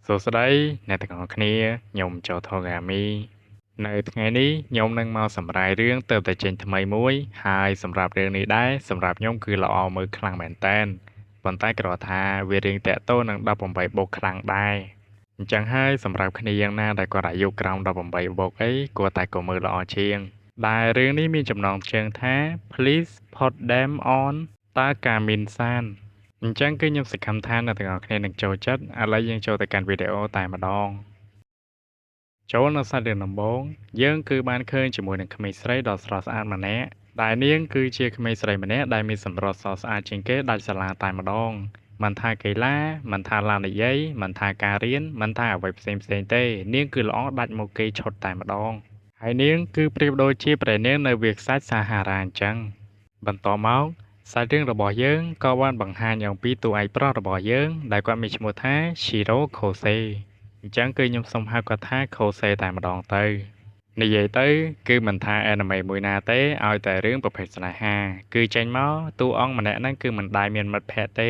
សួស្តីអ្នកទាំងអស់គ្នាខ្ញុំចូលថូហ្គាមីនៅថ្ងៃនេះខ្ញុំនឹងមកសម្រាយរឿងទើបតែចេញថ្មីមួយហើយសម្រាប់រឿងនេះដែរសម្រាប់ខ្ញុំគឺល្អមើលខ្លាំងមែនតើប៉ុន្តែគ្រាន់ថាវារឿងតាក់ទងនឹង18បូកខ្លាំងដែរអញ្ចឹងហើយសម្រាប់គ្នាយ៉ាងណាដែលគាត់អាយុក្រោម18បូកអីគួរតែក៏មើលល្អជាងដែលរឿងនេះមានចំណងជើងថា Please put them on តើការមានសានអញ្ចឹងគឺខ្ញុំសង្ឃឹមថាអ្នកទាំងអស់គ្នានឹងចូលចិត្តឥឡូវយើងចូលទៅកាន់វីដេអូតែម្ដងចូលនៅសាច់រឿងដំបូងយើងគឺបានឃើញជាមួយនឹងក្មេងស្រីដ៏ស្រស់ស្អាតម្នាក់ដែលនាងគឺជាក្មេងស្រីម្នាក់ដែលមានសម្រស់ស្រស់ស្អាតជាងគេដាច់សាលាតែម្ដងមិនថាកីឡាមិនថាឡាននិយាយមិនថាការរៀនមិនថាអ្វីផ្សេងទេនាងគឺល្អដាច់មកគេឈុតតែម្ដងហើយនាងគឺប្រៀបដូចជាព្រះនាងនៅវាលខ្សាច់សាហារាអញ្ចឹងបន្ទាប់មកសាច់រឿងរបស់យើងក៏បានបង្ហាញអំពីតួឯកប្រុសរបស់យើងដែលគាត់មានឈ្មោះថា Shiro Kose អញ្ចឹងគឺខ្ញុំសូមហៅគាត់ថា Kose តែម្ដងទៅនិយាយទៅគឺមិនថា anime មួយណាទេឲ្យតែរឿងប្រភេទស្នេហាគឺចេញមកតួអង្គម្នាក់ហ្នឹងគឺមិនដែលមានមិត្តភក្តិទេ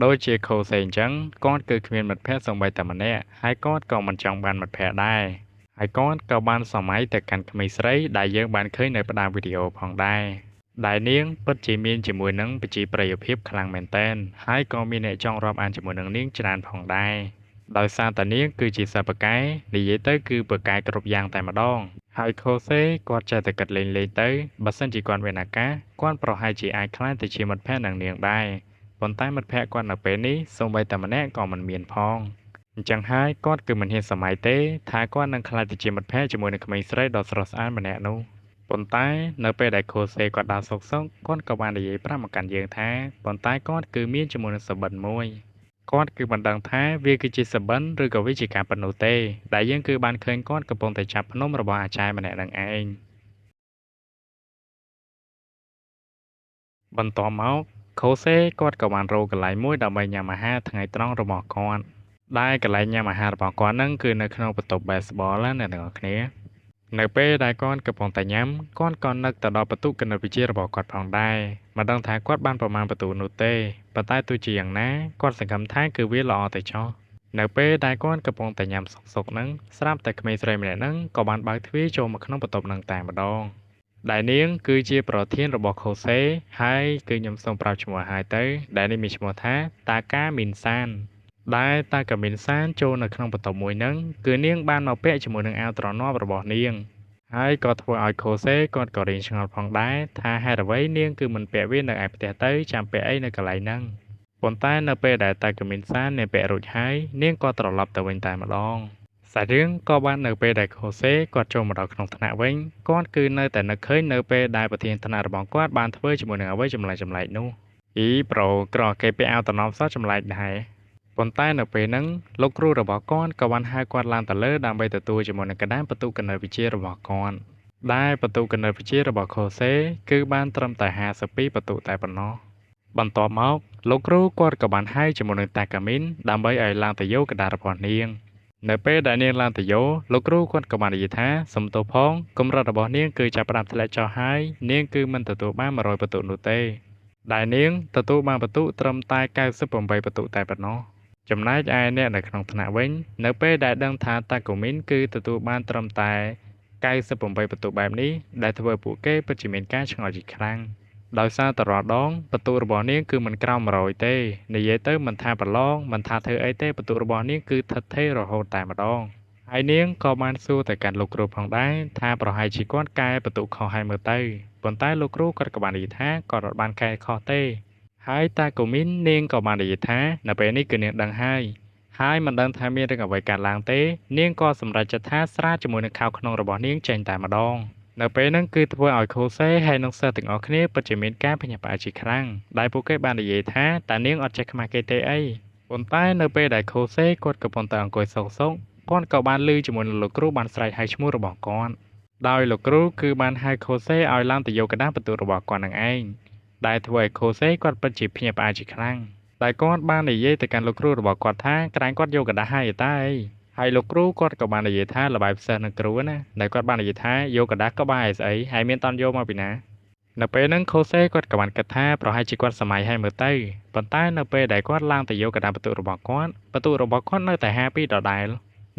ដូចជា Kose អញ្ចឹងគាត់គឺគ្មានមិត្តភក្តិសូម្បីតែម្នាក់ហើយគាត់ក៏មិនចង់បានមិត្តភក្តិដែរហើយគាត់ក៏បានសម័យទៅកាន់ក្មេងស្រីដែលយើងបានឃើញនៅផ្ដាំវីដេអូផងដែរដែលនាងពិតជាមានជាមួយនឹងប្រជាប្រិយភាពខ្លាំងមែនទែនហើយក៏មានអ្នកចង់រាប់អានជាមួយនឹងនាងច្រើនផងដែរដោយសារតែនាងគឺជាសិស្សប៉ាកែនិយាយទៅគឺប៉ាកែគ្រប់យ៉ាងតែម្ដងហើយខូសេគាត់ចេះតែគិតលេងទៅបើសិនជាគាត់មានឱកាសគាត់ប្រហែលជាអាចក្លាយទៅជាមិត្តភក្តិនឹងនាងដែរប៉ុន្តែមិត្តភក្តិគាត់នៅពេលនេះសូម្បីតែម្នាក់ក៏មិនមានផងអញ្ចឹងហើយគាត់គឺមិនហ៊ានសម័យទេថាគាត់នឹងក្លាយទៅជាមិត្តភក្តិជាមួយនឹងក្មេងស្រីដ៏ស្រស់ស្អាតម្នាក់នោះប៉ុន្តែនៅពេលដែលខូសេគាត់ដើរសុកគាត់ក៏បាននិយាយប្រាប់មកកាន់យើងថាប៉ុន្តែគាត់គឺមានជាមួយនឹងសុបិនមួយគាត់គឺមិនដឹងថាវាគឺជាសុបិនឬក៏វាជាការប៉ុណ្ណោះទេដែលយើងគឺបានឃើញគាត់កំពុងតែចាប់ភ្នំរបស់អាចារ្យម្នាក់នឹងឯងបន្ទាប់មកខូសេគាត់ក៏បានរកកន្លែងមួយដើម្បីញ៉ាំអាហារថ្ងៃត្រង់របស់គាត់ដែលកន្លែងញ៉ាំអាហាររបស់គាត់ហ្នឹងគឺនៅក្នុងបន្ទប់ baseball ណាអ្នកទាំងអស់គ្នានៅពេលដែលគាត់កំពុងតែញ៉ាំគាត់ក៏នឹកទៅដល់បន្ទុកគណិតវិទ្យារបស់គាត់ផងដែរមិនដឹងថាគាត់បានប្រមាណបន្ទុកនោះទេប៉ុន្តែទោះជាយ៉ាងណាគាត់សង្ឃឹមថាគឺវាល្អទៅចុះនៅពេលដែលគាត់កំពុងតែញ៉ាំសុកហ្នឹងស្រាប់តែក្មេងស្រីម្នាក់ហ្នឹងក៏បានបើកទ្វារចូលមកក្នុងបន្ទប់ហ្នឹងតែម្ដងដែលនាងគឺជាប្រធានរបស់ខូសេហើយគឺខ្ញុំសូមប្រាប់ឈ្មោះឲ្យទៅដែលនេះមានឈ្មោះថាតាកាមីនសានដែលតាកាមីនសានចូលនៅក្នុងបន្ទប់មួយហ្នឹងគឺនាងបានមកពាក់ជាមួយនឹងអាវទ្រនាប់របស់នាងហើយក៏ធ្វើឲ្យខូសេគាត់ក៏រៀងឆ្ងល់ផងដែរថាហេតុអ្វីនាងគឺមិនពាក់វានៅឯផ្ទះទៅចាំពាក់អីនៅកន្លែងហ្នឹងប៉ុន្តែនៅពេលដែលតាកាមីនសាននាងពាក់រួចហើយនាងក៏ត្រឡប់ទៅវិញតែម្ដងសាច់រឿងក៏បាននៅពេលដែលខូសេគាត់ចូលមកដល់ក្នុងថ្នាក់វិញគាត់គឺនៅតែនឹកឃើញនៅពេលដែលប្រធានថ្នាក់របស់គាត់បានធ្វើជាមួយនឹងអ្វីចម្លែកនោះប្រូក្រគេពាក់អាវតំណសចម្លែកដែរប៉ុន្តែនៅពេលហ្នឹងលោកគ្រូរបស់គាត់ក៏បានហៅគាត់ឡើងទៅលើដើម្បីទទួលជាមួយនឹងកណ្ដាលបន្ទុកគណិតវិទ្យារបស់គាត់ដែលបន្ទុកគណិតវិទ្យារបស់ខូសេគឺបានត្រឹមតែ52បន្ទុកតែប៉ុណ្ណោះបន្ទាប់មកលោកគ្រូគាត់ក៏បានហៅជាមួយនឹងតាកាមីនដើម្បីឲ្យឡើងទៅយកកណ្ដាលរបស់នាងនៅពេលដែលនាងឡើងទៅយកលោកគ្រូគាត់ក៏បាននិយាយថាសំទោសផងកម្រិតរបស់នាងគឺចាប់ផ្ដើមធ្លាក់ចុះហើយនាងគឺមិនទទួលបាន100បន្ទុកនោះទេដែលនាងទទួលបានបន្ទុកត្រឹមតែ98បន្ទុកតែប៉ុណ្ណោះចំណែកឯអ្នកនៅក្នុងថ្នាក់វិញនៅពេលដែលដឹងថាតាកូមីនគឺទទួលបានត្រឹមតែ98បន្ទុកបែបនេះដែលធ្វើឲ្យពួកគេពិតជាមានការឆ្ងល់ជាខ្លាំងដោយសារតែរាល់ដងបន្ទុករបស់នាងគឺមិនក្រោម100ទេនិយាយទៅមិនថាប្រឡងមិនថាធ្វើអីទេបន្ទុករបស់នាងគឺថិតថេររហូតតែម្ដងហើយនាងក៏បានសួរទៅកាន់លោកគ្រូផងដែរថាប្រហែលជាគាត់កែបន្ទុកខុសហើយមើលទៅប៉ុន្តែលោកគ្រូគាត់ក៏បាននិយាយថាគាត់អត់បានកែខុសទេហើយតាកូមីននាងក៏បាននិយាយថានៅពេលនេះគឺនាងដឹងហើយមិនដឹងថាមានរឿងអ្វីកើតឡើងទេនាងក៏សម្រេចចិត្តថាស្រាជាមួយនឹងខោក្នុងរបស់នាងចេញតែម្ដងនៅពេលហ្នឹងគឺធ្វើឲ្យខូសេហើយនិងសិស្សទាំងអស់គ្នាពិតជាមានការភ្ញាក់ផ្អើលជាខ្លាំងដែលពួកគេបាននិយាយថាតើនាងអត់ចេះខ្មាស់គេទេអីប៉ុន្តែនៅពេលដែលខូសេគាត់កំពុងតែអង្គុយសុកគាត់ក៏បានឮជាមួយនឹងលោកគ្រូបានស្រែកហៅឈ្មោះរបស់គាត់ដោយលោកគ្រូគឺបានហៅខូសេឲ្យឡើងទៅយកកណ្ដាលបន្ទុករបស់គាត់នឹងឯងដែលធ្វើឲ្យខូសេគាត់ពិតជាភ្ញាក់ផ្អើលជាខ្លាំងតែគាត់បាននិយាយទៅកាន់លោកគ្រូរបស់គាត់ថាក្រែងគាត់យកកណ្ដាលហើយតាអីហើយលោកគ្រូគាត់ក៏បាននិយាយថាល្បែងផ្សេងនឹងគ្រូណាដែលគាត់បាននិយាយថាយកកណ្ដាលក៏បាយស្អីហើយមានតន់យកមកពីណា នៅពេលហ្នឹងខូសេគាត់ក៏បានគិតថាប្រហែលជាគាត់សម័យហើយមើលទៅប៉ុន្តែនៅពេលដែលគាត់ឡើងទៅយកកណ្ដាលបន្ទក់របស់គាត់នៅតែហាពីដដែល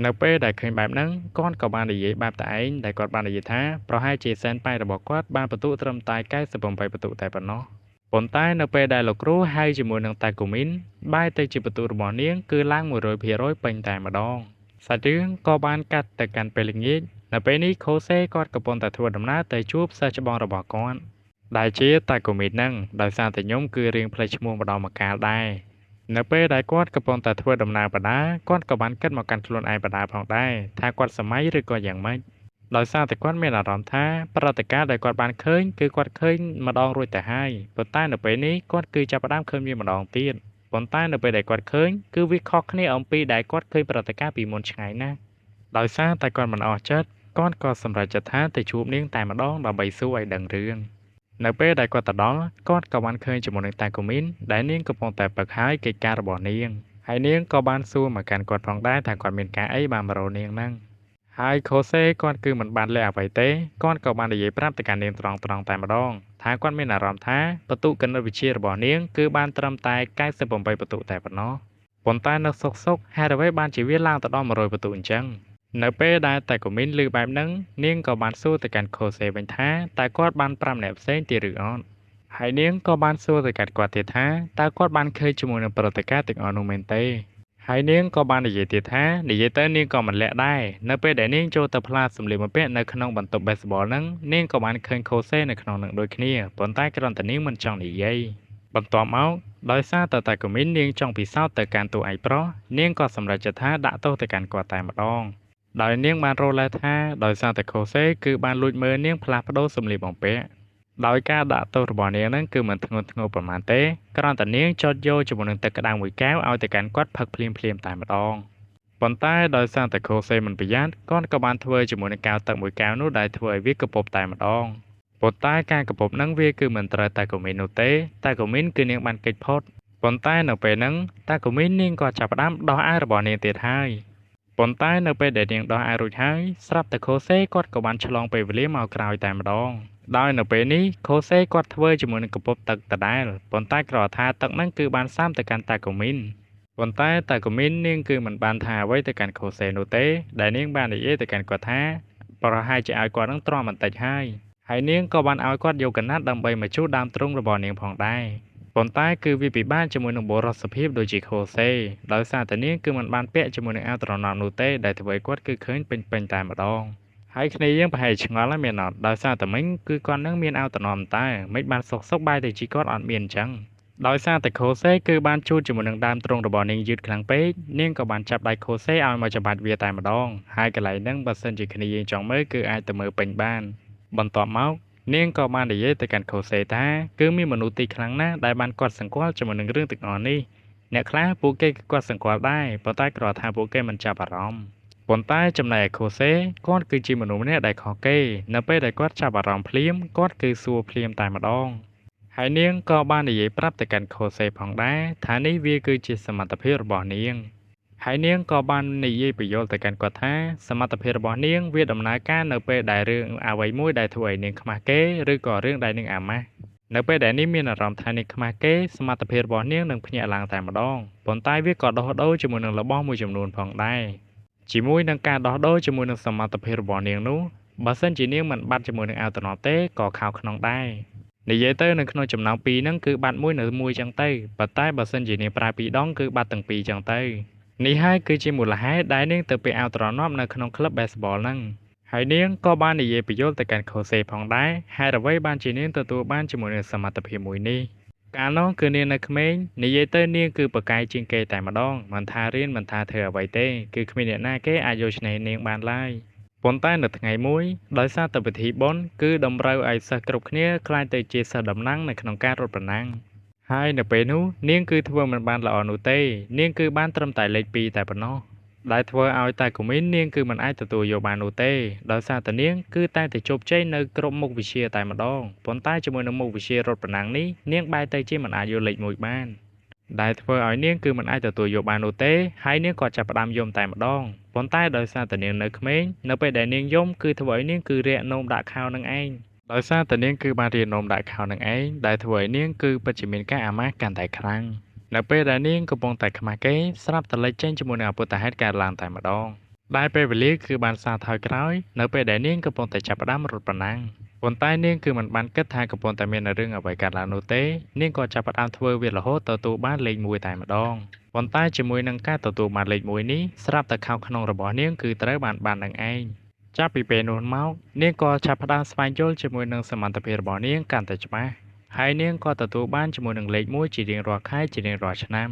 នៅពេលដែលឃើញបែបហ្នឹងគាត់ក៏បាននិយាយបែបតែឯងដែលគាត់បាននិយាយថាប្រហែលជាសែនប៉ែរបស់គាត់បានបន្ទក់ត្រឹមតែ98បន្ទក់តែប៉ុណ្ណោះប៉ុន្តែនៅពេលដែលលោកគ្រូហៅជាមួយនឹងតាគូមីនបែរទៅជាបន្ទក់របស់នាងគឺឡើង100%ពេញតែម្ដងសាច់រឿងក៏បានកាត់ទៅកាន់ពេលល្ងាចនៅពេលនេះខូសេគាត់កំពុងតែធ្វើដំណើរទៅជួបសិស្សច្បងរបស់គាត់ដែលជាតាគូមីនហ្នឹងដោយសារតែខ្ញុំគឺរៀងផ្លេចឈ្មោះម្ដងម្កាលដែរនៅពេលដែលគាត់កំពុងតែធ្វើដំណើរបដាគាត់ក៏បានគិតមកកាន់ខ្លួនឯងបដាផងដែរថាគាត់សម័យឬក៏យ៉ាងម៉េចដោយសារតែគាត់មានអារម្មណ៍ថាប្រតិការដែលគាត់បានឃើញគឺគាត់ឃើញម្ដងរួចទៅហើយប៉ុន្តែនៅពេលនេះគាត់គឺចាប់ផ្ដើមឃើញវាម្ដងទៀតប៉ុន្តែនៅពេលដែលគាត់ឃើញគឺវាខុសគ្នាអំពីដែលគាត់ឃើញប្រតិការពីមុនឆ្ងាយណាស់ដោយសារតែគាត់មិនអស់ចិត្តគាត់ក៏សម្រេចចិត្តថាទៅជួបនាងតែម្ដងដើម្បីសួរឲ្យដឹងរឿងនៅពេលដែលគាត់ទៅដល់គាត់ក៏បានឃើញជាមួយនឹងតាគូមីនដែលនាងកំពុងតែពឹកហើយកិច្ចការរបស់នាងហើយនាងក៏បានសួរមកកាន់គាត់ផងដែរថាគាត់មានការអីបានមករកនាងហ្នឹងហើយខូសេគាត់គឺមិនបានលាក់អ្វីទេគាត់ក៏បាននិយាយប្រាប់ទៅកាន់នាងត្រង់ៗតែម្ដងថាគាត់មានអារម្មណ៍ថាបន្ទុកគណិតវិទ្យារបស់នាងគឺបានត្រឹមតែ98បន្ទុកតែប៉ុណ្ណោះប៉ុន្តែនៅសុកហេតុអ្វីបានជាវាឡើងទៅដល់100បន្ទុកអញ្ចឹងនៅពេលដែលតាគូមីនឮបែបហ្នឹងនាងក៏បានសួរទៅកាន់ខូសេវិញថាតើគាត់បានប្រាប់អ្នកផ្សេងទៀតឬអត់ហើយនាងក៏បានសួរទៅកាន់គាត់ទៀតថាតើគាត់បានឃើញជាមួយនឹងព្រឹត្តិការណ៍ទាំងអស់នោះមែនទេហើយនាងក៏បាននិយាយទៀតថានិយាយទៅនាងក៏មិនលាក់ដែរនៅពេលដែលនាងចូលទៅផ្លាតសម្លៀកបំពាក់នៅក្នុងបន្ទប់ baseball ហ្នឹងនាងក៏បានឃើញខូសេនៅក្នុងនឹងដូចគ្នាប៉ុន្តែគ្រាន់តែនាងមិនចង់និយាយបន្ទាប់មកដោយសារតែតាគូមីននាងចង់ពិសោធន៍ទៅកាន់តួឯកប្រុសនាងក៏សម្រេចចិត្តថាដាក់ទោសទៅកាន់គាត់តែម្ដងដោយនាងបានរកឡើងថាដោយសារតែខូសេគឺបានលួចមើលនាងផ្លាស់ប្ដូរសម្លៀកបំពាក់ដោយការដាក់ទោសរបស់នាងហ្នឹងគឺមិនធ្ងន់ធ្ងរប៉ុន្មានទេគ្រាន់តែនាងចោទយកជាមួយនឹងទឹកក្តៅមួយកែវឲ្យទៅកាន់គាត់ផឹកភ្លាមៗតែម្ដងប៉ុន្តែដោយសារតែខូសេមិនប្រយ័ត្នគាត់ក៏បានធ្វើជាមួយនឹងកែវទឹកមួយកែវនោះដែលធ្វើឲ្យវាកពប់តែម្ដងប៉ុន្តែការកពប់ហ្នឹងវាគឺមិនត្រូវតែកូមីននោះទេតែកូមីនគឺនាងបានគេចផុតប៉ុន្តែនៅពេលហ្នឹងតាកូមីននាងក៏ចាប់ផ្ដើមដោះអាវរបស់នាងទៀតហើយប៉ុន្តែនៅពេលដែលនាងដោះអាវរួចហើយស្រាប់តែខូសេគាត់ក៏បានឆ្លងពេលវេលាមកក្រោយតែម្ដងដោយនៅពេលនេះខូសេគាត់ធ្វើជាមួយនឹងកពប់ទឹកដដែលប៉ុន្តែគ្រាន់ថាទឹកហ្នឹងគឺបានសាមទៅកាន់តាកូមីនប៉ុន្តែតាកូមីននាងគឺមិនបានថាអ្វីទៅកាន់ខូសេនោះទេដែលនាងបាននិយាយទៅកាន់គាត់ថាប្រហែលជាឲ្យគាត់នឹងទ្រាំបន្តិចហើយនាងក៏បានឲ្យគាត់យកកណាត់ដើម្បីមកជួសដើមទ្រូងរបស់នាងផងដែរប៉ុន្តែគឺវាពិបាកជាមួយនឹងបុរសភាពដូចជាខូសេដោយសារតែនាងគឺមិនបានពាក់ជាមួយនឹងអាវត្រណប់នោះទេដែលធ្វើឲ្យគាត់គឺឃើញពេញតែម្ដងហើយគ្នាយើងប្រហែលឆ្ងល់ហើយមែនអត់ដោយសារតែមិញគឺគាត់នឹងមានអាវត្រណប់តែមិនបានសុកបែរទៅជាគាត់អត់មានអញ្ចឹងដោយសារតែខូសេគឺបានជួសជាមួយនឹងដើមទ្រូងរបស់នាងយឺតខ្លាំងពេកនាងក៏បានចាប់ដៃខូសេឲ្យមកច្បាច់វាតែម្ដងហើយកន្លែងហ្នឹងបើសិនជាគ្នាយើងចង់មើលគឺអាចទៅមើលពេញបានបន្ទាប់មកនាងក៏បាននិយាយទៅកាន់ខូសេថាគឺមានមនុស្សទីខ្លាំងណាស់ដែលបានគាត់សង្កល់ជាមួយនឹងរឿងទាំងអស់នេះអ្នកខ្លះពួកគេគាត់សង្កល់ដែរប៉ុន្តែគ្រាន់ថាពួកគេមិនចាប់អារម្មណ៍ប៉ុន្តែចំណែកខូសេគាត់គឺជាមនុស្សម្នាក់ដែលខុសគេនៅពេលដែលគាត់ចាប់អារម្មណ៍ភ្លាមគាត់គឺសួរភ្លាមតែម្ដងហើយនាងក៏បាននិយាយប្រាប់ទៅកាន់ខូសេផងដែរថានេះវាគឺជាសមត្ថភាពរបស់នាងហើយនាងក៏បាននិយាយបញ្យល់ទៅកាន់គាត់ថាសមត្ថភាពរបស់នាងវាដំណើរការនៅពេលដែលរឿងអ្វីមួយដែលធ្វើឲ្យនាងខ្មាស់គេឬក៏រឿងដែលនាងអាម៉ាស់នៅពេលដែលនាងមានអារម្មណ៍ថានាងខ្មាស់គេសមត្ថភាពរបស់នាងនឹងភ្ញាក់ឡើងតែម្ដងប៉ុន្តែវាក៏ដោះដូរជាមួយនឹងរបស់មួយចំនួនផងដែរជាមួយនឹងការដោះដូរជាមួយនឹងសមត្ថភាពរបស់នាងនោះបើសិនជានាងមិនបាត់ជាមួយនឹងអាវត្រណប់ទេក៏ខោខ្នងដែរនិយាយទៅនៅក្នុងចំណោមពីរហ្នឹងគឺបាត់មួយនៅមួយចឹងទៅប៉ុន្តែបើសិនជានាងប្រើពីរដងគឺបាត់ទាំងពីរចឹងទៅនេះហើយគឺជាមូលហេតុដែលនាងទៅពាក់អាវត្រណប់នៅក្នុងក្លឹប baseball ហ្នឹងហើយនាងក៏បាននិយាយបញ្យល់ទៅកាន់ខូសេផងដែរហេតុអ្វីបានជានាងទទួលបានជាមួយនឹងសមត្ថភាពមួយនេះកាលនោះគឺនាងនៅក្មេងនិយាយទៅនាងគឺប្រកែកជាងគេតែម្ដងមិនថារៀនមិនថាធ្វើអ្វីទេគឺគ្មានអ្នកណាគេអាចយកឈ្នះនាងបានឡើយប៉ុន្តែនៅថ្ងៃមួយដោយសារតែពិធីបុណ្យគឺតម្រូវឲ្យសិស្សគ្រប់គ្នាក្លាយទៅជាសិស្សតំណាងនៅក្នុងការរត់ប្រណាំងហើយនៅពេលនោះនាងគឺធ្វើមិនបានល្អនោះទេនាងគឺបានត្រឹមតែលេខ2តែប៉ុណ្ណោះដែលធ្វើឲ្យតែកូមីននាងគឺមិនអាចទទួលយកបាននោះទេដោយសារតែនាងគឺតែងតែជោគជ័យនៅគ្រប់មុខវិជ្ជាតែម្ដងប៉ុន្តែជាមួយនឹងមុខវិជ្ជារត់ប្រណាំងនេះនាងបែរទៅជាមិនអាចយកលេខ1បានដែលធ្វើឲ្យនាងគឺមិនអាចទទួលយកបាននោះទេហើយនាងក៏ចាប់ផ្ដើមយំតែម្ដងប៉ុន្តែដោយសារតែនាងនៅក្មេងនៅពេលដែលនាងយំគឺធ្វើឲ្យនាងគឺរាក់នោមដាក់ខោនឹងឯង ដោយសារតែនាងគឺបានរៀននំដាក់ខោនឹងឯងដែលធ្វើឲ្យនាងគឺពិតជាមានការអាម៉ាស់កាន់តែខ្លាំងនៅពេលដែលនាងកំពុងតែខ្មាស់គេស្រាប់តែលេចចេញជាមួយនឹងអពុទ្ធហេតុកើតឡើងតែម្ដងដែលពេលវេលាគឺបានសារថយក្រោយនៅពេលដែលនាងកំពុងតែចាប់ផ្ដើមរត់ប្រណាំងប៉ុន្តែនាងគឺមិនបានគិតថាកំពុងតែមានរឿងអ្វីកើតឡើងនោះទេនាងក៏ចាប់ផ្ដើមធ្វើវារហូតទទួលបានលេខ1តែម្ដងប៉ុន្តែជាមួយនឹងការទទួលបានលេខ1នេះស្រាប់តែខោក្នុងរបស់នាងគឺត្រូវបាននឹងឯងចាប់ពីពេលនោះមកនាងក៏ចាប់ផ្ដើមស្វែងយល់ជាមួយនឹងសមត្ថភាពរបស់នាងកាន់តែច្បាស់ហើយនាងក៏ទទួលបានជាមួយនឹងលេខ1ជារៀងរាល់ខែជារៀងរាល់ឆ្នាំ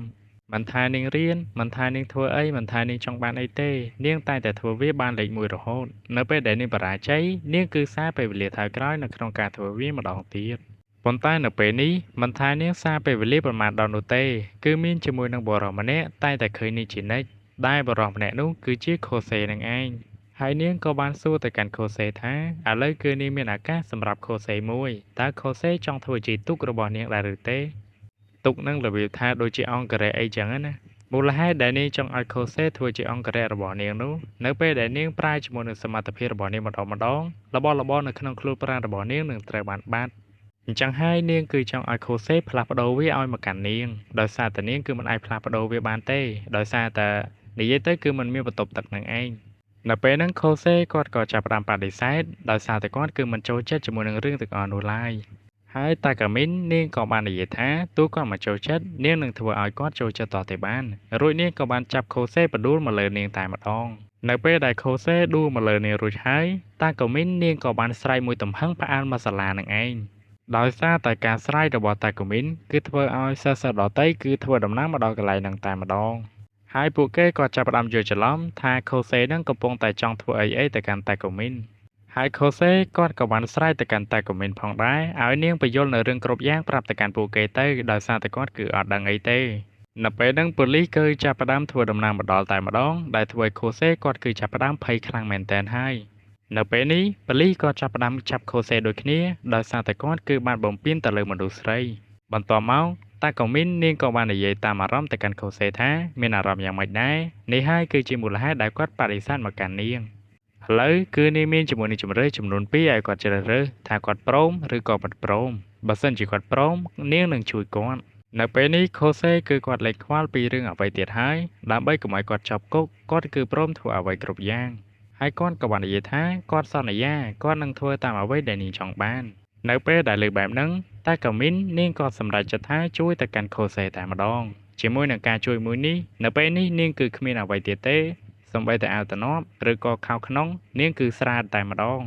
មិនថានាងរៀនមិនថានាងធ្វើអីមិនថានាងចង់បានអីទេនាងតែងតែធ្វើវាបានលេខ1រហូតនៅពេលដែលនាងបរាជ័យនាងគឺសារពេលវេលាថយក្រោយនៅក្នុងការធ្វើវាម្ដងទៀតប៉ុន្តែនៅពេលនេះមិនថានាងសារពេលវេលាប្រមាណដល់នោះទេគឺមានជាមួយនឹងបុរសម្នាក់តែងតែឃើញនាងជានិច្ចដែលបុរសម្នាក់នោះគឺជាខូសេនឹងឯងហើយនាងក៏បានសួរទៅកាន់ខូសេថាឥឡូវគឺនាងមានឱកាសសម្រាប់ខូសេមួយតើខូសេចង់ធ្វើជាទូករបស់នាងដែរឬទេទុកនឹងរបៀបថាដូចជាអង្គរៈអីចឹងណាមូលហេតុដែលនាងចង់ឲ្យខូសេធ្វើជាអង្គរៈរបស់នាងនោះនៅពេលដែលនាងប្រើជាមួយនឹងសមត្ថភាពរបស់នាងម្ដងរបស់របរនៅក្នុងខ្លួនប្រាណរបស់នាងនឹងត្រូវបានបាត់អញ្ចឹងហើយនាងគឺចង់ឲ្យខូសេផ្លាស់ប្ដូរវាឲ្យមកកាន់នាងដោយសារតែនាងគឺមិនអាចផ្លាស់ប្ដូរវាបានទេដោយសារតែនិយាយទៅគឺมันមានបន្ទប់ទឹកនឹងឯងនៅពេលហ្នឹងខូសេគាត់ក៏ចាប់ផ្ដើមបដិសេធដោយសារតែគាត់គឺមិនចូលចិត្តជាមួយនឹងរឿងទាំងអស់នោះឡើយហើយតាកាមីននាងក៏បាននិយាយថាទោះគាត់មិនចូលចិត្តនាងនឹងធ្វើឲ្យគាត់ចូលចិត្តតទៅបានរួចនាងក៏បានចាប់ខូសេបដួលមកលើនាងតែម្ដងនៅពេលដែលខូសេដួលមកលើនាងរួចហើយតាកាមីននាងក៏បានស្រែកមួយទំហឹងផ្អើលមកសាលានឹងឯងដោយសារតែការស្រែករបស់តាកាមីនគឺធ្វើឲ្យសិស្សដទៃគឺធ្វើដំណើរមកដល់កន្លែងហ្នឹងតែម្ដងហើយពួកគេក៏ចាប់ផ្ដើមយល់ច្រឡំថាខូសេនឹងកំពុងតែចង់ធ្វើអីទៅកាន់តាកាមីនហើយខូសេគាត់ក៏បានស្រែកទៅកាន់តាកាមីនផងដែរឲ្យនាងបញ្យល់នៅរឿងគ្រប់យ៉ាងប្រាប់ទៅកាន់ពួកគេទៅដោយសារតែគាត់គឺអត់ដឹងអីទេនៅពេលហ្នឹងប៉ូលីសគឺចាប់ផ្ដើមធ្វើដំណើរមកដល់តែម្ដងដែលធ្វើឲ្យខូសេគាត់គឺចាប់ផ្ដើមភ័យខ្លាំងមែនទែនហើយនៅពេលនេះប៉ូលីសក៏ចាប់ផ្ដើមចាប់ខូសេដូចគ្នាដោយសារតែគាត់គឺបានបំពានទៅលើមនុស្សស្រីបន្ទាប់មកតាកាមីននាងក៏បាននិយាយតាមអារម្មណ៍ទៅកាន់ខូសេថាមានអារម្មណ៍យ៉ាងម៉េចដែរនេះហើយគឺជាមូលហេតុដែលគាត់បដិសេធមកកាន់នាងឥឡូវគឺនាងមានជាមួយនឹងជំរឿចំនួន2ឲ្យគាត់ជ្រើសរើសថាគាត់ព្រមឬក៏មិនព្រមបើសិនជាគាត់ព្រមនាងនឹងជួយគាត់នៅពេលនេះខូសេគឺគាត់លេចខ្វល់ពីរឿងអ្វីទៀតហើយដើម្បីកុំឲ្យគាត់ជាប់គុកគាត់គឺព្រមធ្វើអ្វីគ្រប់យ៉ាងហើយគាត់ក៏បាននិយាយថាគាត់សន្យាគាត់នឹងធ្វើតាមអ្វីដែលនាងចង់បាននៅពេលដែលលើបែបហ្នឹងតាកាមីននាងក៏សម្រេចចិត្តថាជួយទៅកាន់ខូសេតែម្ដងជាមួយនឹងការជួយមួយនេះនៅពេលនេះនាងគឺគ្មានអ្វីទៀតទេសូម្បីតែអាវតំណប់ឬក៏ខោក្នុងនាងគឺស្រាតតែម្ដង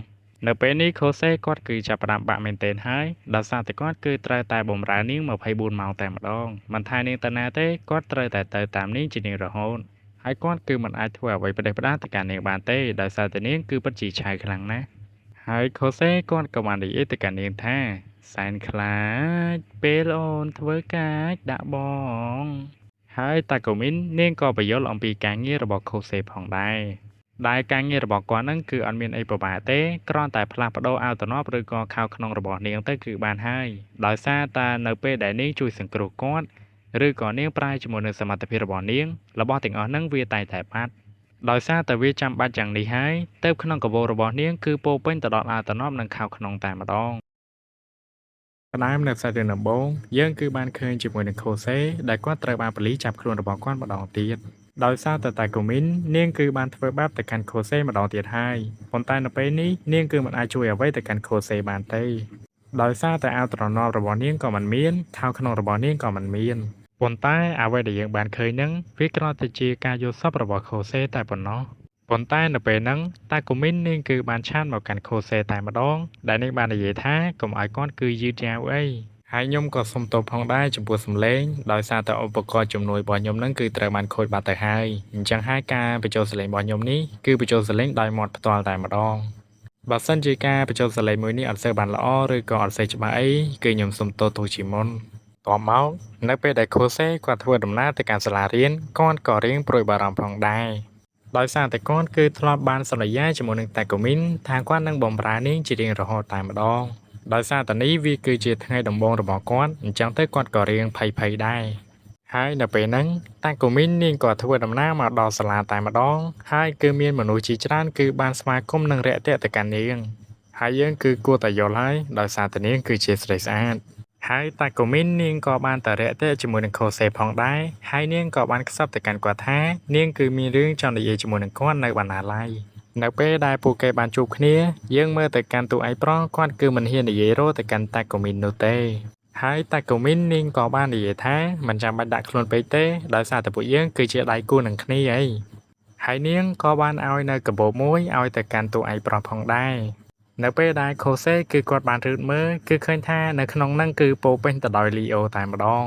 នៅពេលនេះខូសេគាត់គឺចាប់ផ្ដើមបាក់មែនទែនហើយដោយសារតែគាត់គឺត្រូវតែបម្រើនាង24ម៉ោងតែម្ដងមិនថានាងទៅណាទេគាត់ត្រូវតែទៅតាមនាងជារៀងរហូតហើយគាត់គឺមិនអាចធ្វើអ្វីផ្ដេសផ្ដាសទៅកាន់នាងបានទេដោយសារតែនាងគឺពិតជាឆៅខ្លាំងណាស់ហើយខូសេគាត់ក៏បាននិយាយទៅកាន់នាងថាសែនខ្លាចពេលអូនធ្វើកាចដាក់បងហើយតាកូមីននាងក៏បញ្យល់អំពីការងាររបស់ខូសេផងដែរដែលការងាររបស់គាត់ហ្នឹងគឺអត់មានអីពិបាកទេគ្រាន់តែផ្លាស់ប្ដូរអាវតំណប់ឬក៏ខោក្នុងរបស់នាងទៅគឺបានហើយដោយសារតែនៅពេលដែលនាងជួយសង្គ្រោះគាត់ឬក៏នាងប្រើជាមួយនឹងសមត្ថភាពរបស់នាងរបស់ទាំងអស់ហ្នឹងវាតែងតែបាត់ដោយសារតែវាចាំបាច់យ៉ាងនេះហើយទៅក្នុងកាបូបរបស់នាងគឺពោពេញទៅដោយអាវតំណប់និងខោក្នុងតែម្ដងផ្ដើមនៅសាច់រឿងដំបូងយើងគឺបានឃើញជាមួយនឹងខូសេដែលគាត់ត្រូវបានប៉ូលីសចាប់ខ្លួនរបស់គាត់ម្ដងទៀតដោយសារតែតាកូមីននាងគឺបានធ្វើបាបទៅកាន់ខូសេម្ដងទៀតហើយប៉ុន្តែនៅពេលនេះនាងគឺមិនអាចជួយអ្វីទៅកាន់ខូសេបានទេដោយសារតែអាវទ្រនាប់របស់នាងក៏មិនមានខោក្នុងរបស់នាងក៏មិនមានប៉ុន្តែអ្វីដែលយើងបានឃើញហ្នឹងវាគ្រាន់តែជាការយល់សប្តិរបស់ខូសេតែប៉ុណ្ណោះប៉ុន្តែនៅពេលហ្នឹងតាកូមីននាងគឺបានឆានមកកាន់ខូសេតែម្ដងដែលនាងបាននិយាយថាកុំឲ្យគាត់គឺយឺតយ៉ាវអីហើយខ្ញុំក៏សុំទោសផងដែរចំពោះសម្លេងដោយសារតែឧបករណ៍ជំនួយរបស់ខ្ញុំហ្នឹងគឺត្រូវបានខូចបាត់ទៅហើយអញ្ចឹងហើយការបញ្ចូលសម្លេងរបស់ខ្ញុំនេះគឺបញ្ចូលសម្លេងដោយមាត់ផ្ទាល់តែម្ដងបើសិនជាការបញ្ចូលសម្លេងមួយនេះអត់សូវបានល្អឬក៏អត់សូវច្បាស់អីគឺខ្ញុំសុំទោសទោះជាមុនតមកនៅពេលដែលខូសេគាត់ធ្វើដំណើរទៅកាន់សាលារៀនគាត់ក៏រៀងព្រួយបារម្ភផងដែរដោយសារតែគាត់គឺធ្លាប់បានសន្យាជាមួយនឹងតាកូមីនថាគាត់នឹងបម្រើនាងជារៀងរហូតតែម្ដងដោយសារតែនេះវាគឺជាថ្ងៃដំបូងរបស់គាត់អញ្ចឹងទៅគាត់ក៏រៀងភ័យដែរហើយនៅពេលហ្នឹងតាកូមីននាងក៏ធ្វើដំណើរមកដល់សាលាតែម្ដងហើយគឺមានមនុស្សជាច្រើនគឺបានស្វាគមន៍និងរាក់ទាក់ទៅកាន់នាង ហើយយើងគឺគួរតែយល់ហើយដោយសារតែនាងគឺជាស្រីស្អាតហើយតាកូមីននាងក៏បានតែរាក់ទាក់ជាមួយនឹងខូសេផងដែរហើយនាងក៏បានខ្សឹបទៅកាន់គាត់ថានាងគឺមានរឿងចង់និយាយជាមួយនឹងគាត់នៅបណ្ណាល័យនៅពេលដែលពួកគេបានជួបគ្នាយើងមើលទៅកាន់ទូឯកប្រុសគាត់គឺមិនហ៊ាននិយាយរោទៅកាន់តាកូមីននោះទេហើយតាកូមីននាងក៏បាននិយាយថាមិនចាំបាច់ដាក់ខ្លួនពេកទេដោយសារតែពួកយើងគឺជាដៃគូនឹងគ្នាអីហើយនាងក៏បានឲ្យនៅកាបូបមួយឲ្យទៅកាន់ទូឯកប្រុសផងដែរនៅពេលដែលខូសេគឺគាត់បានរឺតមើលគឺឃើញថានៅក្នុងហ្នឹងគឺពោពេញទៅដោយលីអូតែម្ដង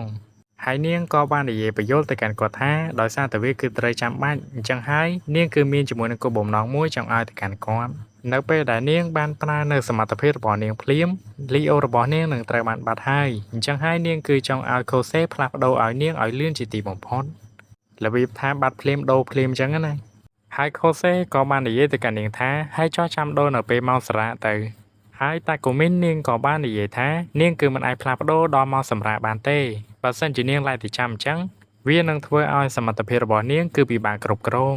ហើយនាងក៏បាននិយាយបញ្យល់ទៅកាន់គាត់ថាដោយសារតែវាគឺត្រូវចាំបាច់អញ្ចឹងហើយនាងគឺមានជាមួយនឹងគោលបំណងមួយចង់ឲ្យទៅកាន់គាត់នៅពេលដែលនាងបានប្រើនៅសមត្ថភាពរបស់នាងភ្លាមលីអូរបស់នាងនឹងត្រូវបានបាត់ហើយអញ្ចឹងហើយនាងគឺចង់ឲ្យខូសេផ្លាស់ប្ដូរឲ្យនាងឲ្យលឿនជាទីបំផុតរបៀបថាបាត់ភ្លាមដូរភ្លាមអញ្ចឹងណាហើយខូសេក៏បាននិយាយទៅកាន់នាងថាហើយចោះចាំដូរនៅពេលម៉ោងសម្រាកទៅហើយតាកូមីននាងក៏បាននិយាយថានាងគឺមិនអាចផ្លាស់ប្ដូរដល់ម៉ោងសម្រាកបានទេបើសិនជានាងឡែកទៅចាំអញ្ចឹងវានឹងធ្វើឲ្យសមត្ថភាពរបស់នាងគឺពិបាកគ្រប់គ្រង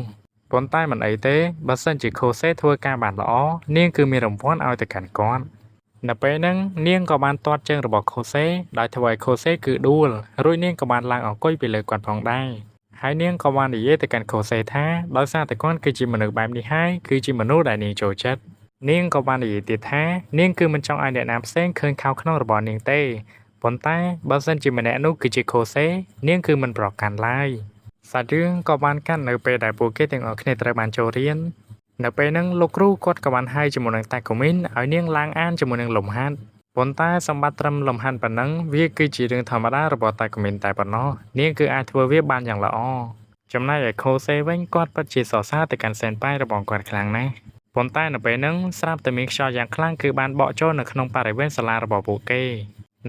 ប៉ុន្តែមិនអីទេបើសិនជាខូសេធ្វើការបានល្អនាងគឺមានរង្វាន់ឲ្យទៅកាន់គាត់នៅពេលហ្នឹងនាងក៏បានទាត់ជើងរបស់ខូសេដោយធ្វើឲ្យខូសេគឺដួលរួចនាងក៏បានឡើងអង្គុយពីលើគាត់ផងដែរហើយនាងក៏បាននិយាយទៅកាន់ខូសេថាដោយសារតែគាត់គឺជាមនុស្សបែបនេះហើយគឺជាមនុស្សដែលនាងចូលចិត្តនាងក៏បាននិយាយទៀតថានាងគឺមិនចង់ឲ្យអ្នកណាផ្សេងឃើញខោក្នុងរបស់នាងទេប៉ុន្តែបើសិនជាម្នាក់នោះគឺជាខូសេនាងគឺមិនប្រកាន់ឡើយសាច់រឿងក៏បានកាន់នៅពេលដែលពួកគេទាំងអស់គ្នាត្រូវបានចូលរៀននៅពេលហ្នឹងលោកគ្រូគាត់ក៏បានហៅជាមួយនឹងតាកូមីនឲ្យនាងឡើងអានជាមួយនឹងលំហាត់ប៉ុន្តែសម្បត្តិត្រឹមលំហាត់ប៉ុណ្ណឹងវាគឺជារឿងធម្មតារបស់តាកូមីនតែប៉ុណ្ណោះនាងគឺអាចធ្វើវាបានយ៉ាងល្អចំណែកឯខូសេវិញគាត់ពិតជាសរសើរទៅកាន់សែនប៉ៃរបស់គាត់ខ្លាំងណាស់ប៉ុន្តែនៅពេលហ្នឹងស្រាប់តែមានខ្យល់យ៉ាងខ្លាំងគឺបានបក់ចូលនៅក្នុងបរិវេណសាលារបស់ពួកគេ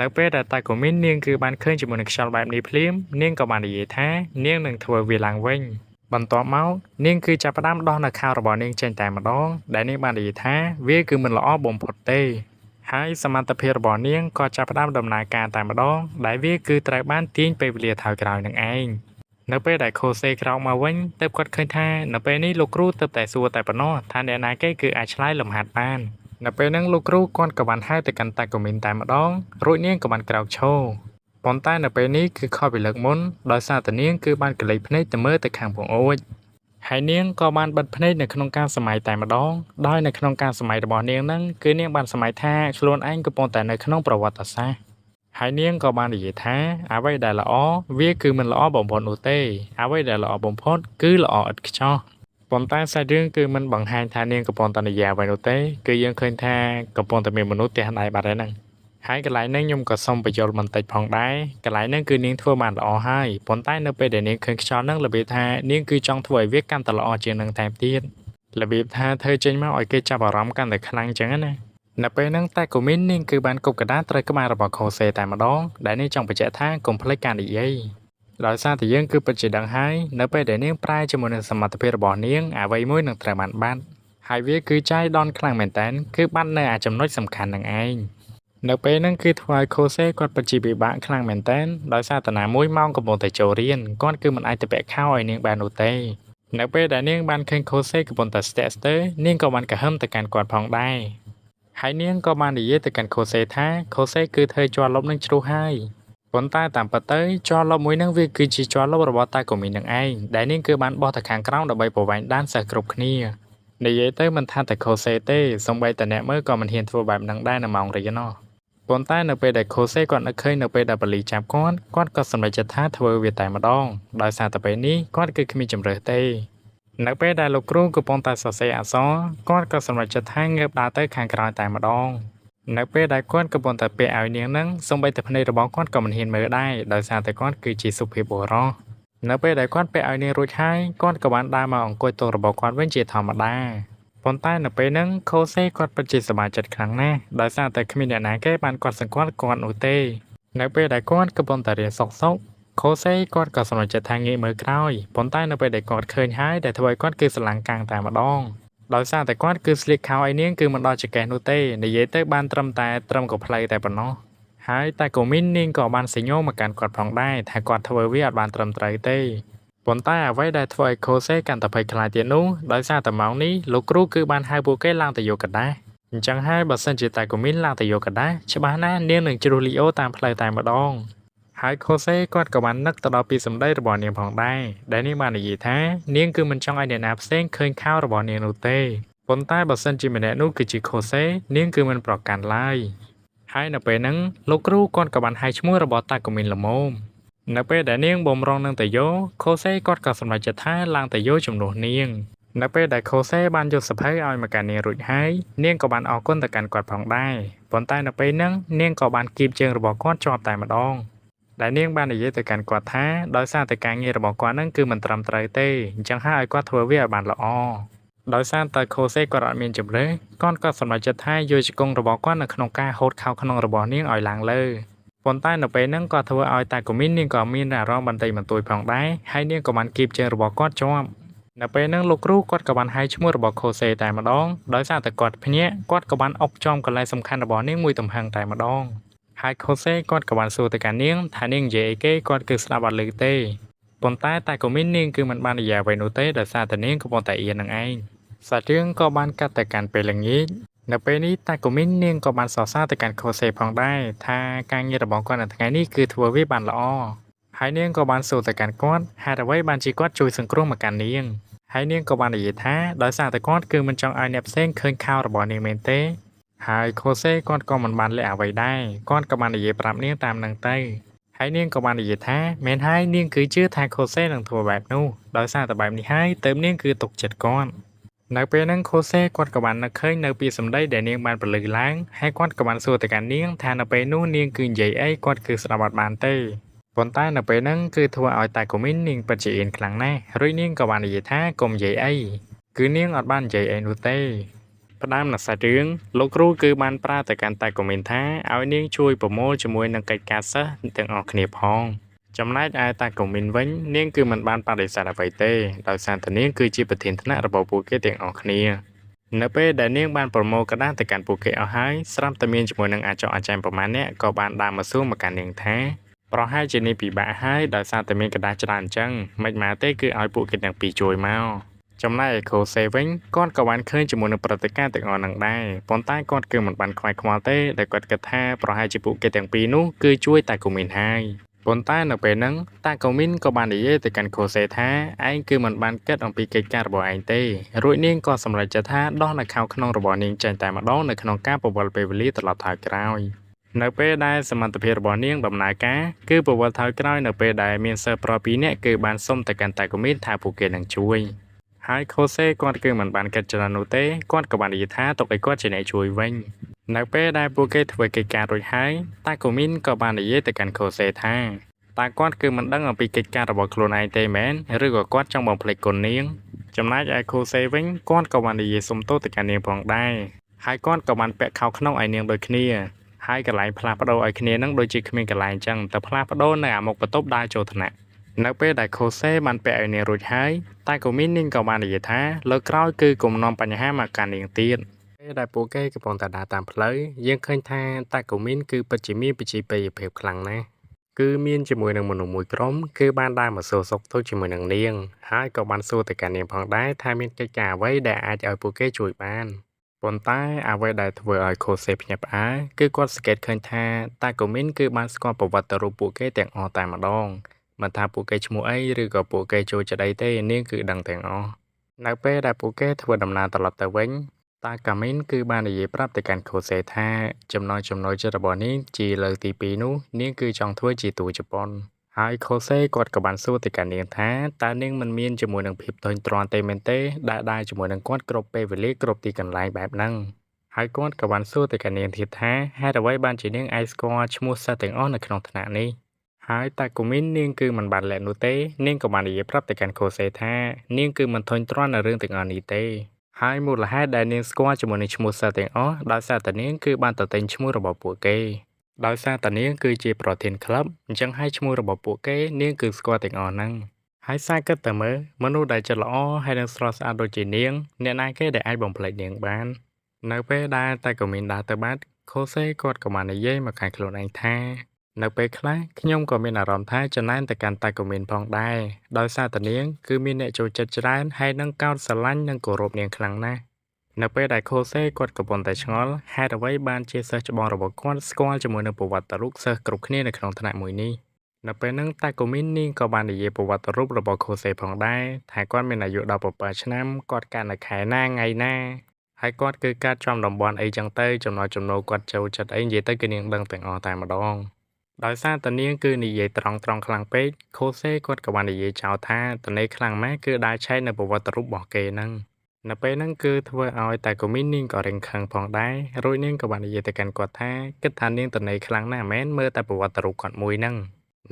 នៅពេលដែលតាកូមីននាងគឺបានឃើញជាមួយនឹងខ្យល់បែបនេះភ្លាមនាងក៏បាននិយាយថានាងនឹងធ្វើវាឡើងវិញបន្ទាប់មកនាងគឺចាប់ផ្ដើមដោះនៅខោរបស់នាងចេញតែម្ដងដែលនាងបាននិយាយថាវាគឺមិនល្អបំផុតទេហើយសមត្ថភាពរបស់នាងក៏ចាប់ផ្ដើមដំណើរការតែម្ដងដែលវាគឺត្រូវបានទាញពេលវេលាថយក្រោយនឹងឯងនៅពេលដែលខូសេក្រោកមកវិញទើបគាត់ឃើញថានៅពេលនេះលោកគ្រូទើបតែសួរតែប៉ុណ្ណោះថាអ្នកណាគេគឺអាចឆ្លើយលំហាត់បាននៅពេលហ្នឹងលោកគ្រូគាត់ក៏បានហៅទៅកាន់តាកូមីនតែម្ដងរួចនាងក៏បានក្រោកឈរប៉ុន្តែនៅពេលនេះគឺខុសពីលើកមុនដោយសារតែនាងគឺបានកលេចភ្នែកទៅមើលទៅខាងពង្អួចហើយនាងក៏បានបិទភ្នែកនៅក្នុងការសម័យតែម្ដងដោយនៅក្នុងការសម័យរបស់នាងហ្នឹងគឺនាងបានសម័យថាខ្លួនឯងកំពុងតែនៅក្នុងប្រវត្តិសាស្ត្រហើយនាងក៏បាននិយាយថាអ្វីដែលល្អវាគឺមិនល្អបំផុតនោះទេអ្វីដែលល្អបំផុតគឺល្អឥតខ្ចោះប៉ុន្តែសាច់រឿងគឺមិនបង្ហាញថានាងកំពុងតែនិយាយអ្វីនោះទេគឺយើងឃើញថាកំពុងតែមានមនុស្សទះដៃបាត់ហើយហ្នឹងហើយកន្លែងនេះខ្ញុំក៏សូមបញ្យល់បន្តិចផងដែរកន្លែងនេះគឺនាងធ្វើបានល្អហើយប៉ុន្តែនៅពេលដែលនាងឃើញខ្យល់ហ្នឹងរបៀបថានាងគឺចង់ធ្វើឲ្យវាកាន់តែល្អជាងនឹងថែមទៀតរបៀបថាធ្វើចេញមកឲ្យគេចាប់អារម្មណ៍កាន់តែខ្លាំងចឹងណានៅពេលហ្នឹងតាកូមីននាងគឺបានគប់កណ្ដាលត្រូវក្បាលរបស់ខូសេតែម្ដងដែលនាងចង់បញ្ជាក់ថាកុំភ្លេចការនិយាយដោយសារតែយើងគឺពិតជាដឹងហើយនៅពេលដែលនាងប្រែជាមួយនឹងសមត្ថភាពរបស់នាងអ្វីមួយនឹងត្រូវបានបាត់ហើយវាគឺចាយដនខ្លាំងមែនតើគឺបាត់នៅអាចំណុចសំខាន់នឹងឯងនៅពេលហ្នឹងគឺធ្វើឲ្យខូសេគាត់ពិតជាពិបាកខ្លាំងមែនតើដោយសារតាណាមួយម៉ោងកំពុងតែចូលរៀនគាត់គឺមិនអាចទៅពាក់ខោឲ្យនាងបាននោះទេនៅពេលដែលនាងបានឃើញខូសេកំពុងតែស្ទាក់ស្ទើរនាងក៏បានកាហឹមទៅកាន់គាត់ផងដែរហើយនាងក៏បាននិយាយទៅកាន់ខូសេថាខូសេគឺធ្វើជាប់លុបនឹងជ្រុះហើយប៉ុន្តែតាមពិតទៅជាប់លុបមួយហ្នឹងវាគឺជាជាប់លុបរបស់តាកូមីននឹងឯងដែលនាងគឺបានបោះទៅខាងក្រោមដើម្បីប្រវែងដានសិស្សគ្រប់គ្នានិយាយទៅមិនថាតែខូសេទេសូម្បីតែអ្នកមើលក៏មិនហ៊ានធ្វើបែបហ្នឹងដែរនៅម៉ោងរៀនណោះប៉ុន្តែនៅពេលដែលខូសេគាត់នឹកឃើញនៅពេលដែលបលីចាប់គាត់ក៏សម្រេចចិត្តថាធ្វើវាតែម្ដងដោយសារតែពេលនេះគាត់គឺគ្មានជំរើសទេនៅពេលដែលលោកគ្រូកំពុងតែសរសេរអក្សរគាត់ក៏សម្រេចចិត្តថាងើបដើរទៅខាងក្រោយតែម្ដងនៅពេលដែលគាត់កំពុងតែពាក់ឲ្យនាងហ្នឹងសូម្បីតែភ្នែករបស់គាត់ក៏មិនហ៊ានមើលដែរដោយសារតែគាត់គឺជាសុភាពបុរសនៅពេលដែលគាត់ពាក់ឲ្យនាងរួចហើយគាត់ក៏បានដើរមកអង្គុយទល់របស់គាត់វិញជាធម្មតាប៉ុន្តែនៅពេលហ្នឹងខូសេគាត់ពិតជាសប្បាយចិត្តខ្លាំងណាស់ដោយសារតែគ្មានអ្នកណាគេបានគាត់សង្កត់គាត់នោះទេនៅពេលដែលគាត់កំពុងតែរៀនសុកខូសេគាត់ក៏សម្រេចចិត្តថាងាកមើលក្រោយប៉ុន្តែនៅពេលដែលគាត់ឃើញហើយដែលធ្វើឲ្យគាត់គឺស្រឡាំងកាំងតែម្ដងដោយសារតែគាត់គឺស្លៀកខោឲ្យនាងគឺមិនដល់ចង្កេះនោះទេនិយាយទៅបានត្រឹមកផ្លូវតែប៉ុណ្ណោះហើយតែកូមីននាងក៏បានសញ្ញោមកកាន់គាត់ផងដែរថាគាត់ធ្វើវាអត់បានត្រឹមត្រូវទេប៉ុន្តែអ្វីដែលធ្វើឲ្យខូសេកាន់តែភ័យខ្លាចទៀតនោះដោយសារតែម៉ោងនេះលោកគ្រូគឺបានហៅពួកគេឡើងទៅយកកណ្ដាស់ chẳng hai bà sân chỉ tại của mình là tại vô cả đá chứ bà ná niên đừng chịu lý ô tam plei tại mà đong hai cô sẽ có các bạn nấc từ đó bị sầm đây rồi bỏ niệm phòng đây để niên bàn là gì thế niên cứ mình trong ai điện áp sen khơi khao rồi bỏ niệm nụ tê bồn tai bà sân chỉ mình nè nụ cứ chỉ cô sẽ niên cứ mình bỏ cản lại hai nợ bể nắng lúc rú con các bạn hai chúng rồi bỏ tay của mình là mồm nợ bể để niên bồm rong nâng tại vô cô sẽ có các sản phẩm chất thái lang tại vô trong đồ niên nợ bể để cô sẽ ban cho sập hay ai mà cả niên rụi hai niên có bạn ở con tại cản quạt phòng đây bồn tai nợ bể nắng niên có bạn kim trường rồi bỏ con cho tại mà đong đại niên ban để dễ từ cản quạt thá đói xa từ càng nghe rồi bỏ qua nắng cứ mình trầm trời tê chẳng hai qua thua với bạn là o đói xa tại cô sẽ có đoạn miền chụp đấy con có sản phẩm chất thái vô chỉ công rồi bỏ con ởក្នុងការហូតខោក្នុងរបស់នាងឲ្យឡើងលើប៉ុន្តែនៅពេលហ្នឹងក៏ធ្វើឲ្យតែកូមីននាងក៏មានអារម្មណ៍បន្តិចបន្តួចផងដែរហើយនាងក៏បានគៀបជើងរបស់គាត់ជាប់នៅពេលហ្នឹងលោកគ្រូគាត់ក៏បានហៅឈ្មោះរបស់ខូសេតែម្ដងដោយសារតែគាត់ភ្ញាក់គាត់ក៏បានអុកចំកន្លែងសំខាន់របស់នាងមួយទំហឹងតែម្ដងហើយខូសេគាត់ក៏បានសួរទៅកាន់នាងថានាងនិយាយអីគេគាត់គឺស្ដាប់អត់ឮទេប៉ុន្តែតែកូមីននាងគឺមិនបាននិយាយអ្វីនោះទេដោយសារតែនាងកំពុងតែអៀននឹងឯងសាច់រឿងក៏បានកាត់ទៅកាន់ពេលល្ងាចនៅពេលនេះតាកូមីននាងក៏បានសរសើរទៅកាន់ខូសេផងដែរថាការងាររបស់គាត់នៅថ្ងៃនេះគឺធ្វើវាបានល្អហើយនាងក៏បានសួរទៅកាន់គាត់ហេតុអ្វីបានជាគាត់ជួយសង្គ្រោះមកកាន់នាងហើយនាងក៏បាននិយាយថាដោយសារតែគាត់គឺមិនចង់ឲ្យអ្នកផ្សេងឃើញខោរបស់នាងមែនទេហើយខូសេគាត់ក៏មិនបានលាក់អ្វីដែរគាត់ក៏បាននិយាយប្រាប់នាងតាមនឹងទៅហើយនាងក៏បាននិយាយថាមែនហើយនាងគឺជឿថាខូសេនឹងធ្វើបែបនោះដោយសារតែបែបនេះហើយទើបនាងគឺទុកចិត្តគាត់នៅពេលហ្នឹងខូសេគាត់ក៏បាននឹកឃើញនៅពីសម្ដីដែលនាងបានប្រលឹកឡើងហើយគាត់ក៏បានសួរទៅកាន់នាងថានៅពេលនោះនាងគឺនិយាយអីគាត់គឺស្ដាប់អត់បានទេប៉ុន្តែនៅពេលហ្នឹងគឺធ្វើឲ្យតែកូមីននាងពិតជាអៀនខ្លាំងណាស់រួចនាងក៏បាននិយាយថាកុំនិយាយអីគឺនាងអត់បាននិយាយអីនោះទេផ្ដើមនៅសាច់រឿងលោកគ្រូគឺបានប្រើទៅកាន់តែកូមីនថាឲ្យនាងជួយប្រមូលជាមួយនឹងកិច្ចការសិស្សទាំងអស់គ្នាផងចំណែកឯតាកូមីនវិញនាងគឺមិនបានបដិសេធអ្វីទេដោយសារតែនាងគឺជាប្រធានថ្នាក់របស់ពួកគេទាំងអស់គ្នានៅពេលដែលនាងបានប្រមូលក្តារទៅកាន់ពួកគេអស់ហើយស្រាប់តែមានជាមួយនឹងអាចารย์ប្រមាណអ្នកក៏បានដើរមកសួរមកកាន់នាងថាប្រហែលជានេះពិបាកហើយដោយសារតែមានក្តារច្រើនអញ្ចឹងមិនម៉ាទេគឺឲ្យពួកគេទាំងពីរជួយមកចំណែកឯខូសេវិញគាត់ក៏បានឃើញជាមួយនឹងព្រឹត្តិការណ៍ទាំងអស់ហ្នឹងដែរប៉ុន្តែគាត់គឺមិនបានខ្វាយខ្វល់ទេដែលគាត់គិតថាប្រហែលជាពួកគេទាំងពីរនោះគឺជួយតែកូមីនហើយប៉ុន្តែនៅពេលហ្នឹងតាកូមីនក៏បាននិយាយទៅកាន់ខូសេថាឯងគឺមិនបានគិតអំពីកិច្ចការរបស់ឯងទេរួចនាងក៏សម្រេចចិត្តថាដោះនៅខោក្នុងរបស់នាងចេញតែម្ដងនៅក្នុងការពវល់ពេលវេលាត្រឡប់ថយក្រោយនៅពេលដែលសមត្ថភាពរបស់នាងដំណើរការគឺពវល់ថយក្រោយនៅពេលដែលមានសិស្សប្រុសពីរនាក់គឺបានសុំទៅកាន់តាកូមីនថាពួកគេនឹងជួយហើយខូសេគាត់គឺមិនបានគិតច្រើននោះទេគាត់ក៏បាននិយាយថាទុកឲ្យគាត់ជាអ្នកជួយវិញនៅពេលដែលពួកគេធ្វើកិច្ចការរួចហើយតាកូមីនក៏បាននិយាយទៅកាន់ខូសេថាតើគាត់គឺមិនដឹងអំពីកិច្ចការរបស់ខ្លួនឯងទេមែនឬក៏គាត់ចង់បំភ្លេចគុណនាងចំណែកឯខូសេវិញគាត់ក៏បាននិយាយសុំទោសទៅកាន់នាងផងដែរហើយគាត់ក៏បានពាក់ខោក្នុងឲ្យនាងដូចគ្នាហើយកន្លែងផ្លាស់ប្ដូរឲ្យគ្នានឹងដូចជាគ្មានកន្លែងអញ្ចឹងតែផ្លាស់ប្ដូរនៅអាមុខបន្ទប់ដើរចូលថ្នាក់នៅពេលដែលខូសេបានពាក់ឲ្យនាងរួចហើយតែកូមីននាងក៏បាននិយាយថាលើកក្រោយគឺកុំនាំបញ្ហាមកកាន់នាងទៀតពេលដែលពួកគេកំពុងតែដើរតាមផ្លូវយើងឃើញថាតាកូមីនគឺពិតជាមានប្រជាប្រិយភាពខ្លាំងណាស់គឺមានជាមួយនឹងមនុស្សមួយក្រុមគឺបានដើរមកសួរសុខទុក្ខជាមួយនឹងនាងហើយក៏បានសួរទៅកាន់នាងផងដែរថាមានកិច្ចការអ្វីដែលអាចឲ្យពួកគេជួយបានប៉ុន្តែអ្វីដែលធ្វើឲ្យខូសេភ្ញាក់ផ្អើលគឺគាត់សង្កេតឃើញថាតាកូមីនគឺបានស្គាល់ប្រវត្តិរូបពួកគេទាំងអស់តែម្ដងមិនថាពួកគេឈ្មោះអីឬក៏ពួកគេចូលចិត្តអីទេនាងគឺដឹងទាំងអស់នៅពេលដែលពួកគេធ្វើដំណើរត្រឡប់ទៅវិញតាកាមីនគឺបាននិយាយប្រាប់ទៅកាន់ខូសេថាចំណុចចិត្តរបស់នាងជាលើកទី2នោះនាងគឺចង់ធ្វើជាតួជប៉ុនហើយខូសេគាត់ក៏បានសួរទៅកាន់នាងថាតើនាងមិនមានជាមួយនឹងភាពធុញទ្រាន់ទេមែនទេដែលជាមួយនឹងគាត់គ្រប់ពេលវេលាគ្រប់ទីកន្លែងបែបហ្នឹងហើយគាត់ក៏បានសួរទៅកាន់នាងទៀតថាហេតុអ្វីបានជានាងឯងស្គាល់ឈ្មោះសិស្សទាំងអស់នៅក្នុងថ្នាក់នេះហើយតាកូមីននាងគឺមិនបានលាក់នោះទេនាងក៏បាននិយាយប្រាប់ទៅកាន់ខូសេថានាងគឺមិនធុញទ្រាន់នៅរឿងទាំងអស់នេះទេហើយមូលហេតុដែលនាងស្គាល់ជាមួយនឹងឈ្មោះសិស្សទាំងអស់ដោយសារតែនាងគឺបានទៅទិញឈ្មោះរបស់ពួកគេដោយសារតែនាងគឺជាប្រធានក្លឹបអញ្ចឹងហើយឈ្មោះរបស់ពួកគេនាងគឺស្គាល់ទាំងអស់ហ្នឹងហើយសារគិតតែមើលមនុស្សដែលចិត្តល្អហើយនឹងស្រស់ស្អាតដូចជានាងអ្នកណាគេដែលអាចបំភ្លេចនាងបាននៅពេលដែលតាកូមីនដើរទៅបាត់ខូសេគាត់ក៏បាននិយាយមកខាងខ្លួនឯងថានៅពេលខ្លះខ្ញុំក៏មានអារម្មណ៍ថាចំណែនទៅកាន់តាកូមីនផងដែរដោយសារតែនាងគឺមានអ្នកចូលចិត្តច្រើនហើយនឹងកោតស្រឡាញ់និងគោរពនាងខ្លាំងណាស់ នៅពេលដែលខូសេគាត់កំពុងតែឆ្ងល់ហេតុអ្វីបានជាសិស្សច្បងរបស់គាត់ស្គាល់ជាមួយនឹងប្រវត្តិរូបសិស្សគ្រប់គ្នានៅក្នុងថ្នាក់មួយនេះនៅពេលហ្នឹងតាកូមីននាងក៏បាននិយាយប្រវត្តិរូបរបស់ខូសេផងដែរថាគាត់មានអាយុ17ឆ្នាំគាត់កើតនៅខែណាថ្ងៃណាហើយគាត់គឺកើតចំតំបន់អីចឹងទៅចំណុចចំណូលគាត់ចូលចិត្តអីនិយាយទៅគឺនាងដឹងទាំងអស់តែម្ដងដោយសារតានាងគឺនិយាយត្រង់ខ្លាំងពេកខូសេគាត់ក៏បាននិយាយចោលថាតនេខ្លាំងម៉ែគឺដើរឆែកនៅប្រវត្តិរូបរបស់គេហ្នឹងនៅពេលហ្នឹងគឺធ្វើឲ្យតែកូមីននាងក៏រែងខឹងផងដែររួចនាងក៏បាននិយាយទៅកាន់គាត់ថាគិតថានាងតនេខ្លាំងណាស់មែនមើលតែប្រវត្តិរូបគាត់មួយហ្នឹង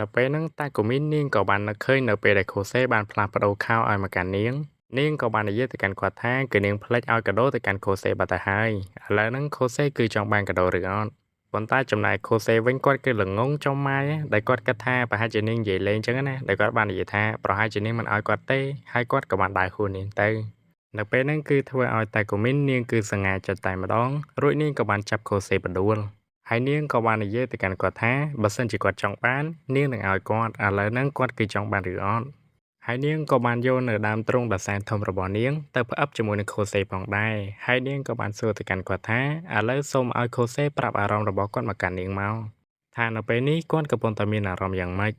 នៅពេលហ្នឹងតែកូមីននាងក៏បាននឹកឃើញនៅពេលដែលខូសេបានផ្លាស់ប្ដូរខោឲ្យមកកាន់នាងក៏បាននិយាយទៅកាន់គាត់ថាគឺនាងផ្លេចឲ្យកាដូទៅកាន់ខូសេបាត់ទៅហើយឥឡូវហ្នឹងខូសេគឺចង់បានកាដូឬអត់ប៉ុន្តែចំណែកខូសេវិញគាត់គឺល្ងងចំម៉ាយដែលគាត់គិតថាប្រហែលជានាងនិយាយលេងចឹងណាដែលគាត់បាននិយាយថាប្រហែលជានាងមិនឲ្យគាត់ទេហើយគាត់ក៏បានដើរហួសនាងទៅនៅពេលហ្នឹងគឺធ្វើឲ្យតែកូមីននាងគឺសង្ហាចិត្តតែម្ដងរួចនាងក៏បានចាប់ខូសេបដួលហើយនាងក៏បាននិយាយទៅកាន់គាត់ថាបើសិនជាគាត់ចង់បាននាងនឹងឲ្យគាត់ឥឡូវហ្នឹងគាត់គឺចង់បានឬអត់ហើយនាងក៏បានយកនៅដើមទ្រូងដ៏សែនធំរបស់នាងទៅផ្អឹបជាមួយនឹងខូសេផងដែរហើយនាងក៏បានសួរទៅកាន់គាត់ថាឥឡូវសូមឲ្យខូសេប្រាប់អារម្មណ៍របស់គាត់មកកាន់នាងមកថានៅពេលនេះគាត់កំពុងតែមានអារម្មណ៍យ៉ាងម៉េច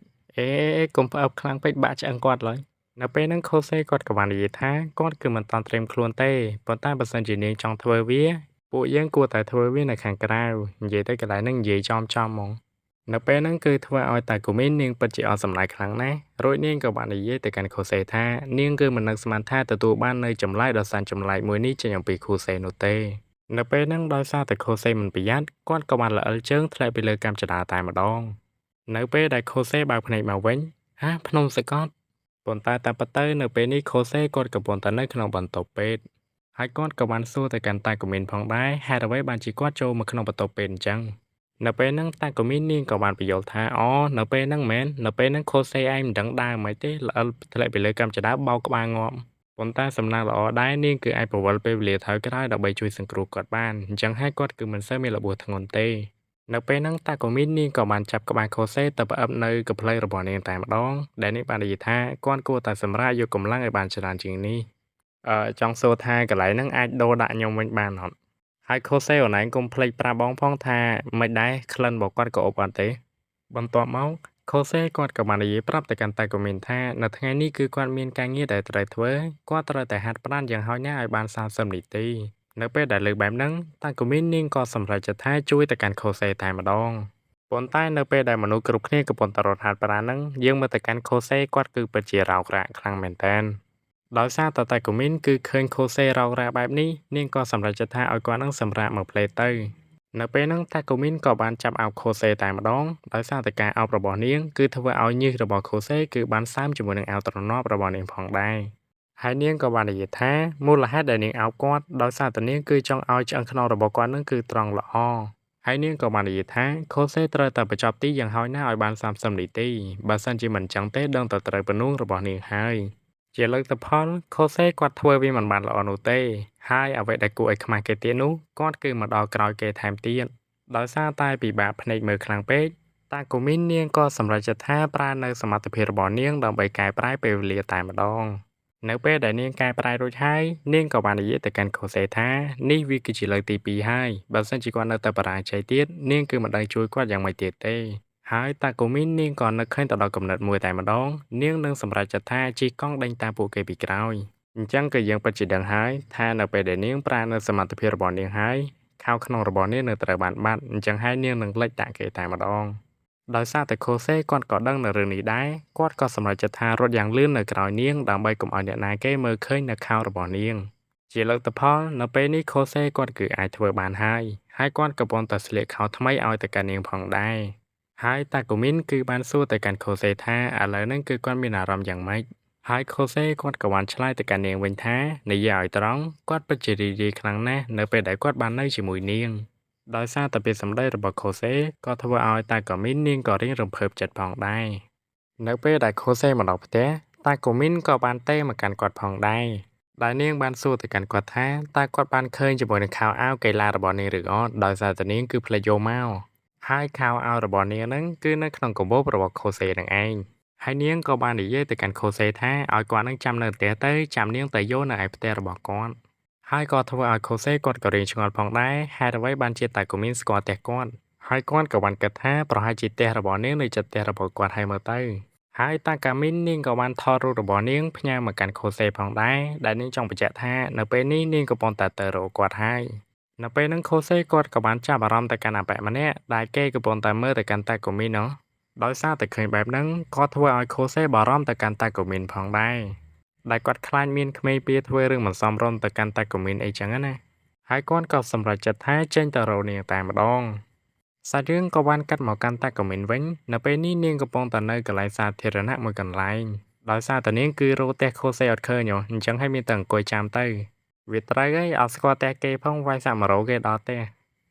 កុំផ្អឹបខ្លាំងពេកបាក់ឆ្អឹងគាត់ឡើយនៅពេលហ្នឹងខូសេគាត់ក៏បាននិយាយថាគាត់គឺមិនតាន់ត្រៀមខ្លួនទេប៉ុន្តែបើសិនជានាងចង់ធ្វើវាពួកយើងគួរតែធ្វើវានៅខាងក្រៅនិយាយទៅកន្លែងហ្នឹងនិយាយចំហ្មងនៅពេលហ្នឹងគឺធ្វើឲ្យតែកូមីននាងពិតជាអស់សំណើចខ្លាំងណាស់រួចនាងក៏បាននិយាយទៅកាន់ខូសេថានាងគឺមិននឹកស្មានថាទទួលបាននៅចម្លើយដ៏សែនចម្លែកមួយនេះចេញអំពីខូសេនោះទេនៅពេលហ្នឹងដោយសារតែខូសេមិនប្រយ័ត្នគាត់ក៏បានល្អិលជើងធ្លាក់ពីលើកាំចដាតែម្ដងនៅពេលដែលខូសេបើកភ្នែកមកវិញភ្នំសកតប៉ុន្តែតាមពិតទៅនៅពេលនេះខូសេគាត់កំពុងតែនៅក្នុងបន្ទប់ពេទ្យហើយគាត់ក៏បានសួរទៅកាន់តាកូមីនផងដែរហេតុអ្វីបានជាគាត់ចូលមកក្នុងបន្ទប់ពេទ្យអញ្ចឹងនៅពេលហ្នឹងតាកូមីននាងក៏បានបញ្យល់ថានៅពេលហ្នឹងមែននៅពេលហ្នឹងខូសេឯងមិនដឹងដើរមិនទេល្អិលធ្លាក់ពីលើកាំចដាបោកក្បាលងាប់ប៉ុន្តែសំណាងល្អដែរនាងគឺអាចប្រវល់ពេលវេលាថយក្រោយដើម្បីជួយសង្គ្រោះគាត់បានអញ្ចឹងហើយគាត់គឺមិនសូវមានរបួសធ្ងន់ទេនៅពេលហ្នឹងតាកូមីននាងក៏បានចាប់ក្បាលខូសេទៅផ្អឹបនៅកំភ្លើរបស់នាងតែម្ដងដែលនាងបាននិយាយថាគាត់គួរតែសម្រាកយកកម្លាំងឲ្យបានច្រើនជាងនេះចង់សួរថាកន្លែងហ្នឹងអាចដូរដាក់ខ្ញុំវិញបានអត់ហើយខូសេអូនឯងកុំភ្លេចប្រាប់បងផងថាមិនដែរក្លិនរបស់គាត់ក៏អប់អត់ទេបន្ទាប់មកខូសេគាត់ក៏បាននិយាយប្រាប់ទៅកាន់តាកូមីនថានៅថ្ងៃនេះគឺគាត់មានការងារដែលត្រូវធ្វើគាត់ត្រូវតែហាត់ប្រាណយ៉ាងហោចណាស់ឲ្យបាន30នាទីនៅពេលដែលលើកបែបហ្នឹងតាកូមីននាងក៏សម្រេចចិត្តថាជួយទៅកាន់ខូសេតែម្ដងប៉ុន្តែនៅពេលដែលមនុស្សគ្រប់គ្នាកំពុងតែរត់ហាត់ប្រាណហ្នឹងយើងមើលទៅកាន់ខូសេគាត់គឺពិតជារោគរាក់ខ្លាំងមែនតើដោយសារតែកូមីនគឺឃើញខូសេរោគរាក់បែបនេះនាងក៏សម្រេចចិត្តថាឲ្យគាត់នឹងសម្រាកមកផ្លេតទៅនៅពេលហ្នឹងតាកូមីនក៏បានចាប់អោបខូសេតែម្ដងដោយសារតែការអោបរបស់នាងគឺធ្វើឲ្យញើសរបស់ខូសេគឺបានសើមជាមួយនឹងអាវទ្រនាប់របស់នាងផងដែរហើយនាងក៏បាននិយាយថាមូលហេតុដែលនាងអោបគាត់ដោយសារតែនាងគឺចង់ឲ្យឆ្អឹងខ្នងរបស់គាត់នឹងគឺត្រង់ល្អហើយនាងក៏បាននិយាយថាខូសេត្រូវតែបញ្ចប់ទីយ៉ាងហោចណាស់ឲ្យបាន30នាទីបើសិនជាមិនចឹងទេដឹងតែត្រូវបំណងរបស់នាងហើយជាលទ្ធផលខូសេគាត់ធ្វើវាមិនបានល្អនោះទេហើយអ្វីដែលគួរឲ្យខ្មាស់គេទៀតនោះគាត់គឺមកដល់ក្រោយគេថែមទៀតដោយសារតែពិបាកភ្នែកមើលខ្លាំងពេកតាកូមីននាងក៏សម្រេចចិត្តថាប្រើនៅសមត្ថភាពរបស់នាងដើម្បីកែប្រែពេលវេលាតែម្ដងនៅពេលដែលនាងកែប្រែរួចហើយនាងក៏បាននិយាយទៅកាន់ខូសេថានេះវាគឺជាលើកទី2ហើយបើសិនជាគាត់នៅតែបរាជ័យទៀតនាងគឺមិនដឹងជួយគាត់យ៉ាងម៉េចទៀតទេហើយតាកូមីននាងក៏នឹកឃើញទៅដល់កំណត់មួយតែម្ដងនាងនឹងសម្រេចចិត្តថាជិះកង់ដេញតាមពួកគេពីក្រោយអញ្ចឹងគឺយើងពិតជាដឹងហើយថានៅពេលដែលនាងប្រើនៅសមត្ថភាពរបស់នាងហើយខោក្នុងរបស់នាងនៅត្រូវបានបាត់អញ្ចឹងហើយនាងនឹងលិចដាក់គេតែម្ដងដោយសារតែខូសេគាត់ក៏ដឹងនៅរឿងនេះដែរគាត់ក៏សម្រេចចិត្តថារត់យ៉ាងលឿននៅក្រោយនាងដើម្បីកុំឲ្យអ្នកណាគេមើលឃើញនៅខោរបស់នាងជាលទ្ធផលនៅពេលនេះខូសេគាត់គឺអាចធ្វើបានហើយគាត់កំពុងតែស្លៀកខោថ្មីឲ្យទៅកាន់នាងផងដែរហើយតាកូមីនគឺបានសួរទៅកាន់ខូសេថាឥឡូវហ្នឹងគឺគាត់មានអារម្មណ៍យ៉ាងម៉េចហើយខូសេគាត់ក៏បានឆ្លើយទៅកាន់នាងវិញថានិយាយឲ្យត្រង់គាត់ពិតជារីករាយខ្លាំងណាស់នៅពេលដែលគាត់បាននៅជាមួយនាងដោយសារតែពាក្យសម្ដីរបស់ខូសេក៏ធ្វើឲ្យតាកូមីននាងក៏រៀងរំភើបចិត្តផងដែរនៅពេលដែលខូសេមកដល់ផ្ទះតាកូមីនក៏បានទេមកកាន់គាត់ផងដែរដែលនាងបានសួរទៅកាន់គាត់ថាតើគាត់បានឃើញជាមួយនឹងខោអាវកីឡារបស់នាងឬអត់ដោយសារតែនាងគឺផ្លេចយកមកហើយខោអាវរបស់នាងហ្នឹងគឺនៅក្នុងកាបូបរបស់ខូសេនឹងឯងហើយនាងក៏បាននិយាយទៅកាន់ខូសេថាឲ្យគាត់នឹងចាំនៅផ្ទះទៅចាំនាងទៅយកនៅឯផ្ទះរបស់គាត់ ហើយក៏ធ្វើឲ្យខូសេគាត់ក៏រៀងឆ្ងល់ផងដែរហេតុអ្វីបានជាតាកូមីនស្គាល់ផ្ទះគាត់ហើយគាត់ក៏បានគិតថាប្រហែលជាផ្ទះរបស់នាងនៅជិតផ្ទះរបស់គាត់ហើយមើលទៅហើយតាកាមីននាងក៏បានថតរូបរបស់នាងផ្ញើមកកាន់ខូសេផងដែរដែលនាងចង់បញ្ជាក់ថានៅពេលនេះនាងកំពុងតែទៅរកគាត់ហើយនៅពេលហ្នឹងខូសេគាត់ក៏បានចាប់អារម្មណ៍ទៅកាន់អាប៉ែម្នាក់ដែលគេកំពុងតែមើលទៅកាន់តាកូមីននោះដោយសារតែឃើញបែបហ្នឹងក៏ធ្វើឲ្យខូសេបារម្ភទៅកាន់តាកូមីនផងដែរដែលគាត់ខ្លាចមានក្មេងពៀធ្វើរឿងមិនសមរម្យទៅកាន់តាកូមីនអីចឹងណាហើយគាត់ក៏សម្រេចចិត្តថាចេញទៅរកនាងតែម្ដងសាច់រឿងក៏បានកាត់មកកាន់តាកូមីនវិញនៅពេលនេះនាងកំពុងតែនៅកន្លែងសាធារណៈមួយកន្លែងដោយសារតែនាងគឺរកផ្ទះខូសេអត់ឃើញអញ្ចឹងហើយមានតែអង្គុយចាំទៅវាត្រូវហើយអត់ស្គាល់ផ្ទះគេផងវាយសាក់មករកគេដល់ផ្ទះ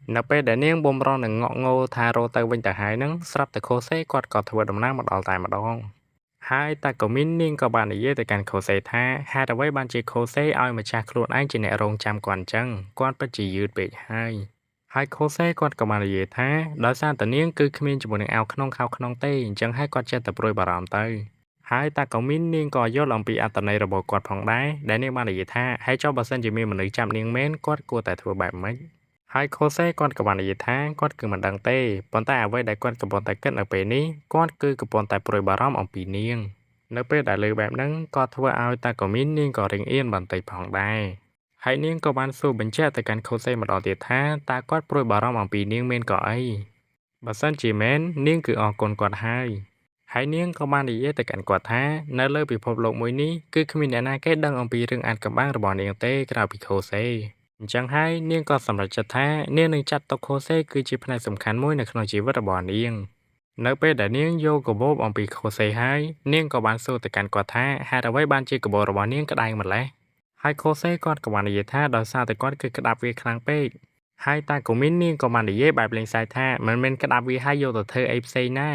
នៅពេលដែលនាងបំរុងនឹងងក់ងោថារកទៅវិញទៅហើយហ្នឹងស្រាប់តែខូសេគាត់ក៏ធ្វើដំណើរមកដល់តែម្ដងហើយតាកូមីននាងក៏បាននិយាយទៅកាន់ខូសេថាហេតុអ្វីបានជាខូសេឲ្យម្ចាស់ខ្លួនឯងជាអ្នករងចាំគាត់អញ្ចឹងគាត់ពិតជាយឺតពេកហើយខូសេគាត់ក៏បាននិយាយថាដោយសារតែនាងគឺគ្មានជាមួយនឹងអាវក្នុងខោក្នុងទេអញ្ចឹងហើយគាត់ចេះតែព្រួយបារម្ភទៅហើយតាកូមីននាងក៏យល់អំពីអត្ថន័យរបស់គាត់ផងដែរដែលនាងបាននិយាយថាហើយចុះបើសិនជាមានមនុស្សចាប់នាងមែនគាត់គួរតែធ្វើបែបម៉េចហើយខូសេគាត់ក៏បាននិយាយថាគាត់គឺមិនដឹងទេប៉ុន្តែអ្វីដែលគាត់កំពុងតែគិតនៅពេលនេះគាត់គឺកំពុងតែព្រួយបារម្ភអំពីនាងនៅពេលដែលលើបែបហ្នឹងក៏ធ្វើឲ្យតាកូមីននាងក៏រៀងអៀនបន្តិចផងដែរហើយនាងក៏បានសួរបញ្ជាក់ទៅកាន់ខូសេម្ដងទៀតថាតើគាត់ព្រួយបារម្ភអំពីនាងមែនក៏អីបើសិនជាមែននាងគឺអរគុណគាត់ហើយនាងក៏បាននិយាយទៅកាន់គាត់ថានៅលើពិភពលោកមួយនេះគឺគ្មានអ្នកណាគេដឹងអំពីរឿងអាថ៌កំបាំងរបស់នាងទេក្រៅពីខូសេអញ្ចឹងហើយនាងក៏សម្រេចចិត្តថានាងនឹងចាត់ទុកខូសេគឺជាផ្នែកសំខាន់មួយនៅក្នុងជីវិតរបស់នាងនៅពេលដែលនាងយកកាបូបអំពីខូសេហើយនាងក៏បានសួរទៅកាន់គាត់ថាហេតុអ្វីបានជាកាបូបរបស់នាងក្តៅម្ល៉េះហើយខូសេគាត់ក៏បាននិយាយថាដោយសារតែគាត់គឺក្តាប់វាខ្លាំងពេកហើយតាកូមីននាងក៏បាននិយាយបែបលេងសើចថាមិនមែនក្តាប់វាហើយយកទៅធ្វើអីផ្សេងណា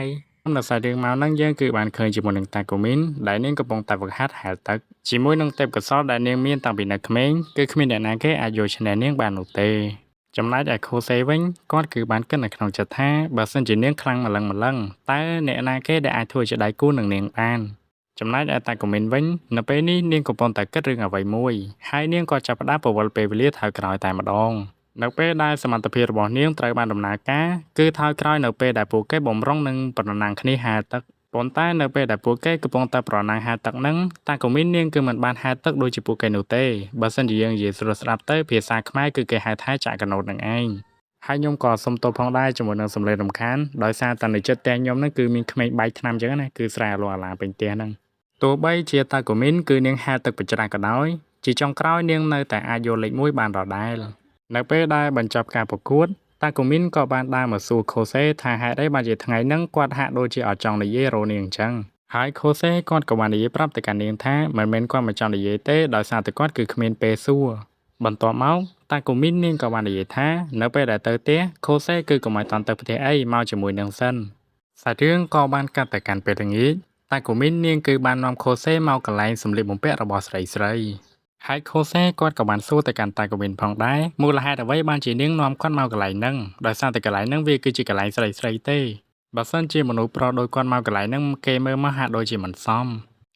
នៅសាច់រឿងមកហ្នឹងយើងគឺបានឃើញជាមួយនឹងតាកូមីនដែលនាងកំពុងតែហ្វឹកហាត់ហែលទឹកជាមួយនឹងទេពកោសល្យដែលនាងមានតាំងពីនៅក្មេងគឺគ្មានអ្នកណាគេអាចយកឈ្នះនាងបាននោះទេចំណែកឯខូសេវិញគាត់គឺបានគិតនៅក្នុងចិត្តថាបើសិនជានាងខ្លាំងម្លឹងតើអ្នកណាគេដែលអាចធ្វើជាដៃគូនឹងនាងបានចំណែកឯតាកូមីនវិញនៅពេលនេះនាងកំពុងតែគិតរឿងអ្វីមួយហើយនាងក៏ចាប់ផ្ដើមពវល់ពេលវេលាថយក្រោយតែម្ដងនៅពេលដែលសមត្ថភាពរបស់នាងត្រូវបានដំណើរការគឺថយក្រោយនៅពេលដែលពួកគេបំរុងនឹងប្រណាំងគ្នាហែលទឹកប៉ុន្តែនៅពេលដែលពួកគេកំពុងតែប្រណាំងហែលទឹកហ្នឹងតាកូមីននាងគឺមិនបានហែលទឹកដូចជាពួកគេនោះទេបើសិនជាយើងនិយាយស្រួលស្ដាប់ទៅភាសាខ្មែរគឺគេហៅថាចាក់កណូតនឹងឯងហើយខ្ញុំក៏សុំទោសផងដែរជាមួយនឹងសម្លេងរំខានដោយសារតែនៅចិត្តតែខ្ញុំហ្នឹងគឺមានក្មេងបែកថ្នាំអញ្ចឹងណាគឺស្រែអាឡូអាឡាពេញផ្ទះហ្នឹងទោះបីជាតាកូមីនគឺនាងហែលទឹកបច្ច្រាស់ក៏ដោយជាចុងក្រោយនាងនៅតែអាចយកលេខ1បានដដែលនៅពេលដែលបញ្ចប់ការប្រកួតតាកូមីនក៏បានដើរមកសួរខូសេថាហេតុអីបានជាថ្ងៃហ្នឹងគាត់ហាក់ដូចជាអត់ចង់និយាយរកនាងអញ្ចឹងហើយខូសេគាត់ក៏បាននិយាយប្រាប់ទៅកាន់នាងថាមិនមែនគាត់មិនចង់និយាយទេដោយសារតែគាត់គឺគ្មានពេលសួរបន្ទាប់មកតាកូមីននាងក៏បាននិយាយថានៅពេលដែលទៅផ្ទះខូសេគឺកុំឲ្យតន់ទៅផ្ទះអីមកជាមួយនឹងសិនសាច់រឿងក៏បានកាត់ទៅកាន់ពេលល្ងាចតាកូមីននាងគឺបាននាំខូសេមកកន្លែងសម្លៀកបំពាក់របស់ស្រីហើយខូសេគាត់ក៏បានសួរទៅកាន់តាកូមីនផងដែរមូលហេតុអ្វីបានជានាងនាំគាត់មកកន្លែងហ្នឹងដោយសារតែកន្លែងហ្នឹងវាគឺជាកន្លែងស្រីទេបើសិនជាមនុស្សប្រុសដូចគាត់មកកន្លែងហ្នឹងគេមើលមកហាក់ដូចជាមិនសម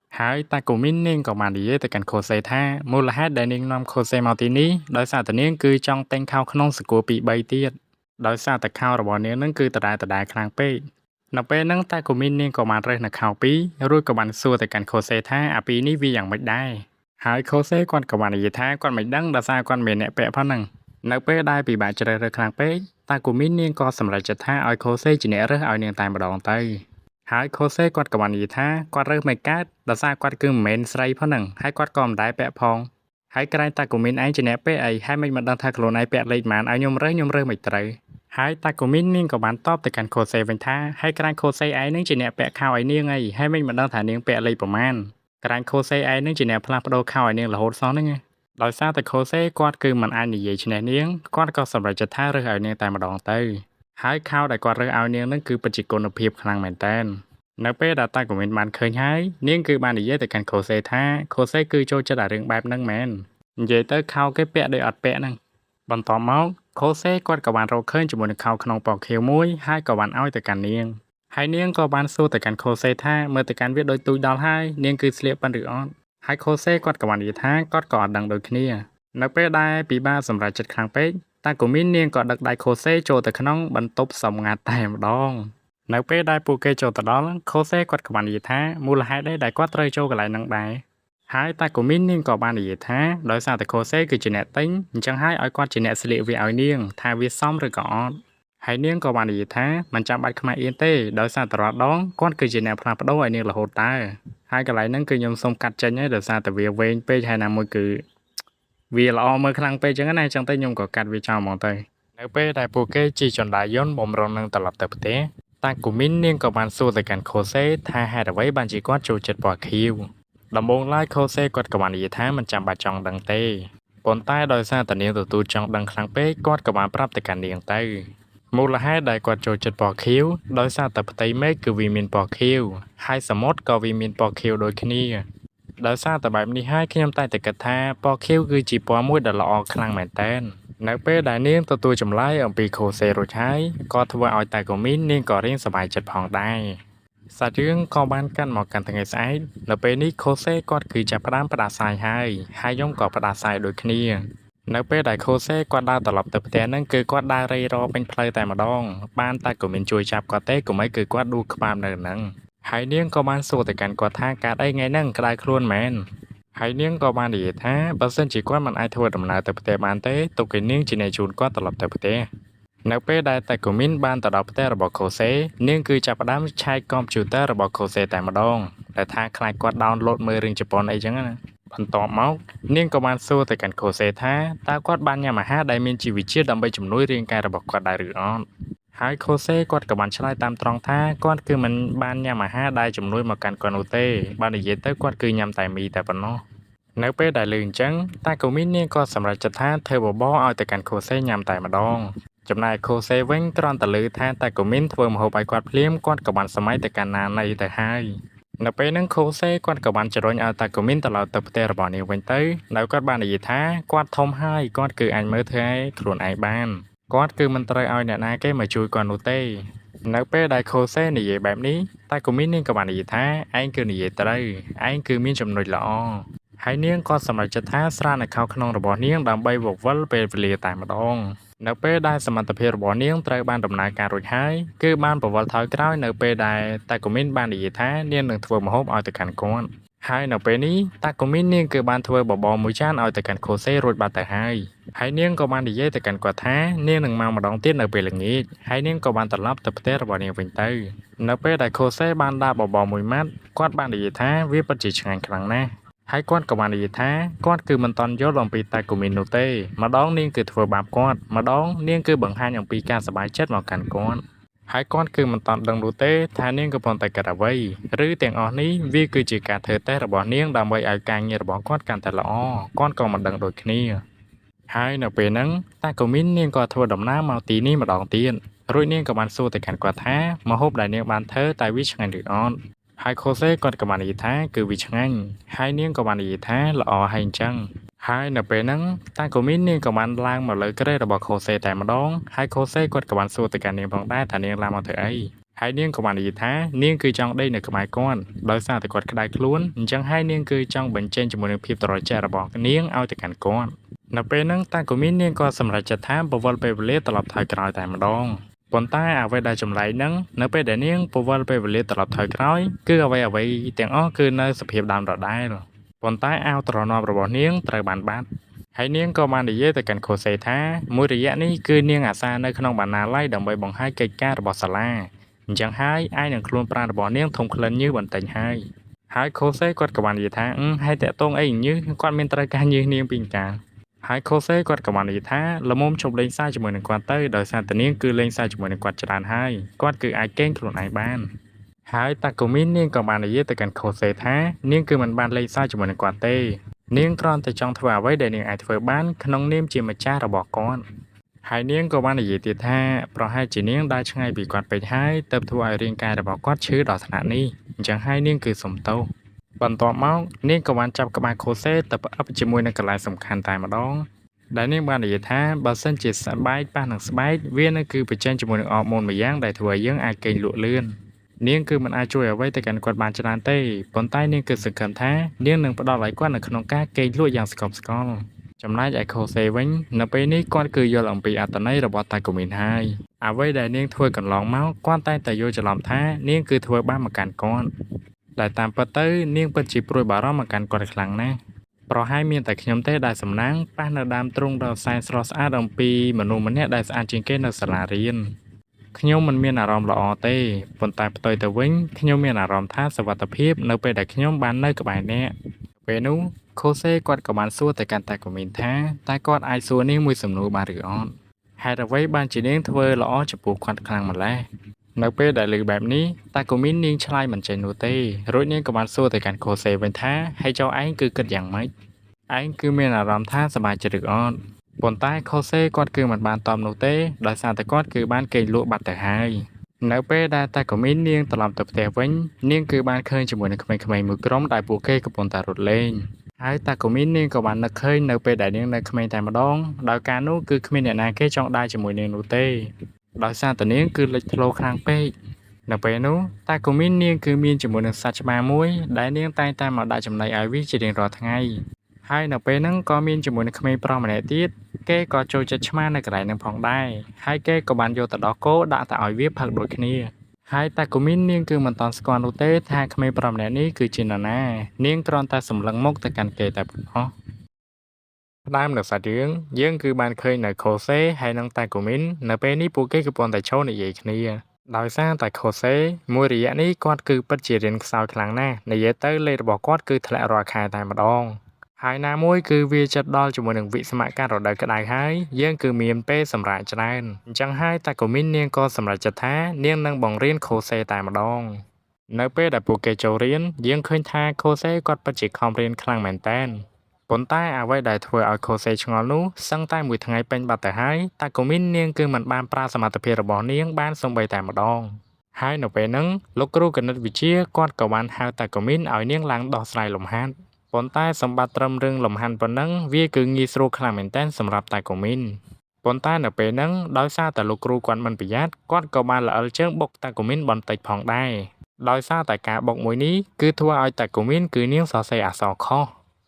ហើយតាកូមីននាងក៏បាននិយាយទៅកាន់ខូសេថាមូលហេតុដែលនាងនាំខូសេមកទីនេះដោយសារតែនាងគឺចង់តែងខោក្នុងសកលពី3ទៀតដោយសារតែខោរបស់នាងហ្នឹងគឺដដែលខ្លាំងពេកនៅពេលហ្នឹងតាកូមីននាងក៏បានរើសនៅខោ2រួចក៏បានសួរទៅកាន់ខូសេថាអាពីរនេះវាយ៉ាងម៉េចដែរហើយខូសេគាត់ក៏បាននិយាយថាគាត់មិនដឹងដោយសារគាត់មានអ្នកពាក់ប៉ុណ្ណឹងនៅពេលដែលពិបាកជ្រើសរើសខ្លាំងពេកតាកូមីននាងក៏សម្រេចចិត្តថាឲ្យខូសេជាអ្នករើសឲ្យនាងតែម្ដងទៅហើយខូសេគាត់ក៏បាននិយាយថាគាត់រើសមិនកើតដោយសារគាត់គឺមិនមែនស្រីប៉ុណ្ណឹងហើយគាត់ក៏មិនដែរពាក់ផងហើយក្រែងតាកូមីនឯងជាអ្នកពាក់អីហើយមិនដឹងថាខ្លួនឯងពាក់លេខប៉ុន្មានឲ្យខ្ញុំរើសមិនត្រូវហើយតាកូមីននាងក៏បានតបទៅកាន់ខូសេវិញថាហើយក្រែងខូសេឯងនឹងជាអ្នកពាក់ខោឲ្យនាងអីហើយមិនដឹងថានាងពាក់លេខប៉ុន្មានក្រែងខូសេឯងនឹងជាអ្នកផ្លាស់ប្ដូរខោឲ្យនាងរហូតសោះហ្នឹងដោយសារតែខូសេគាត់គឺមិនអាចនិយាយឈ្នះនាងគាត់ក៏សម្រេចចិត្តថារើសឲ្យនាងតែម្ដងទៅហើយខោដែលគាត់រើសឲ្យនាងនឹងគឺពិតជាគុណភាពខ្លាំងមែនតើនៅពេលដែលតាកូមីនបានឃើញហើយនាងគឺបាននិយាយទៅកាន់ខូសេថាខូសេគឺចូលចិត្តអារឿងបែបហ្នឹងមែននិយាយទៅខោគេពាក់ដោយអត់ពាក់ហ្នឹងបន្ទាប់មកខូសេគាត់ក៏បានរកឃើញជាមួយនឹងខោក្នុងពណ៌ខៀវមួយហើយក៏បានឲ្យទៅកាន់នាងហើយនាងក៏បានសួរទៅកាន់ខូសេថាមើលទៅកាន់វាដូចទូចដល់ហើយនាងគឺស្លៀកប៉ុនឬអត់ហើយខូសេគាត់ក៏បាននិយាយថាគាត់ក៏អត់ដឹងដូចគ្នា នៅពេលដែលពិបាកសម្រេចចិត្តខ្លាំងពេកតាកូមីននាងក៏ដឹកដៃខូសេចូលទៅក្នុងបន្ទប់សម្ងាត់តែម្ដងនៅពេលដែលពួកគេចូលទៅដល់ខូសេគាត់ក៏បាននិយាយថាមូលហេតុអីដែលគាត់ត្រូវចូលកន្លែងហ្នឹងដែរហើយតាកូមីននាងក៏បាននិយាយថាដោយសារតែខូសេគឺជាអ្នកទិញអញ្ចឹងហើយឲ្យគាត់ជាអ្នកស្លៀកវាឲ្យនាងថាវាសមឬក៏អត់ហើយនាងក៏បាននិយាយថាមិនចាំបាច់ខ្មាស់អៀនទេដោយសារតែរាល់ដងគាត់គឺជាអ្នកផ្លាស់ប្ដូរឲ្យនាងរហូតតើហើយកន្លែងហ្នឹងគឺខ្ញុំសូមកាត់ចេញហើយដោយសារតែវាវែងពេកហើយណាមួយគឺវាល្អមើលខ្លាំងពេកអញ្ចឹងណាអញ្ចឹងទៅខ្ញុំក៏កាត់វាចោលហ្មងទៅនៅពេលដែលពួកគេជិះចន្ទាយន្តបំរុងនឹងត្រឡប់ទៅផ្ទះតាគូមីននាងក៏បានសួរទៅកាន់ខូសេថាហេតុអ្វីបានជាគាត់ចូលចិត្តពណ៌ខៀវដំបូងឡើយខូសេគាត់ក៏បាននិយាយថាមិនចាំបាច់ចង់ដឹងទេប៉ុន្តែដោយសារតែនាងទទួលចង់ដឹងខ្លាំងពេកគាត់ក៏បានប្រាប់ទៅកាន់នាងទៅមូលហេតុដែលគាត់ចូលចិត្តពណ៌ខៀវដោយសារតែផ្ទៃមេឃគឺវាមានពណ៌ខៀវហើយសមុទ្រក៏វាមានពណ៌ខៀវដូចគ្នាដោយសារតែបែបនេះហើយខ្ញុំតែងតែគិតថាពណ៌ខៀវគឺជាពណ៌មួយដ៏ល្អខ្លាំងមែនទែននៅពេលដែលនាងទទួលចម្លើយអំពីខូសេរួចហើយក៏ធ្វើឲ្យតាកូមីននាងក៏រៀងសប្បាយចិត្តផងដែរសាច់រឿងក៏បានកាន់មកកាន់ថ្ងៃស្អែកនៅពេលនេះខូសេគាត់គឺចាប់ផ្ដើមផ្ដាសាយហើយខ្ញុំក៏ផ្ដាសាយដូចគ្នានៅពេលដែលខូសេគាត់ដើរត្រឡប់ទៅផ្ទះហ្នឹងគឺគាត់ដើររៃរពេញផ្លូវតែម្ដងបានតាកូមីនជួយចាប់គាត់ទេកុំឲ្យគឺគាត់ដួលក្បាលនៅហ្នឹងហើយនាងក៏បានសួរទៅកាន់គាត់ថាកើតអីថ្ងៃហ្នឹងក្តៅខ្លួនមែនហើយនាងក៏បាននិយាយថាបើសិនជាគាត់មិនអាចធ្វើដំណើរទៅផ្ទះបានទេទុកឲ្យនាងជាអ្នកជូនគាត់ត្រឡប់ទៅផ្ទះនៅពេលដែលតាកូមីនបានទៅដល់ផ្ទះរបស់ខូសេនាងគឺចាប់ផ្ដើមឆែកកុំព្យូទ័ររបស់ខូសេតែម្ដងដែលថាខ្លាចគាត់ដោនឡូតមើលរឿងជប៉ុនអីចឹងណាបន្ទាប់មកនាងក៏បានសួរទៅកាន់ខូសេថាតើគាត់បានញ៉ាំអាហារដែលមានជីវជាតិដើម្បីជំនួយរាងកាយរបស់គាត់ដែរឬអត់ហើយខូសេគាត់ក៏បានឆ្លើយតាមត្រង់ថាគាត់គឺមិនបានញ៉ាំអាហារដែលជំនួយមកកាន់គាត់នោះទេបើនិយាយទៅគាត់គឺញ៉ាំតែមីតែប៉ុណ្ណោះនៅពេលដែលឮអញ្ចឹងតាកូមីននាងក៏សម្រេចចិត្តថាធ្វើបបរឲ្យទៅកាន់ខូសេញ៉ាំតែម្ដងចំណែកខូសេវិញគ្រាន់តែឮថាតាកូមីនធ្វើម្ហូបឲ្យគាត់ភ្លាមគាត់ក៏បានសម័យទៅកាន់ណាណីទៅហើយនៅពេលហ្នឹងខូសេគាត់ក៏បានជំរុញឲ្យតាកូមីនត្រឡប់ទៅផ្ទះរបស់នាងវិញទៅដោយគាត់បាននិយាយថាគាត់ធំហើយគាត់គឺអាចមើលធ្វើឲ្យខ្លួនឯងបានគាត់គឺមិនត្រូវឲ្យអ្នកណាគេមកជួយគាត់នោះទេនៅពេលដែលខូសេនិយាយបែបនេះតាកូមីននាងក៏បាននិយាយថាឯងគឺនិយាយត្រូវឯងគឺមានចំណុចល្អហើយនាងក៏សម្រេចចិត្តថាស្រានៅខោក្នុងរបស់នាងដើម្បីវឹកវិលពេលវេលាតែម្ដងនៅពេលដែលសមត្ថភាពរបស់នាងត្រូវបានដំណើរការរួចហើយគឺបានប្រវល់ថយក្រោយនៅពេលដែលតាកូមីនបាននិយាយថានាងនឹងធ្វើម្ហូបឲ្យទៅកាន់គាត់ហើយនៅពេលនេះតាកូមីននាងគឺបានធ្វើបបរមួយចានឲ្យទៅកាន់ខូសេរួចបាត់ទៅហើយនាងក៏បាននិយាយទៅកាន់គាត់ថានាងនឹងមកម្ដងទៀតនៅពេលល្ងាចហើយនាងក៏បានត្រឡប់ទៅផ្ទះរបស់នាងវិញទៅនៅពេលដែលខូសេបានដាក់បបរមួយម៉ាត់គាត់បាននិយាយថាវាពិតជាឆ្ងាញ់ខ្លាំងណាស់ហើយគាត់ក៏បាននិយាយថាគាត់គឺមិនតន់យល់អំពីតាកូមីននោះទេម្ដងនាងគឺធ្វើបាបគាត់ម្ដងនាងគឺបង្ហាញអំពីការសប្បាយចិត្តមកកាន់គាត់ហើយគាត់គឺមិនតន់ដឹងនោះទេថានាងកំពុងតែកាត់អ្វីឬទាំងអស់នេះវាគឺជាការធ្វើតេស្តរបស់នាងដើម្បីឲ្យការងាររបស់គាត់កាន់តែល្អគាត់ក៏មិនដឹងដូចគ្នាហើយនៅពេលហ្នឹងតាកូមីននាងក៏ធ្វើដំណើរមកទីនេះម្ដងទៀតរួចនាងក៏បានសួរទៅកាន់គាត់ថាម្ហូបដែលនាងបានធ្វើតើវាឆ្ងាញ់ឬអត់ហើយខូសេគាត់ក៏បាននិយាយថាគឺវាឆ្ងាញ់ហើយនាងក៏បាននិយាយថាល្អហើយអញ្ចឹងហើយនៅពេលហ្នឹងតាកូមីននាងក៏បានឡើងមកលើគ្រែរបស់ខូសេតែម្ដងហើយខូសេគាត់ក៏បានសួរទៅកាន់នាងផងដែរថានាងឡើងមកធ្វើអីហើយនាងក៏បាននិយាយថានាងគឺចង់ដេកនៅក្បែរគាត់ដោយសារតែគាត់ក្តៅខ្លួនអញ្ចឹងហើយនាងគឺចង់បញ្ចេញជាមួយនឹងភាពត្រជាក់របស់នាងឲ្យទៅកាន់គាត់នៅពេលហ្នឹងតាកូមីននាងក៏សម្រេចចិត្តថាបវល់ពេលវេលាត្រឡប់ថយក្រោយតែម្ដងប៉ុន្តែអ្វីដែលចម្លែកហ្នឹងនៅពេលដែលនាងពវល់ពេលវេលាត្រឡប់ថយក្រោយគឺអ្វីទាំងអស់គឺនៅសភាពដើមដដែលប៉ុន្តែអាវទ្រនាប់របស់នាងត្រូវបានបាត់ហើយនាងក៏បាននិយាយទៅកាន់ខូសេថាមួយរយៈនេះគឺនាងអាសានៅក្នុងបណ្ណាល័យដើម្បីបង្ហាញកិច្ចការរបស់សាលាអញ្ចឹងហើយឯងនឹងខ្លួនប្រាណរបស់នាងធំក្លិនញើសបន្តិចហើយខូសេគាត់ក៏បាននិយាយថាហើយតាក់ទងអីញើសគាត់មានត្រូវការញើសនាងពីកាលហើយខូសេគាត់ក៏បាននិយាយថាល្មមជប់លេងសើចជាមួយនឹងគាត់ទៅដោយសារតែនាងគឺលេងសើចជាមួយនឹងគាត់ច្រើនហើយគាត់គឺអាចកេងខ្លួនឯងបានហើយតាកូមីននាងក៏បាននិយាយទៅកាន់ខូសេថានាងគឺមិនបានលេងសើចជាមួយនឹងគាត់ទេនាងគ្រាន់តែចង់ធ្វើអ្វីដែលនាងអាចធ្វើបានក្នុងនាមជាម្ចាស់របស់គាត់ហើយនាងក៏បាននិយាយទៀតថាប្រហែលជានាងដើរឆ្ងាយពីគាត់ពេកហើយទើបធ្វើឲ្យរាងកាយរបស់គាត់ឈឺដល់ថ្នាក់នេះអញ្ចឹងហើយនាងគឺសុំទោសបន្ទាប់មកនាងក៏បានចាប់ក្បាលខូសេទៅផ្អឹបជាមួយនឹងកន្លែងសំខាន់តែម្ដងដែលនាងបាននិយាយថាបើសិនជាស្បែកប៉ះនឹងស្បែកវានឹងគឺបញ្ចេញជាមួយនឹងអរម៉ូនមួយយ៉ាងដែលធ្វើឲ្យយើងអាចគេងលក់លឿននាងគឺមិនអាចជួយអ្វីទៅកាន់គាត់បានច្រើនទេប៉ុន្តែនាងគឺសង្ឃឹមថានាងនឹងផ្ដល់ឲ្យគាត់នៅក្នុងការគេងលក់យ៉ាងស្កប់ស្កល់ ចំណែកឯខូសេវិញនៅពេលនេះគាត់គឺយល់អំពីអត្ថន័យរបស់តាកូមីនហើយអ្វីដែលនាងធ្វើកន្លងមកគាត់តែងតែយល់ច្រឡំថានាងគឺធ្វើបាបមកកាន់គាត់ដែលតាមពិតទៅនាងពិតជាព្រួយបារម្ភមកកាន់គាត់ខ្លាំងណាស់ប្រហែលមានតែខ្ញុំទេដែលសំណាងប៉ះនៅដើមទ្រូងដ៏សែនស្រស់ស្អាតអំពីមនុស្សម្នាក់ដែលស្អាតជាងគេនៅសាលារៀនខ្ញុំមិនមានអារម្មណ៍ល្អទេប៉ុន្តែផ្ទុយទៅវិញខ្ញុំមានអារម្មណ៍ថាសុវត្ថិភាពនៅពេលដែលខ្ញុំបាននៅក្បែរអ្នកពេលនោះខូសេគាត់ក៏បានសួរទៅកាន់តាកូមីនថាតើគាត់អាចសួរនាងមួយសំណួរបានឬអត់ហេតុអ្វីបានជានាងធ្វើល្អចំពោះគាត់ខ្លាំងម្ល៉េះនៅពេលដែលឮបែបនេះតាកូមីននាងឆ្លើយមិនចេញនោះទេរួចនាងក៏បានសួរទៅកាន់ខូសេវិញថាហើយចុះឯងគឺគិតយ៉ាងម៉េចឯងគឺមានអារម្មណ៍ថាសប្បាយចិត្តឬអត់ប៉ុន្តែខូសេគាត់គឺមិនបានតបនោះទេដោយសារតែគាត់គឺបានគេងលក់បាត់ទៅហើយនៅពេលដែលតាកូមីននាងត្រឡប់ទៅផ្ទះវិញនាងគឺបានឃើញជាមួយនឹងក្មេងៗមួយក្រុមដែលពួកគេកំពុងតែរត់លេងហើយតាកូមីននាងក៏បាននឹកឃើញនៅពេលដែលនាងនៅក្មេងតែម្ដងដោយការនោះគឺគ្មានអ្នកណាគេចង់ដើរជាមួយនាងនោះទេដោយសារតែនាងគឺលេចធ្លោខ្លាំងពេកនៅពេលនោះតាកូមីននាងគឺមានជាមួយនឹងសត្វច្បារមួយដែលនាងតែងតែមកដាក់ចំណីឲ្យវាជារៀងរាល់ថ្ងៃហើយនៅពេលហ្នឹងក៏មានជាមួយនឹងក្មេងប្រុសម្នាក់ទៀតគេក៏ចូលចិត្តឆ្មានៅកន្លែងហ្នឹងផងដែរហើយគេក៏បានយកទៅដោះគោដាក់ទៅឲ្យវាផឹកដូចគ្នាហើយតាកូមីននាងគឺមិនតាន់ស្គាល់នោះទេថាក្មេងប្រុសម្នាក់នេះគឺជានរណានាងគ្រាន់តែសម្លឹងមុខទៅកាន់គេតែប៉ុណ្ណោះផ្ដើមនៅសាច់រឿងយើងគឺបានឃើញនៅខូសេហើយនិងតាកូមីននៅពេលនេះពួកគេកំពុងតែឈរនិយាយគ្នាដោយសារតែខូសេមួយរយៈនេះគាត់គឺពិតជារៀនខ្សោយខ្លាំងណាស់និយាយទៅលេខរបស់គាត់គឺធ្លាក់រាល់ខែតែម្ដងហើយណាមួយគឺវាចិត្តដល់ជាមួយនឹងវិស្មការរដូវក្តៅហើយយើងគឺមានពេលសម្រាប់ច្រើនអញ្ចឹងហើយតាកូមីននាងក៏សម្រេចចិត្តថានាងនឹងបង្រៀនខូសេតែម្ដងនៅពេលដែលពួកគេចូលរៀនយើងឃើញថាខូសេគាត់ពិតជាខំរៀនខ្លាំងមែនតើប៉ុន្តែអ្វីដែលធ្វើឲ្យខូសេឆ្ងល់នោះសឹងតែមួយថ្ងៃពេញបាត់ទៅហើយតាកូមីននាងគឺមិនបានប្រើសមត្ថភាពរបស់នាងបានសូម្បីតែម្ដងហើយនៅពេលហ្នឹងលោកគ្រូគណិតវិទ្យាគាត់ក៏បានហៅតាកូមីនឲ្យនាងឡើងដោះស្រាយលំហាត់ប៉ុន្តែសម្បត្តិត្រឹមរឿងលំហាត់ប៉ុណ្ណឹងវាគឺងាយស្រួលខ្លាំងមែនទែនសម្រាប់តាកូមីនប៉ុន្តែនៅពេលហ្នឹងដោយសារតែលោកគ្រូគាត់មិនប្រយ័ត្នគាត់ក៏បានល្អិលជើងបុកតាកូមីនបន្តិចផងដែរដោយសារតែការបុកមួយនេះគឺធ្វើឲ្យតាកូមីនគឺនាងសរសេរអក្សរខុស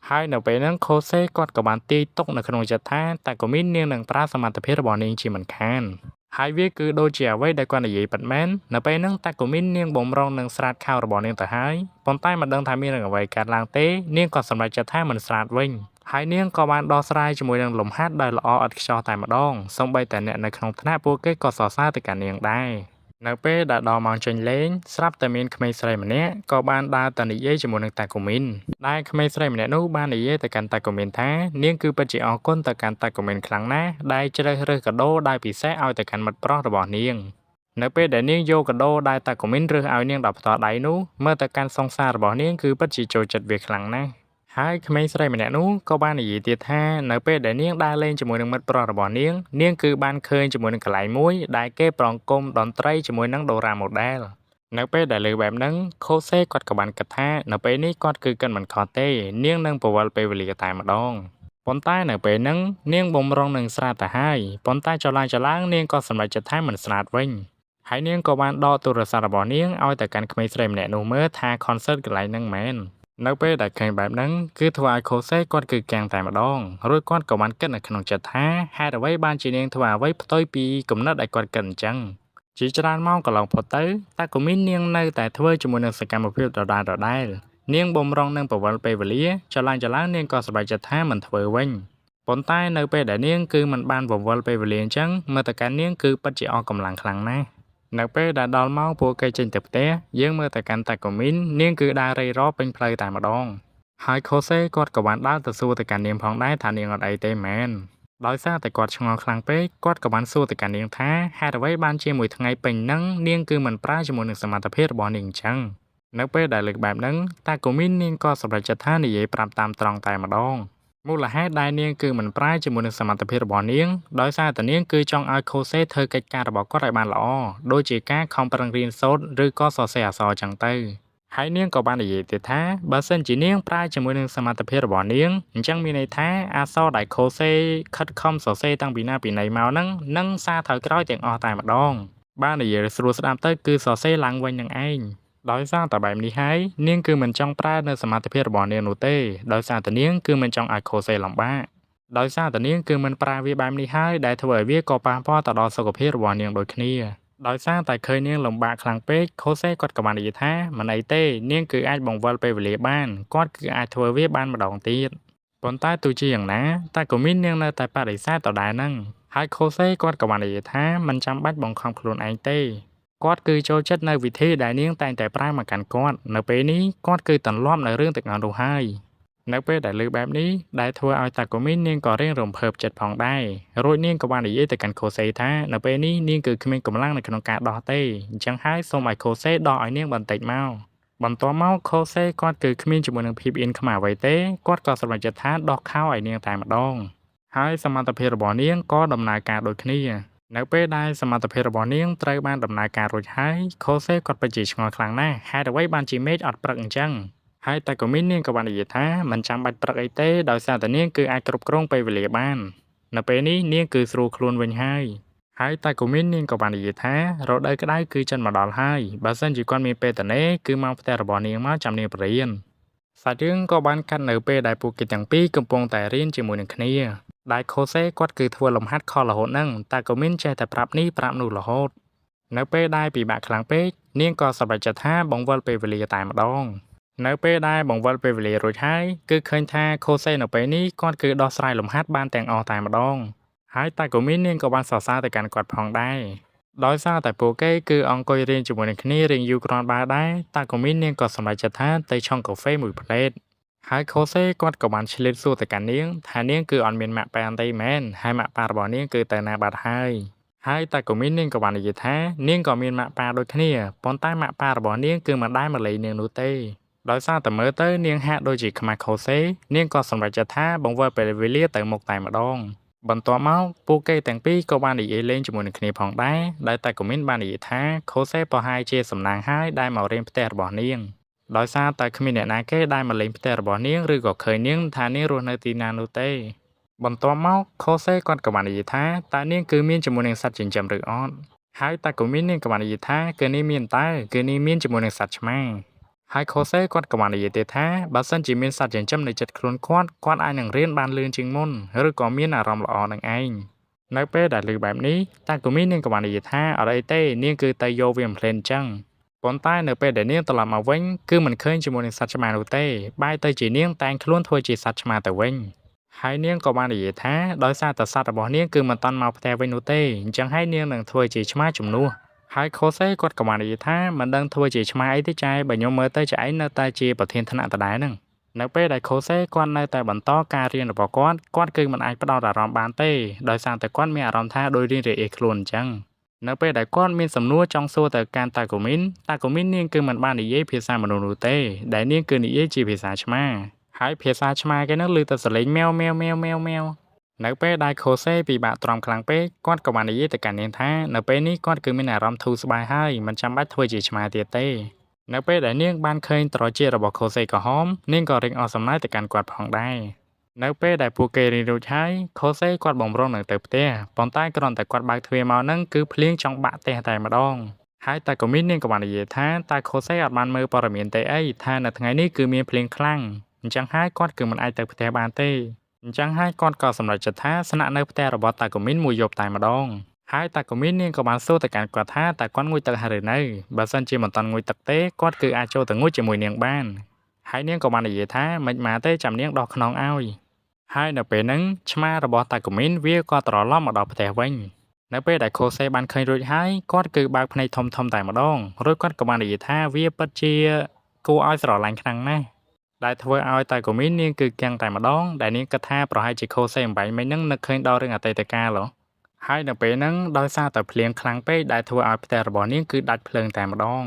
ហើយនៅពេលហ្នឹងខូសេគាត់ក៏បានទាយទុកនៅក្នុងចិត្តថាតាកូមីននាងនឹងប្រើសមត្ថភាពរបស់នាងជាមិនខានហើយវាគឺដូចជាអ្វីដែលគាត់និយាយពិតមែននៅពេលហ្នឹងតាកូមីននាងបំរុងនឹងស្រាតខោរបស់នាងទៅហើយប៉ុន្តែមិនដឹងថាមានអ្វីកើតឡើងទេនាងក៏សម្រេចចិត្តថាមិនស្រាតវិញហើយនាងក៏បានដោះស្រាយជាមួយនឹងលំហាត់ដោយល្អឥតខ្ចោះតែម្ដងសូម្បីតែអ្នកនៅក្នុងថ្នាក់ពួកគេក៏សរសើរទៅកាន់នាងដែរនៅពេលដែលដល់ម៉ោងចេញលេងស្រាប់តែមានក្មេងស្រីម្នាក់ក៏បានដើរទៅនិយាយជាមួយនឹងតាកូមីនដែលក្មេងស្រីម្នាក់នោះបាននិយាយទៅកាន់តាកូមីនថានាងគឺពិតជាអរគុណទៅកាន់តាកូមីនខ្លាំងណាស់ដែលជ្រើសរើសកាដូដែលពិសេសឲ្យទៅកាន់មិត្តប្រុសរបស់នាងនៅពេលដែលនាងយកកាដូដែលតាកូមីនរើសឲ្យនាងដល់ផ្ទាល់ដៃនោះមើលទៅកាន់សង្សាររបស់នាងគឺពិតជាចូលចិត្តវាខ្លាំងណាស់ហើយក្មេងស្រីម្នាក់នោះក៏បាននិយាយទៀតថានៅពេលដែលនាងដើរលេងជាមួយនឹងមិត្តប្រុសរបស់នាងនាងគឺបានឃើញជាមួយនឹងកន្លែងមួយដែលគេប្រងគុំតន្ត្រីជាមួយនឹងដូរ៉ាម៉ូដែលនៅពេលដែលលើបែបហ្នឹងខូសេគាត់ក៏បានគិតថានៅពេលនេះគាត់គឺគិតមិនខុសទេនាងនឹងពវល់ពេលវេលាតែម្ដងប៉ុន្តែនៅពេលហ្នឹងនាងបំរុងនឹងស្រាតទៅហើយប៉ុន្តែចឡើងនាងក៏សម្រេចចិត្តថាមិនស្រាតវិញហើយនាងក៏បានដកទូរស័ព្ទរបស់នាងឲ្យទៅកាន់ក្មេងស្រីម្នាក់នោះមើលថា concert កន្លែងហ្នឹងមែននៅពេលដែលឃើញបែបហ្នឹងគឺធ្វើឲ្យខូសេគាត់គឺកាំងតែម្ដងរួចគាត់ក៏បានគិតនៅក្នុងចិត្តថាហេតុអ្វីបានជានាងធ្វើអ្វីផ្ទុយពីគំនិតដែលគាត់គិតអញ្ចឹងជាច្រើនម៉ោងកន្លងផុតទៅតាកូមីននាងនៅតែធ្វើជាមួយនឹងសកម្មភាពដដែលនាងបំរុងនឹងពវល់ពេលវេលាចឡើងនាងក៏សម្រេចចិត្តថាមិនធ្វើវិញប៉ុន្តែនៅពេលដែលនាងគឺមិនបានពវល់ពេលវេលាអញ្ចឹងមើលទៅកាន់នាងគឺពិតជាអស់កម្លាំងខ្លាំងណាស់នៅពេលដែលដល់ម៉ោងពួកគេចេញទៅផ្ទះយើងមើលទៅកាន់តាកូមីននាងគឺដើររៃរពេញផ្លូវតែម្ដងហើយខូសេគាត់ក៏បានដើរទៅសួរទៅកាន់នាងផងដែរថានាងអត់អីទេមែនដោយសារតែគាត់ឆ្ងល់ខ្លាំងពេកគាត់ក៏បានសួរទៅកាន់នាងថាហេតុអ្វីបានជាមួយថ្ងៃពេញហ្នឹងនាងគឺមិនប្រើជាមួយនឹងសមត្ថភាពរបស់នាងអញ្ចឹងនៅពេលដែលលើកបែបហ្នឹងតាកូមីននាងក៏សម្រេចចិត្តថានិយាយប្រាប់តាមត្រង់តែម្ដងមូលហេតុដែលនាងគឺមិនប្រើជាមួយនឹងសមត្ថភាពរបស់នាងដោយសារតែនាងគឺចង់ឲ្យខូសេធ្វើកិច្ចការរបស់គាត់ឲ្យបានល្អដូចជាការខំប្រឹងរៀនសូត្រឬក៏សរសេរអក្សរចឹងទៅហើយនាងក៏បាននិយាយទៀតថាបើសិនជានាងប្រើជាមួយនឹងសមត្ថភាពរបស់នាងអញ្ចឹងមានន័យថាអក្សរដែលខូសេខិតខំសរសេរតាំងពីណាពីណីមកហ្នឹងនឹងសារថៅក្រោយទាំងអស់តែម្ដងបាននិយាយស្រួលស្ដាប់ទៅគឺសរសេរឡើងវិញនឹងឯងដោយសារតែបែបនេះហើយនាងគឺមិនចង់ប្រើនៅសមត្ថភាពរបស់នាងនោះទេដោយសារតែនាងគឺមិនចង់ឲ្យខូសេលំបាក ដោយសារតែនាងគឺមិនប្រើវាបែបនេះហើយដែលធ្វើឲ្យវាក៏ប៉ះពាល់ទៅដល់សុខភាពរបស់នាងដូចគ្នាដោយសារតែឃើញនាងលំបាកខ្លាំងពេកខូសេគាត់ក៏បាននិយាយថាមិនអីទេនាងគឺអាចបង្វិលពេលវេលាបានគាត់គឺអាចធ្វើវាបានម្ដងទៀតប៉ុន្តែទោះជាយ៉ាងណាតែក៏មាននាងនៅតែបដិសេធដដែលហ្នឹងហើយខូសេគាត់ក៏បាននិយាយថាមិនចាំបាច់បង្ខំខ្លួនឯងទេគាត់គឺចូលចិត្តនៅវិធីដែលនាងតែងតែប្រើមកកាន់គាត់នៅពេលនេះគាត់គឺទន្លាប់នៅរឿងទាំងអស់នោះហើយនៅពេលដែលលើបែបនេះដែលធ្វើឲ្យតាកូមីននាងក៏រៀងរំភើបចិត្តផងដែររួចនាងក៏បាននិយាយទៅកាន់ខូសេថានៅពេលនេះនាងគឺគ្មានកម្លាំងនៅក្នុងការដោះទេអញ្ចឹងហើយសូមឲ្យខូសេដោះឲ្យនាងបន្តិចមកបន្ទាប់មកខូសេគាត់គឺគ្មានជាមួយនឹងភាពអៀនខ្មាស់អ្វីទេគាត់ក៏សម្រេចចិត្តថាដោះខោឲ្យនាងតែម្ដងហើយសមត្ថភាពរបស់នាងក៏ដំណើរការដូចគ្នានៅពេលដែលសមត្ថភាពរបស់នាងត្រូវបានដំណើរការរួចហើយខូសេគាត់ពិតជាឆ្ងល់ខ្លាំងណាស់ហេតុអ្វីបានជាមេឃអត់ព្រឹកអញ្ចឹងហើយតែក៏មាននាងក៏បាននិយាយថាមិនចាំបាច់ព្រឹកអីទេដោយសារតែនាងគឺអាចគ្រប់គ្រងពេលវេលាបាននៅពេលនេះនាងគឺស្រួលខ្លួនវិញហើយតែក៏មាននាងក៏បាននិយាយថារដូវក្តៅគឺចិនមកដល់ហើយបើសិនជាគាត់មានពេលតនេគឺមកផ្ទះរបស់នាងមកចាំនាងបរៀនសាច់រឿងក៏បានកាត់នៅពេលដែលពួកគេទាំងពីរកំពុងតែរៀនជាមួយនឹងគ្នាដែលខូសេគាត់គឺធ្វើលំហាត់ខលរហូតហ្នឹងតែក៏មានចេះតែប្រាប់នេះប្រាប់នោះរហូតនៅពេលដែលពិបាកខ្លាំងពេកនាងក៏សម្រេចចិត្តថាបង្វិលពេលវេលាតែម្ដងនៅពេលដែលបង្វិលពេលវេលារួចហើយគឺឃើញថាខូសេនៅពេលនេះគាត់គឺដោះស្រាយលំហាត់បានទាំងអស់តែម្ដងហើយតែក៏មាននាងក៏បានសរសើរទៅកាន់គាត់ផងដែរដោយសារតែពួកគេគឺអង្គុយរៀនជាមួយនឹងគ្នារៀងយូរគ្រាន់បើដែរតែក៏មាននាងក៏សម្រេចចិត្តថាទៅឆុងកាហ្វេមួយផ្លេតហើយខូសេគាត់ក៏បានឆ្លៀតសួរទៅកាន់នាងថានាងគឺអត់មានម៉ាក់ប៉ាទេមែនហើយម៉ាក់ប៉ារបស់នាងគឺទៅណាបាត់ហើយតែក៏មាននាងក៏បាននិយាយថានាងក៏មានម៉ាក់ប៉ាដូចគ្នាប៉ុន្តែម៉ាក់ប៉ារបស់នាងគឺមិនដែលមកលេងនាងនោះទេដោយសារតែមើលទៅនាងហាក់ដូចជាខ្មាស់ខូសេនាងក៏សម្រេចចិត្តថាបង្វិលពេលវេលាទៅមុខតែម្ដងបន្ទាប់មកពួកគេទាំងពីរក៏បាននិយាយលេងជាមួយនឹងគ្នាផងដែរដែលតែក៏មានបាននិយាយថាខូសេប្រហែលជាសំណាងហើយដែលមករៀនផ្ទះរបស់នាងដោយសារតែគ្មានអ្នកណាគេដែលមកលេងផ្ទះរបស់នាងឬក៏ឃើញនាងថានាងរស់នៅទីណានោះទេបន្ទាប់មកខូសេគាត់ក៏បាននិយាយថាតើនាងគឺមានជាមួយនឹងសត្វចិញ្ចឹមឬអត់ហើយតែក៏មាននាងក៏បាននិយាយថាគឺនាងមានគឺនាងមានជាមួយនឹងសត្វឆ្មាហើយខូសេគាត់ក៏បាននិយាយទៀតថាបើសិនជាមានសត្វចិញ្ចឹមនៅជិតខ្លួនគាត់អាចនឹងរៀនបានលឿនជាងមុនឬក៏មានអារម្មណ៍ល្អនឹងឯងនៅពេលដែលឮបែបនេះតែក៏មាននាងក៏បាននិយាយថាអត់អីទេនាងគឺទៅយកវាមិនភ្លេនអញ្ចឹងប៉ុន្តែនៅពេលដែលនាងត្រឡប់មកវិញគឺមិនឃើញជាមួយនឹងសត្វឆ្មានោះទេបែរទៅជានាងតែងខ្លួនធ្វើជាសត្វឆ្មាទៅវិញហើយនាងក៏បាននិយាយថាដោយសារតែសត្វរបស់នាងគឺមិនតាន់មកផ្ទះវិញនោះទេអញ្ចឹងហើយនាងនឹងធ្វើជាឆ្មាជំនួសហើយខូសេគាត់ក៏បាននិយាយថាមិនដឹងធ្វើជាឆ្មាអីទេចាយបើខ្ញុំមើលទៅចឯងនៅតែជាប្រធានថ្នាក់ដដែលហ្នឹងនៅពេលដែលខូសេគាត់នៅតែបន្តការរៀនរបស់គាត់គឺមិនអាចផ្ដោតអារម្មណ៍បានទេដោយសារតែគាត់មានអារម្មណ៍ថាដូចរៀនរអៀលខ្លួនអញ្ចឹងនៅពេលដែលគាត់មានសំណួរចង់សួរទៅកាន់តាកូមីននាងគឺមិនបាននិយាយភាសាមនុស្សនោះទេដែលនាងគឺនិយាយជាភាសាឆ្មាហើយភាសាឆ្មាគេនឹងឮទៅសលេងម៉ែវនៅពេលដែលខូសេពិបាកទ្រាំខ្លាំងពេកគាត់ក៏បាននិយាយទៅកាន់នាងថានៅពេលនេះគាត់គឺមានអារម្មណ៍ធូរស្បើយហើយមិនចាំបាច់ធ្វើជាឆ្មាទៀតទេនៅពេលដែលនាងបានឃើញត្រចៀករបស់ខូសេក្រហមនាងក៏រៀងអស់សំណើចទៅកាន់គាត់ផងដែរនៅពេលដែលពួកគេរៀនរួចហើយខូសេគាត់បំរុងនឹងទៅផ្ទះប៉ុន្តែគ្រាន់តែគាត់បើកទ្វារមកនឹងគឺភ្លៀងចង់បាក់ផ្ទះតែម្ដងហើយតែក៏មាននាងក៏បាននិយាយថាតែខូសេអត់បានមើលព័ត៌មានទេអីថានៅថ្ងៃនេះគឺមានភ្លៀងខ្លាំងអញ្ចឹងហើយគាត់គឺមិនអាចទៅផ្ទះបានទេអញ្ចឹងហើយគាត់ក៏សម្រេចចិត្តថាស្នាក់នៅផ្ទះរបស់តាកូមីនមួយយប់តែម្ដងហើយតាកូមីននាងក៏បានសួរទៅកាន់គាត់ថាតើគាត់ងូតទឹកហើយឬនៅបើសិនជាមិនតាន់ងូតទឹកទេគាត់គឺអាចចូលទៅងូតជាមួយនាងបានហើយនាងក៏បាននិយាយថាមិនម៉ាទេចាំនាងដោះខ្នងឲ្យហើយនៅពេលហ្នឹងឆ្មារបស់តាកូមីនវាក៏ត្រឡប់មកដល់ផ្ទះវិញនៅពេលដែលខូសេបានឃើញរួចហើយគាត់គឺបើកភ្នែកធំតែម្ដងរួចគាត់ក៏បាននិយាយថាវាពិតជាគួរឲ្យស្រឡាញ់ខ្លាំងណាស់ដែលធ្វើឲ្យតាកូមីននាងគឺគាំងតែម្ដងដែលនាងគិតថាប្រហែលជាខូសេអំបញ្ញមិញហ្នឹងនឹកឃើញដល់រឿងអតីតកាលហើយនៅពេលហ្នឹងដោយសារតែភ្លៀងខ្លាំងពេកដែលធ្វើឲ្យផ្ទះរបស់នាងគឺដាច់ភ្លើងតែម្ដង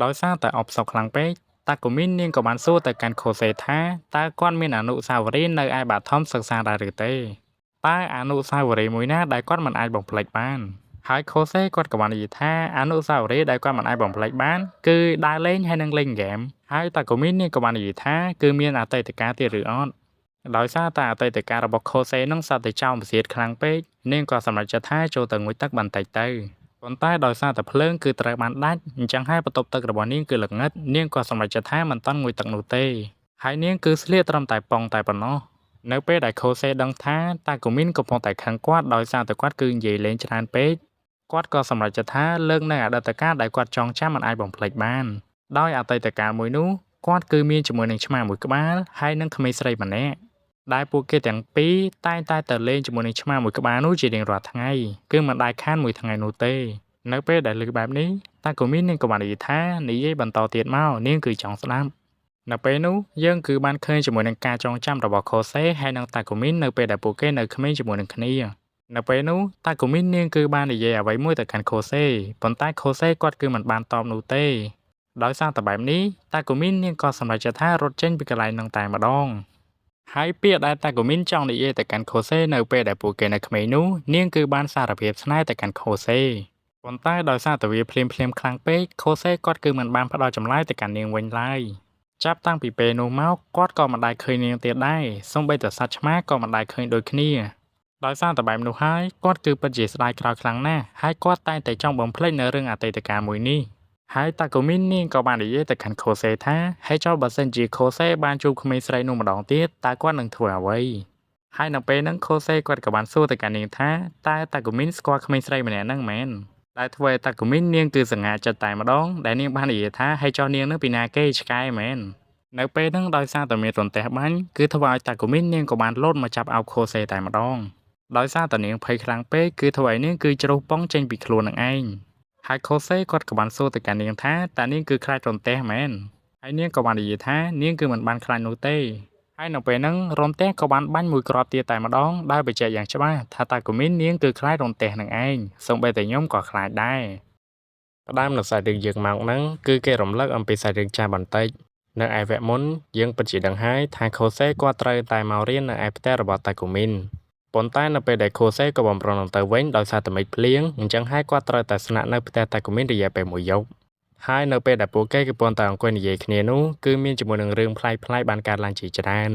ដោយសារតែអបសោកខ្លាំងពេកតាកូមីននាងក៏បានសួរទៅកាន់ខូសេថាតើគាត់មានអនុស្សាវរីយ៍នៅឯបាថមសិក្សាដែរឬទេតើអនុស្សាវរីយ៍មួយណាដែលគាត់មិនអាចបំភ្លេចបានហើយខូសេគាត់ក៏បាននិយាយថាអនុស្សាវរីយ៍ដែលគាត់មិនអាចបំភ្លេចបានគឺដើរលេងហើយនឹងលេងហ្គេមហើយតាកូមីននាងក៏បាននិយាយថាគឺមានអតីតកាលទៀតឬអត់ដោយសារតែអតីតកាលរបស់ខូសេនឹងសត្វតែចោលម្សៀតខ្លាំងពេកនាងក៏សម្រេចចិត្តថាចូលទៅងូតទឹកបន្តិចទៅប៉ុន្តែដោយសារតែភ្លើងគឺត្រូវបានដាច់អញ្ចឹងហើយបន្ទប់ទឹករបស់នាងគឺល្ងិតនាងក៏សម្រេចចិត្តថាមិនតាន់ងូតទឹកនោះទេហើយនាងគឺស្លៀកត្រឹមតែប៉ុងតែប៉ុណ្ណោះ នៅពេលដែលខូសេដឹងថាតាកូមីនកំពុងតែខឹងគាត់ដោយសារតែគាត់គឺនិយាយលេងច្រើនពេកគាត់ក៏សម្រេចចិត្តថាលើកនៅអតីតកាលដែលគាត់ចងចាំមិនអាចបំភ្លេចបានដោយអតីតកាលមួយនោះគាត់គឺមានជាមួយនឹងឆ្មាមួយក្បាលហើយនឹងក្មេងស្រីម្នាក់ដែលពួកគេទាំងពីរតែងតែទៅលេងជាមួយនឹងឆ្មាមួយក្បាលនោះជារៀងរាល់ថ្ងៃគឺមិនដែលខានមួយថ្ងៃនោះទេនៅពេលដែលលើកបែបនេះតាកូមីននាងក៏បាននិយាយថានិយាយបន្តទៀតមកនាងគឺចង់ស្ដាប់នៅពេលនោះយើងគឺបានឃើញជាមួយនឹងការចងចាំរបស់ខូសេហើយនិងតាកូមីននៅពេលដែលពួកគេនៅក្មេងជាមួយនឹងគ្នានៅពេលនោះតាកូមីននាងគឺបាននិយាយអ្វីមួយទៅកាន់ខូសេប៉ុន្តែខូសេគាត់គឺមិនបានតបនោះទេដោយសារតែបែបនេះតាកូមីននាងក៏សម្រេចចិត្តថារត់ចេញពីកន្លែងនឹងតែម្ដងហើយពាក្យដែលតាកូមីនចង់និយាយទៅកាន់ខូសេនៅពេលដែលពួកគេនៅក្មេងនោះនាងគឺបានសារភាពស្នេហ៍ទៅកាន់ខូសេប៉ុន្តែដោយសារតែវាភ្លាមខ្លាំងពេកខូសេគាត់គឺមិនបានផ្ដល់ចម្លើយទៅកាន់នាងវិញឡើយចាប់តាំងពីពេលនោះមកគាត់ក៏មិនដែលឃើញនាងទៀតដែរសូម្បីតែសត្វឆ្មាក៏មិនដែលឃើញដូចគ្នាដោយសារតែបែបនោះហើយគាត់គឺពិតជាស្ដាយក្រោយខ្លាំងណាស់ហើយគាត់តែងតែចង់បំភ្លេចនៅរឿងអតីតកាលមួយនេះហើយតាកូមីននាងក៏បាននិយាយទៅកាន់ខូសេថាហើយចុះបើសិនជាខូសេបានជួបក្មេងស្រីនោះម្ដងទៀតតើគាត់នឹងធ្វើអ្វីហើយនៅពេលហ្នឹងខូសេគាត់ក៏បានសួរទៅកាន់នាងថាតើតាកូមីនស្គាល់ក្មេងស្រីម្នាក់ហ្នឹងមែនដែលធ្វើឲ្យតាកូមីននាងគឺសង្ហាចិត្តតែម្ដងដែលនាងបាននិយាយថាហើយចុះនាងនឹងពីណាគេឆ្កែមែននៅពេលហ្នឹងដោយសារតែមានរន្ទះបាញ់គឺធ្វើឲ្យតាកូមីននាងក៏បានលោតមកចាប់អោបខូសេតែម្ដងដោយសារតែនាងភ័យខ្លាំងពេកគឺធ្វើឲ្យនាងគឺជ្រុះប៉ង់ចេញពីខ្លួននឹងឯងហើយខូសេគាត់ក៏បានសួរទៅកាន់នាងថាតើនាងគឺខ្លាចរន្ទះមែនហើយនាងក៏បាននិយាយថានាងគឺមិនបានខ្លាចនោះទេហើយនៅពេលហ្នឹងរន្ទះក៏បានបាញ់មួយគ្រាប់ទៀតតែម្ដងដោយបញ្ជាក់យ៉ាងច្បាស់ថាតាកូមីននាងគឺខ្លាចរន្ទះនឹងឯងសូម្បីតែខ្ញុំក៏ខ្លាចដែរផ្ដើមនៅសាច់រឿងយើងមកហ្នឹងគឺគេរំលឹកអំពីសាច់រឿងចាស់បន្តិចនៅឯវគ្គមុនយើងពិតជាដឹងហើយថាខូសេគាត់ត្រូវតែមករៀននៅឯផ្ទះរបស់តាកូមីនប៉ុន្តែនៅពេលដែលខូសេក៏បំរុងទៅវិញដោយសារតែមេឃភ្លៀងអញ្ចឹងហើយគាត់ត្រូវតែស្នាក់នៅផ្ទះតាកូមីនរយៈពេលមួយយប់ហើយនៅពេលដែលពួកគេកំពុងតែអង្គុយនិយាយគ្នានោះគឺមានជាមួយនឹងរឿងប្លែកៗបានកើតឡើងជាច្រើន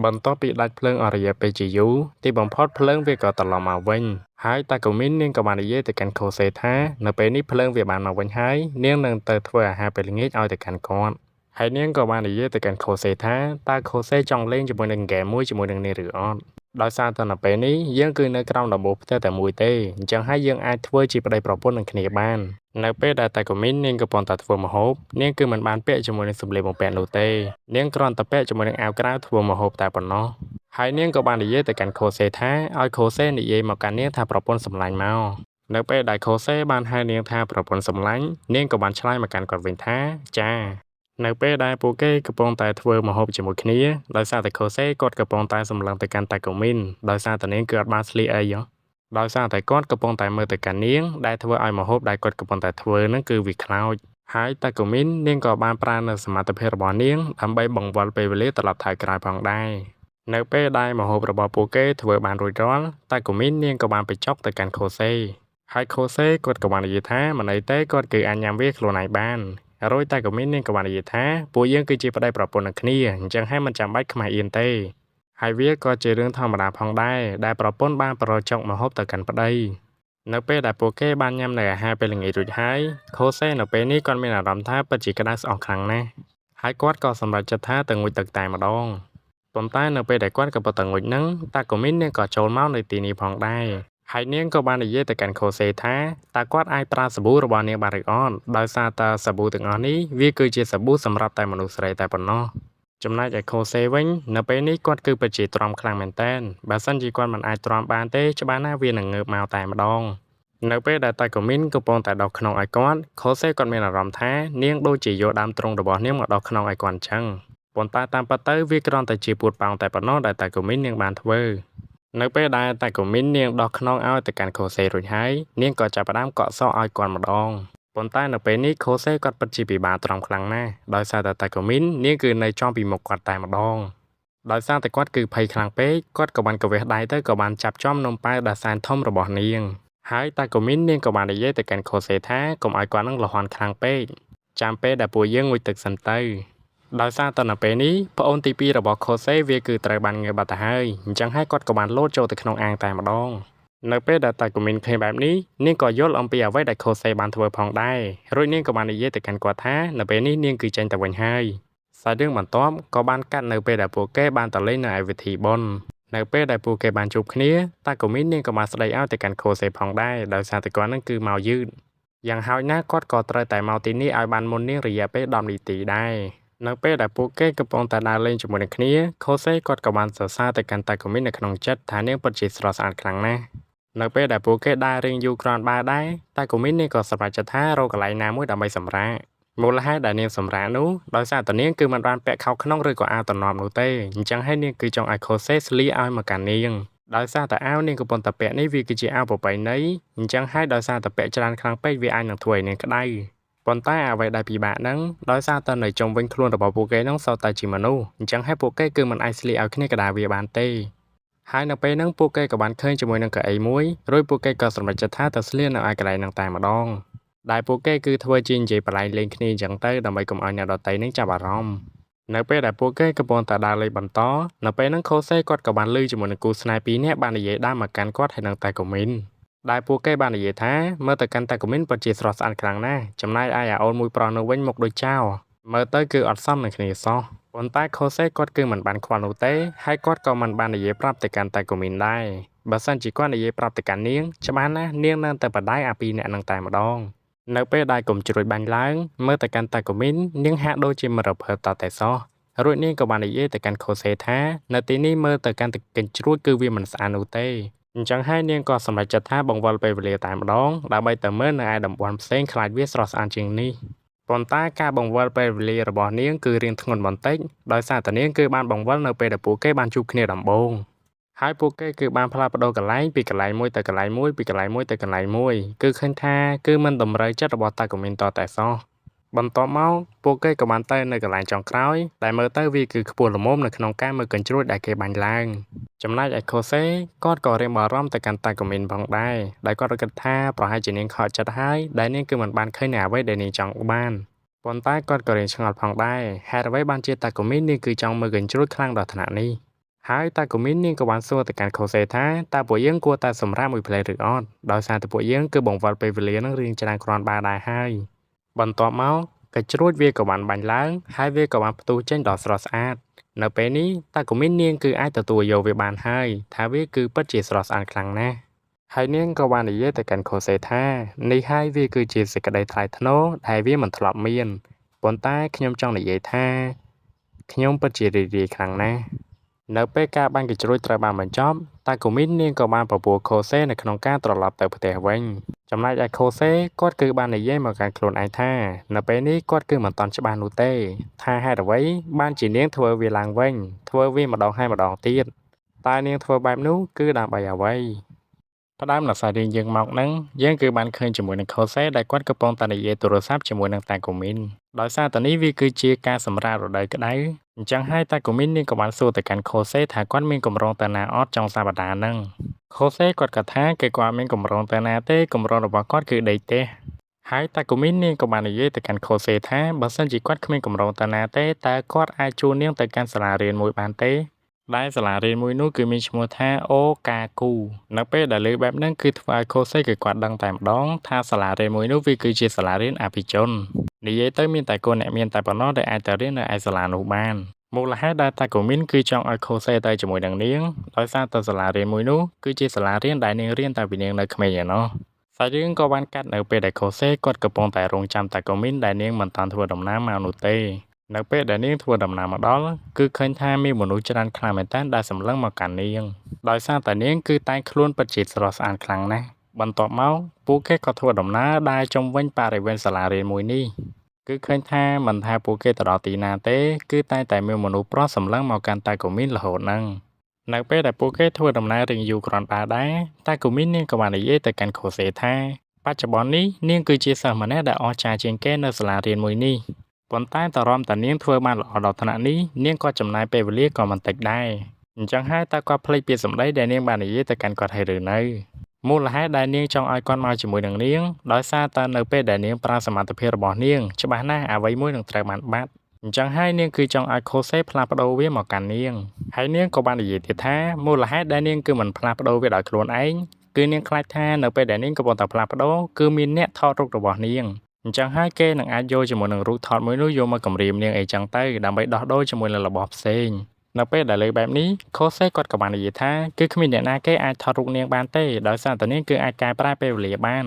បន្ទាប់ពីដាច់ភ្លើងអស់រយៈពេលជាយូរទីបំផុតភ្លើងវាក៏ត្រឡប់មកវិញហើយតាកូមីននាងក៏បាននិយាយទៅកាន់ខូសេថានៅពេលនេះភ្លើងវាបានមកវិញហើយនាងនឹងទៅធ្វើអាហារពេលល្ងាចឲ្យទៅកាន់គាត់ហើយនាងក៏បាននិយាយទៅកាន់ខូសេថាតើខូសេចង់លេងជាមួយនឹងហ្គេមមួយជាមួយនឹងនាងឬអត់ដោយសារតែនៅពេលនេះយើងគឺនៅក្រោមដំបូលផ្ទះតែមួយទេអញ្ចឹងហើយយើងអាចធ្វើជាប្តីប្រពន្ធនឹងគ្នាបាននៅពេលដែលតាកូមីននាងកំពុងតែធ្វើម្ហូបនាងគឺមិនបានពាក់ជាមួយនឹងសម្លៀកបំពាក់នោះទេនាងគ្រាន់តែពាក់ជាមួយនឹងអាវក្រៅធ្វើម្ហូបតែប៉ុណ្ណោះហើយនាងក៏បាននិយាយទៅកាន់ខូសេថាឲ្យខូសេនិយាយមកកាន់នាងថាប្រពន្ធសម្លាញ់មកនៅពេលដែលខូសេបានហៅនាងថាប្រពន្ធសម្លាញ់នាងក៏បានឆ្លើយមកកាន់គាត់វិញថាចានៅពេលដែលពួកគេកំពុងតែធ្វើម្ហូបជាមួយគ្នាដោយសារតែខូសេគាត់កំពុងតែសម្លឹងទៅកាន់តាកូមីនដោយសារតែនាងគឺអត់បានស្លៀកអីដោយសារតែគាត់កំពុងតែមើលទៅកាន់នាងដែលធ្វើឲ្យម្ហូបដែលគាត់កំពុងតែធ្វើហ្នឹងគឺវាខ្លោចហើយតាកូមីននាងក៏បានប្រើនៅសមត្ថភាពរបស់នាងដើម្បីបង្វិលពេលវេលាត្រឡប់ថយក្រោយផងដែរនៅពេលដែលម្ហូបរបស់ពួកគេធ្វើបានរួចរាល់តាកូមីននាងក៏បានបញ្ចុកទៅកាន់ខូសេហើយខូសេគាត់ក៏បាននិយាយថាមិនអីទេគាត់គឺអាចញ៉ាំវាខ្លួនឯងបានរួចតាកូមីននាងក៏បាននិយាយថាពួកយើងគឺជាប្តីប្រពន្ធនឹងគ្នាអញ្ចឹងហើយមិនចាំបាច់ខ្មាស់អៀនទេហើយវាក៏ជារឿងធម្មតាផងដែរដែលប្រពន្ធបានប្រចុកម្ហូបទៅកាន់ប្តីនៅពេលដែលពួកគេបានញ៉ាំនៅអាហារពេលល្ងាចរួចហើយខូសេនៅពេលនេះគាត់មានអារម្មណ៍ថាពិតជាក្តៅស្អុះខ្លាំងណាស់ហើយគាត់ក៏សម្រេចចិត្តថាទៅងូតទឹកតែម្ដងប៉ុន្តែនៅពេលដែលគាត់កំពុងតែងូតហ្នឹងតាកូមីននាងក៏ចូលមកនៅទីនេះផងដែរហើយនាងក៏បាននិយាយទៅកាន់ខូសេថាតើគាត់អាចប្រើសាប៊ូរបស់នាងបានឬអត់ដោយសារតែសាប៊ូទាំងអស់នេះវាគឺជាសាប៊ូសម្រាប់តែមនុស្សស្រីតែប៉ុណ្ណោះចំណែកឯខូសេវិញនៅពេលនេះគាត់គឺពិតជាទ្រាំខ្លាំងមែនតើបើសិនជាគាត់មិនអាចទ្រាំបានទេច្បាស់ណាស់វានឹងងើបមកតែម្ដងនៅពេលដែលតាកូមីនកំពុងតែដោះខ្នងឲ្យគាត់ខូសេគាត់មានអារម្មណ៍ថានាងដូចជាយកដើមទ្រូងរបស់នាងមកដោះខ្នងឲ្យគាត់អញ្ចឹងប៉ុន្តែតាមពិតទៅវាគ្រាន់តែជាពួតប៉ោងតែប៉ុណ្ណោះដែលតាកូមីននាងបានធ្វើនៅពេលដែលតាកូមីននាងដោះខ្នងឲ្យទៅកាន់ខូសេរួចហើយនាងក៏ចាប់ផ្ដើមកក់សក់ឲ្យគាត់ម្ដងប៉ុន្តែនៅពេលនេះខូសេគាត់ពិតជាពិបាកទ្រាំខ្លាំងណាស់ដោយសារតែតាកូមីននាងគឺនៅចំពីមុខគាត់តែម្ដងដោយសារតែគាត់គឺភ័យខ្លាំងពេកគាត់ក៏បានកវេះដៃទៅក៏បានចាប់ចំនំប៉ែវដែលសែនធំរបស់នាងហើយតាកូមីននាងក៏បាននិយាយទៅកាន់ខូសេថាកុំឲ្យគាត់នឹងលះហន់ខ្លាំងពេកចាំពេលដែលពួកយើងងូតទឹកសិនទៅដោយសារតែនៅពេលនេះប្អូនទី2របស់ខូសេវាគឺត្រូវបានងើបបាត់ទៅហើយអញ្ចឹងហើយគាត់ក៏បានលោតចូលទៅក្នុងអាងតែម្ដងនៅពេលដែលតាកូមីនឃើញបែបនេះនាងក៏យល់អំពីអ្វីដែលខូសេបានធ្វើផងដែររួចនាងក៏បាននិយាយទៅកាន់គាត់ថានៅពេលនេះនាងគឺចេញទៅវិញហើយ សាច់រឿងបន្ទាប់ក៏បានកាត់នៅពេលដែលពួកគេបានទៅលេងនៅឯវិធីបុណ្យនៅពេលដែលពួកគេបានជួបគ្នាតាកូមីននាងក៏បានស្ដីឲ្យទៅកាន់ខូសេផងដែរដោយសារតែគាត់នឹងគឺមកយឺតយ៉ាងហោចណាស់គាត់ក៏ត្រូវតែមកទីនេះឲ្យបានមុននាងរយៈពេល10នាទីដែរនៅពេលដែលពួកគេកំពុងតែដើរលេងជាមួយនឹងគ្នាខូសេគាត់ក៏បានសរសើរទៅកាន់តាកូមីននៅក្នុងចិត្តថានាងពិតជាស្រស់ស្អាតខ្លាំងណាស់នៅពេលដែលពួកគេដើររៀងយូរគ្រាន់បើដែរតាកូមីននាងក៏សម្រេចចិត្តថារកកន្លែងណាមួយដើម្បីសម្រាកមូលហេតុដែលនាងសម្រាកនោះដោយសារតែនាងគឺមិនបានពាក់ខោក្នុងឬក៏អាវទំនាប់នោះទេអញ្ចឹងហើយនាងគឺចង់ឲ្យខូសេស្លៀកឲ្យមកកាន់នាងដោយសារតែអាវនាងកំពុងតែពាក់នេះវាគឺជាអាវប្រពៃណីអញ្ចឹងហើយដោយសារតែពាក់ច្រើនខ្លាំងពេកវាអាចនឹងធ្វើឲ្យនាងក្តៅប៉ុន្តែអ្វីដែលពិបាកហ្នឹងដោយសារតែនៅជុំវិញខ្លួនរបស់ពួកគេហ្នឹងសុទ្ធតែជាមនុស្សអញ្ចឹងហើយពួកគេគឺមិនអាចស្លៀកឲ្យគ្នាកដាវាបានទេហើយនៅពេលហ្នឹងពួកគេក៏បានឃើញជាមួយនឹងកៅអីមួយរួចពួកគេក៏សម្រេចចិត្តថាទៅស្លៀកនៅឯកន្លែងហ្នឹងតែម្ដងដែលពួកគេគឺធ្វើជានិយាយបលែងលេងគ្នាអញ្ចឹងទៅដើម្បីកុំឲ្យអ្នកដទៃនឹងចាប់អារម្មណ៍នៅពេលដែលពួកគេកំពុងតែដើរលេងបន្តនៅពេលហ្នឹងខូសេគាត់ក៏បានឮជាមួយនឹងគូស្នេហ៍ពីរនាក់បាននិយាយដើមមកកាន់គាត់ហើយនឹងតាកូមីនដែលពួកគេបាននិយាយថាមើលទៅកាន់តាកូមីនពិតជាស្រស់ស្អាតខ្លាំងណាស់ចំណែកឯអាអូនមួយប្រុសនោះវិញមកដូចចៅមើលទៅគឺអត់សមនឹងគ្នាសោះប៉ុន្តែខូសេគាត់គឺមិនបានខ្វល់នោះទេហើយគាត់ក៏មិនបាននិយាយប្រាប់ទៅកាន់តាកូមីនដែរបើសិនជាគាត់និយាយប្រាប់ទៅកាន់នាងច្បាស់ណាស់នាងនៅតែបដាយអាពីរនាក់នឹងតែម្ដងនៅពេលដែលកុំជ្រួយបាញ់ឡើងមើលទៅកាន់តាកូមីននាងហាក់ដូចជាមិនរភើបតតែសោះរួចនាងក៏បាននិយាយទៅកាន់ខូសេថានៅទីនេះមើលទៅកាន់កញ្ជ្រួចគឺវាមិនស្អាតនោះទេអញ្ចឹងហើយនាងក៏សម្រេចចិត្តថាបង្វិលពេលវេលាតែម្ដងដើម្បីទៅមើលនៅឯតំបន់ផ្សេងខ្លាចវាស្រស់ស្អាតជាងនេះប៉ុន្តែការបង្វិលពេលវេលារបស់នាងគឺរៀងធ្ងន់បន្តិចដោយសារតែនាងគឺបានបង្វិលនៅពេលដែលពួកគេបានជួបគ្នាដំបូងហើយពួកគេគឺបានផ្លាស់ប្ដូរកន្លែងពីកន្លែងមួយទៅកន្លែងមួយពីកន្លែងមួយទៅកន្លែងមួយគឺឃើញថាគឺមិនតម្រូវចិត្តរបស់តាកូមីនតតែសោះបន្ទាប់មកពួកគេក៏បានទៅនៅកន្លែងចុងក្រោយដែលមើលទៅវាគឺខ្ពស់ល្មមនៅក្នុងការមើលកញ្ជ្រួចដែលគេបាញ់ឡើងចំណែកឯខូសេគាត់ក៏រៀងបារម្ភទៅកាន់តាកូមីនផងដែរដែលគាត់គិតថាប្រហែលជានាងខកចិត្តហើយដែលនាងគឺមិនបានឃើញនៅអ្វីដែលនាងចង់បានប៉ុន្តែគាត់ក៏រៀងឆ្ងល់ផងដែរហេតុអ្វីបានជាតាកូមីននាងគឺចង់មើលកញ្ជ្រួចខ្លាំងដល់ថ្នាក់នេះហើយតាកូមីននាងក៏បានសួរទៅកាន់ខូសេថាតើពួកយើងគួរតែសម្រាកមួយភ្លែតឬអត់ដោយសារតែពួកយើងគឺបង្វិលពេលវេលានឹងរៀងច្រើនគ្រាន់បើដែរហើយបន្ទាប់មកកញ្ជ្រួចវាក៏បានបាញ់ឡើងហើយវាក៏បានផ្ទុះចេញដល់ស្រស់ស្អាតនៅពេលនេះតាកូមីននាងគឺអាចទទួលយកវាបានហើយថាវាគឺពិតជាស្រស់ស្អាតខ្លាំងណាស់ហើយនាងក៏បាននិយាយទៅកាន់ខូសេថានេះហើយវាគឺជាសេចក្តីថ្លៃថ្នូរដែលវាមិនធ្លាប់មានប៉ុន្តែខ្ញុំចង់និយាយថាខ្ញុំពិតជារីករាយខ្លាំងណាស់នៅពេលការបាញ់កញ្ជ្រួចត្រូវបានបញ្ចប់តាកូមីននាងក៏បានប្រពោលខូសេនៅក្នុងការត្រឡប់ទៅផ្ទះវិញចំណែកឯខូសេគាត់គឺបាននិយាយមកកាន់ខ្លួនឯងថានៅពេលនេះគាត់គឺមិនតន់ច្បាស់នោះទេថាហេតុអ្វីបានជានាងធ្វើវាឡើងវិញធ្វើវាម្ដងហើយម្ដងទៀតតែនាងធ្វើបែបនោះគឺដើម្បីអ្វីផ្ដើមនៅសាច់រឿងយើងមកហ្នឹងយើងគឺបានឃើញជាមួយនឹងខូសេដែលគាត់កំពុងតែនិយាយទូរស័ព្ទជាមួយនឹងតាកូមីនដោយសារតែនេះវាគឺជាការសម្រាករដូវក្តៅអញ្ចឹងហើយតាកូមីននាងក៏បានសួរទៅកាន់ខូសេថាគាត់មានកម្រងទៅណាអត់ចុងសប្តាហ៍ហ្នឹងខូសេគាត់ក៏ថាគាត់មានកម្រងទៅណាទេកម្រងរបស់គាត់គឺដេកទេហើយតាកូមីននាងក៏បាននិយាយទៅកាន់ខូសេថាបើសិនជាគាត់គ្មានកម្រងទៅណាទេតើគាត់អាចជួលនាងទៅកាន់សាលារៀនមួយបានទេដែលសាលារៀនមួយនោះគឺមានឈ្មោះថាអូកាគូនៅពេលដែលលើបែបហ្នឹងគឺធ្វើឲ្យខូសេគឺគាត់ដឹងតែម្ដងថាសាលារៀនមួយនោះវាគឺជាសាលារៀនអភិជននិយាយទៅមានតែកូនអ្នកមានតែប៉ុណ្ណោះដែលអាចទៅរៀននៅឯសាលានោះបានមូលហេតុដែលតាកូមីនគឺចង់ឲ្យខូសេទៅជាមួយនឹងនាងដោយសារតែសាលារៀនមួយនោះគឺជាសាលារៀនដែលនាងរៀនតែពីនាងនៅក្មេងឯណោះសាច់រឿងក៏បានកាត់នៅពេលដែលខូសេគាត់កំពុងតែរងចាំតាកូមីនដែលនាងមិនតាន់ធ្វើដំណើរមកនោះទេនៅពេលដែលនាងធ្វើដំណើរមកដល់គឺឃើញថាមានមនុស្សច្រើនខ្លាំងមែនទែនដែលសម្លឹងមកកាន់នាងដោយសារតែនាងគឺតែងខ្លួនពិតជាស្រស់ស្អាតខ្លាំងណាស់បន្ទាប់មកពួកគេក៏ធ្វើដំណើរដើរជុំវិញបរិវេណសាលារៀនមួយនេះគឺឃើញថាមិនថាពួកគេទៅដល់ទីណាទេគឺតែមានមនុស្សប្រុសសម្លឹងមកកាន់តាកូមីនរហូតហ្នឹងនៅពេលដែលពួកគេធ្វើដំណើររៀងយូរគ្រាន់បើដែរតាកូមីននាងក៏បាននិយាយទៅកាន់ខូសេថាបច្ចុប្បន្ននេះនាងគឺជាសិស្សម្នាក់ដែលអស្ចារ្យជាងគេនៅសាលារៀនមួយនេះប៉ុន្តែតរំតានាងធ្វើបានល្អដល់ថ្នាក់នេះនាងក៏ចំណាយពេលវេលាក៏មិនតិចដែរអញ្ចឹងហើយតើគាត់ភ្លេចពាក្យសម្ដីដែលនាងបាននិយាយទៅកាន់គាត់ហើយឬនៅមូលហេតុដែលនាងចង់ឲ្យគាត់មកជាមួយនឹងនាងដោយសារតែនៅពេលដែលនាងប្រើសមត្ថភាពរបស់នាងច្បាស់ណាស់អ្វីមួយនឹងត្រូវបានបាត់អញ្ចឹងហើយនាងគឺចង់ឲ្យខូសេផ្លាស់ប្ដូរវាមកកាន់នាងហើយនាងក៏បាននិយាយទៀតថាមូលហេតុដែលនាងគឺមិនផ្លាស់ប្ដូរវាដោយខ្លួនឯងគឺនាងខ្លាចថានៅពេលដែលនាងកំពុងតែផ្លាស់ប្ដូរគឺមានអ្នកថតរូបរបស់នាង អញ្ចឹងហើយគេនឹងអាចយកជាមួយនឹងរូបថតមួយនោះយកមកគម្រាមនាងអីចឹងទៅដើម្បីដោះដូរជាមួយនឹងរបស់ផ្សេងនៅពេលដែលលើបែបនេះខូសេគាត់ក៏បាននិយាយថាគឺគ្មានអ្នកណាគេអាចថតរូបនាងបានទេដោយសារតែនាងគឺអាចកែប្រែពេលវេលាបាន